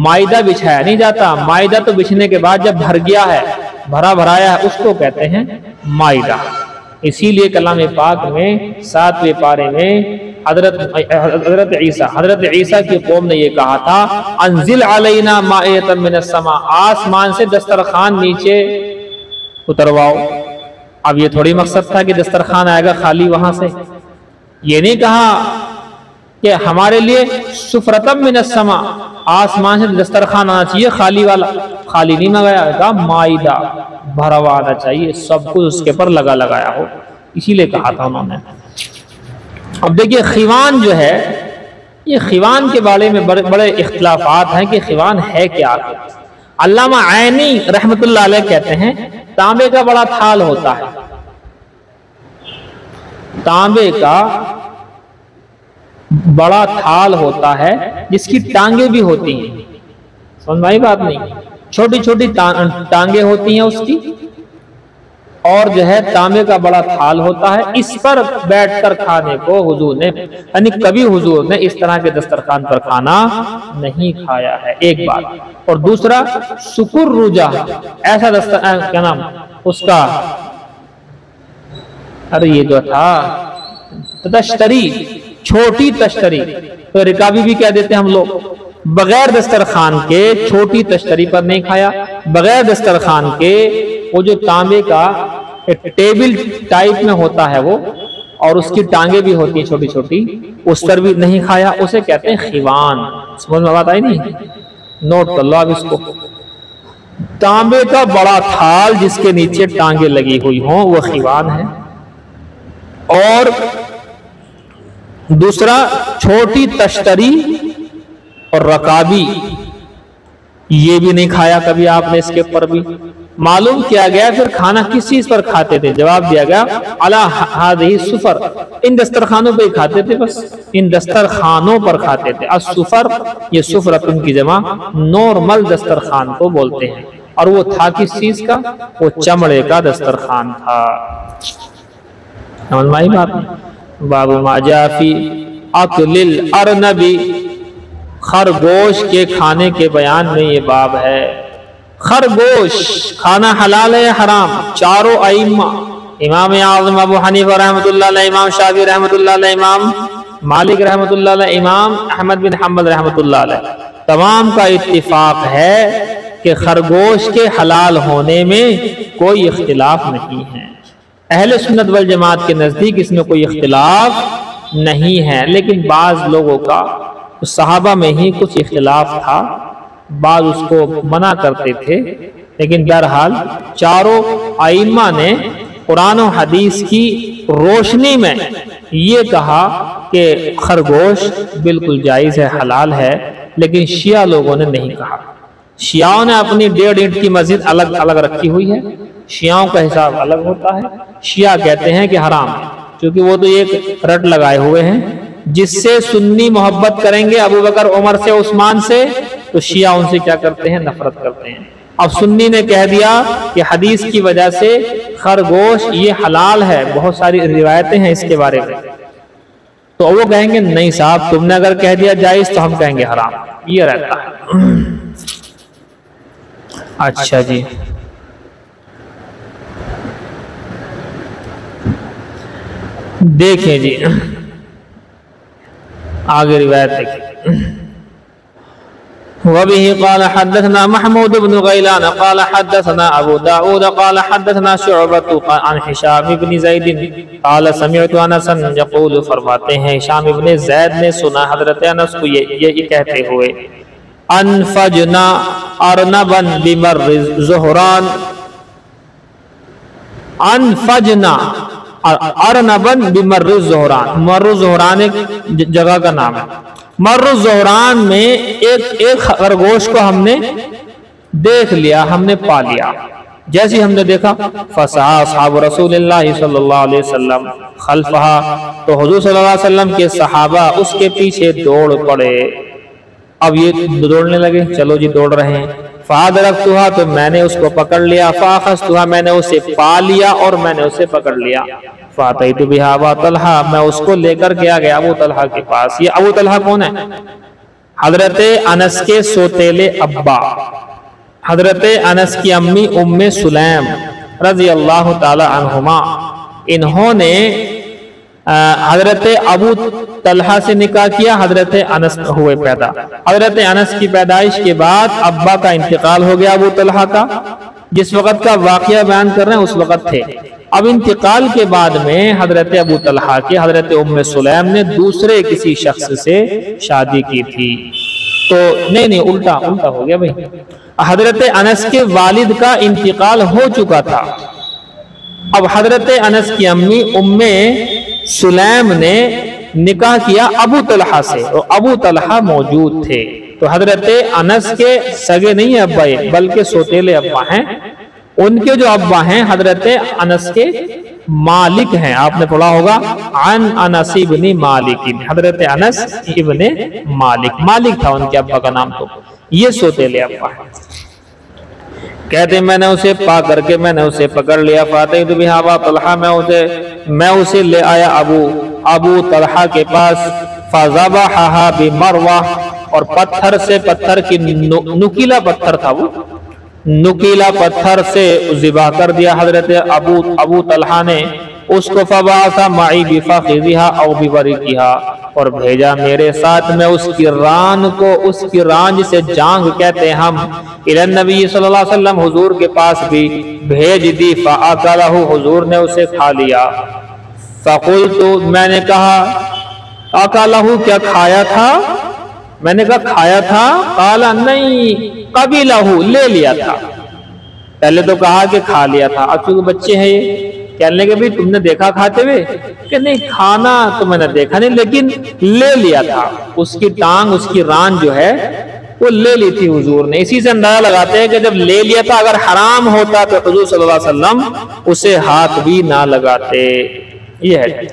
مائدہ بچھایا نہیں جاتا۔ مائدہ تو بچھنے کے بعد جب بھر گیا ہے، بھرا بھرایا ہے، اس کو کہتے ہیں مائدہ۔ اسی لیے کلام پاک میں 7ویں پارے میں حضرت عیسیٰ کی قوم نے یہ کہا تھا انزل علینا مائدۃ من السماء، آسمان سے دسترخوان نیچے اترواؤ۔ اب یہ تھوڑی مقصد تھا کہ دسترخوان آئے گا خالی وہاں سے، یہ نہیں کہا کہ ہمارے لیے سفرۃ من السماء، آسمان سے دسترخوان آنا چاہیے خالی والا، خالی نہیں منگایا، کہا مائدہ بھرا ہوا آنا چاہیے، سب کچھ اس کے پر لگایا ہو، اسی لیے کہا تھا انہوں نے۔ اب دیکھیے خیوان جو ہے، یہ خیوان کے بارے میں بڑے اختلافات ہیں کہ خیوان ہے کیا۔ علامہ عینی رحمت اللہ علیہ کہتے ہیں تانبے کا بڑا تھال ہوتا ہے، تانبے کا بڑا تھال ہوتا ہے جس کی ٹانگیں بھی ہوتی ہیں، سمجھ میں آئی بات نہیں؟ چھوٹی چھوٹی ٹانگیں ہوتی ہیں اس کی، اور جو ہے تانبے کا بڑا تھال ہوتا ہے، اس پر بیٹھ کر کھانے کو حضور نے، یعنی کبھی حضور نے اس طرح کے دسترخوان پر کھانا نہیں کھایا ہے، ایک بات۔ اور دوسرا سکر رجہ، ایسا کیا نام اس کا، ارے یہ جو تھا تشتری، چھوٹی تشتری، تو رکابی بھی کہہ دیتے ہم لوگ، بغیر دسترخوان کے چھوٹی تشتری پر نہیں کھایا، بغیر دسترخوان کے وہ جو تانبے کا ٹیبل ٹائپ میں ہوتا ہے وہ، اور اس کی ٹانگیں بھی ہوتی ہیں چھوٹی چھوٹی، اس پر بھی نہیں کھایا، اسے کہتے ہیں خیوان۔ سمجھ میں بات آئی نہیں؟ نوٹ کر لو اب اس کو، تانبے کا بڑا تھال جس کے نیچے ٹانگیں لگی ہوئی ہوں وہ خیوان ہے، اور دوسرا چھوٹی تشتری اور رکابی، یہ بھی نہیں کھایا کبھی آپ نے اس کے پر بھی۔ معلوم کیا گیا پھر کھانا کس چیز پر کھاتے تھے؟ جواب دیا گیا علی ہذہ السفر، ان دسترخوانوں پہ کھاتے تھے، بس ان دسترخوانوں پر کھاتے تھے۔ السفر یہ سفرتن کی جمع نارمل دسترخوان کو بولتے ہیں، اور وہ تھا کس چیز کا؟ وہ چمڑے کا دسترخوان تھا۔ سمجھ میں آئی بات؟ باب ما جاء فی اکل الارنب، خرگوش کے کھانے کے بیان میں یہ باب ہے۔ خرگوش کھانا حلال ہے یا حرام؟ چاروں ائمہ، امام اعظم ابو حنیفہ رحمۃ اللہ علیہ، امام شافعی رحمۃ اللہ علیہ، امام مالک رحمۃ اللہ علیہ، امام احمد بن حنبل رحمۃ اللہ علیہ، تمام کا اتفاق ہے کہ خرگوش کے حلال ہونے میں کوئی اختلاف نہیں ہے۔ اہل سنت والجماعت کے نزدیک اس میں کوئی اختلاف نہیں ہے، لیکن بعض لوگوں کا صحابہ میں ہی کچھ اختلاف تھا، بعض اس کو منع کرتے تھے، لیکن بہرحال چاروں ائمہ نے قرآن و حدیث کی روشنی میں یہ کہا کہ خرگوش بالکل جائز ہے، حلال ہے، لیکن شیعہ لوگوں نے نہیں کہا۔ شیعوں نے اپنی 1.5 اینٹ کی مسجد الگ الگ رکھی ہوئی ہے، شیعوں کا حساب الگ ہوتا ہے۔ شیعہ کہتے ہیں کہ حرام ہے، کیونکہ وہ تو ایک رٹ لگائے ہوئے ہیں، جس سے سنی محبت کریں گے ابو بکر عمر سے عثمان سے، تو شیعہ ان سے کیا کرتے ہیں؟ نفرت کرتے ہیں۔ اب سنی نے کہہ دیا کہ حدیث کی وجہ سے خرگوش یہ حلال ہے، بہت ساری روایتیں ہیں اس کے بارے میں، تو وہ کہیں گے نہیں صاحب تم نے اگر کہہ دیا جائز تو ہم کہیں گے حرام، یہ رہتا ہے۔ اچھا جی، دیکھیں جی آگے روایت دیکھیں۔ وبه قال حدثنا محمود بن غيلان قال حدثنا ابو داود قال حدثنا شعبة عن هشام بن زید قال سمعت انس يقول، فرماتے ہیں ہشام بن زید نے سنا حضرت انس کو یہ کہتے ہوئے، انفجنا ارنبا بمر الزهران، انفجنا ارنبن بمر الزهران، مر الزهران ایک جگہ کا نام ہے، مر الزهران میں ایک خرگوش کو ہم نے دیکھ لیا، ہم نے پا لیا، جیسے ہم نے دیکھا فسعى اصحاب رسول اللہ صلی اللہ علیہ وسلم خلفها، تو حضور صلی اللہ علیہ وسلم کے صحابہ اس کے پیچھے دوڑ پڑے۔ اب یہ دوڑنے لگے، چلو جی دوڑ رہے ہیں، فادرکتها، تو میں نے اس کو پکڑ لیا، فاخذتها، میں نے اسے پا لیا اور میں نے اسے پکڑ لیا، فاتیت بها ابا طلحہ، میں اس کو لے کر گیا ابو طلحہ کے پاس۔ یہ ابو طلحہ کون ہے؟ حضرت انس کے سوتیلے ابا، حضرت انس کی امی ام سلیم رضی اللہ تعالی عنہما، انہوں نے حضرت ابو طلحہ سے نکاح کیا، حضرت انس ہوئے پیدا۔ حضرت انس کی پیدائش کے بعد ابا کا انتقال ہو گیا ابو طلحہ کا، جس وقت کا واقعہ بیان کر رہے ہیں اس وقت تھے۔ اب انتقال کے بعد میں حضرت ابو طلحہ کے حضرت ام سلیم نے دوسرے کسی شخص سے شادی کی تھی، تو نہیں الٹا ہو گیا بھائی، حضرت انس کے والد کا انتقال ہو چکا تھا، اب حضرت انس کی امی ام سلیم نے نکاح کیا ابو طلحہ سے، اور ابو طلحہ موجود تھے، تو حضرت انس کے سگے نہیں ابا بلکہ سوتیلے ابا ہیں، ان کے جو ابا ہیں حضرت انس کے مالک ہیں، آپ نے پڑھا ہوگا عن انس ابن مالک، حضرت انس ابن مالک تھا ان کے ابا کا نام، تو یہ سوتیلے ابا ہیں۔ کہتے ہیں میں نے اسے پا کر کے میں نے اسے پکڑ لیا، فاتحت بها ابا طلحہ، میں اسے لے آیا ابو طلحہ کے پاس، فذبحها بمروہ، اور پتھر کی نکیلا پتھر تھا، وہ نکیلا پتھر سے ذبح کر دیا حضرت ابو طلحہ نے اس کو، فبعث معی بفخذها او بورقها، اور بھیجا میرے ساتھ میں اس کی ران کو، اس کی ران جسے جانگ کہتے ہیں ہم، الی النبی صلی اللہ علیہ وسلم، حضور کے پاس بھی بھیج دی، فاکلہ، حضور نے اسے کھا لیا، فقلت، میں نے کہا اکلہ، کیا کھایا تھا؟ میں نے کہا کھایا تھا، قال نہیں، قبلہ، لے لیا تھا، پہلے تو کہا کہ کھا لیا تھا، اب چونکہ بچے ہیں یہ کہنے لگے بھی تم نے دیکھا کھاتے ہوئے، کہ نہیں کھانا تو میں نے دیکھا نہیں، لیکن لے لیا تھا، اس کی ٹانگ، اس کی ران جو ہے وہ لے لی تھی حضور نے. اسی سے اندازہ لگاتے ہیں کہ جب لے لیا تھا اگر حرام ہوتا تو حضور صلی اللہ علیہ وسلم اسے ہاتھ بھی نہ لگاتے. یہ ہے.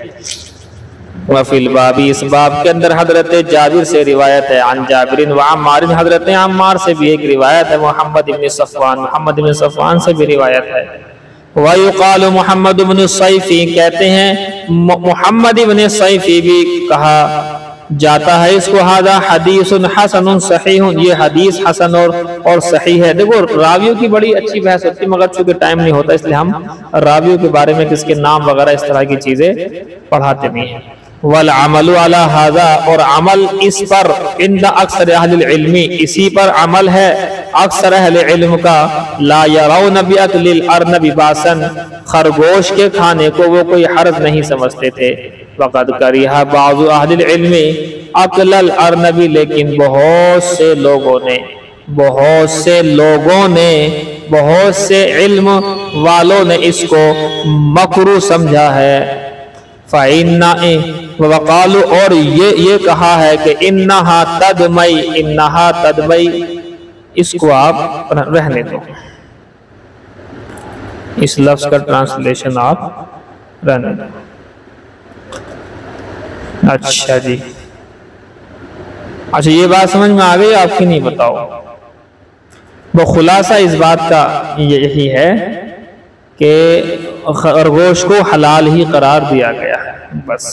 وفی الباب، اس باب کے اندر حضرت جابر سے روایت ہے، عن جابر و عمار، حضرت عمار سے بھی ایک روایت ہے، محمد بن صفوان سے بھی روایت ہے. وَيُقَالُ محمد بن الصیفی، کہتے ہیں محمد بن صیفی بھی کہا جاتا ہے اس کو. هذا حدیث حسن صحیح، یہ حدیث حسن اور صحیح ہے. دیکھو راویوں کی بڑی اچھی بحث ہوتی ہے، مگر چونکہ ٹائم نہیں ہوتا اس لیے ہم راویوں کے بارے میں کس کے نام وغیرہ اس طرح کی چیزیں پڑھاتے نہیں ہیں. والعمل على هذا، اور عمل اس پر، عند اکثر اہل العلم، اسی پر عمل ہے اکثر اہل علم کا. لا يرون بأكل الارنب باسا، خرگوش کے کھانے کو وہ کوئی حرج نہیں سمجھتے تھے. وقد کرہ بعض اہل العلم اکل الارنب، لیکن بہت سے علم والوں نے اس کو مکروہ سمجھا ہے. وقالو، اور یہ کہا ہے کہ انہا تدمئی، اس کو آپ رہنے دو، اس لفظ کا ٹرانسلیشن آپ رہنے دو. اچھا جی، اچھا یہ بات سمجھ میں آ گئی آپ کی؟ نہیں بتاؤ. وہ خلاصہ اس بات کا یہی ہے کہ خرگوش کو حلال ہی قرار دیا گیا ہے بس.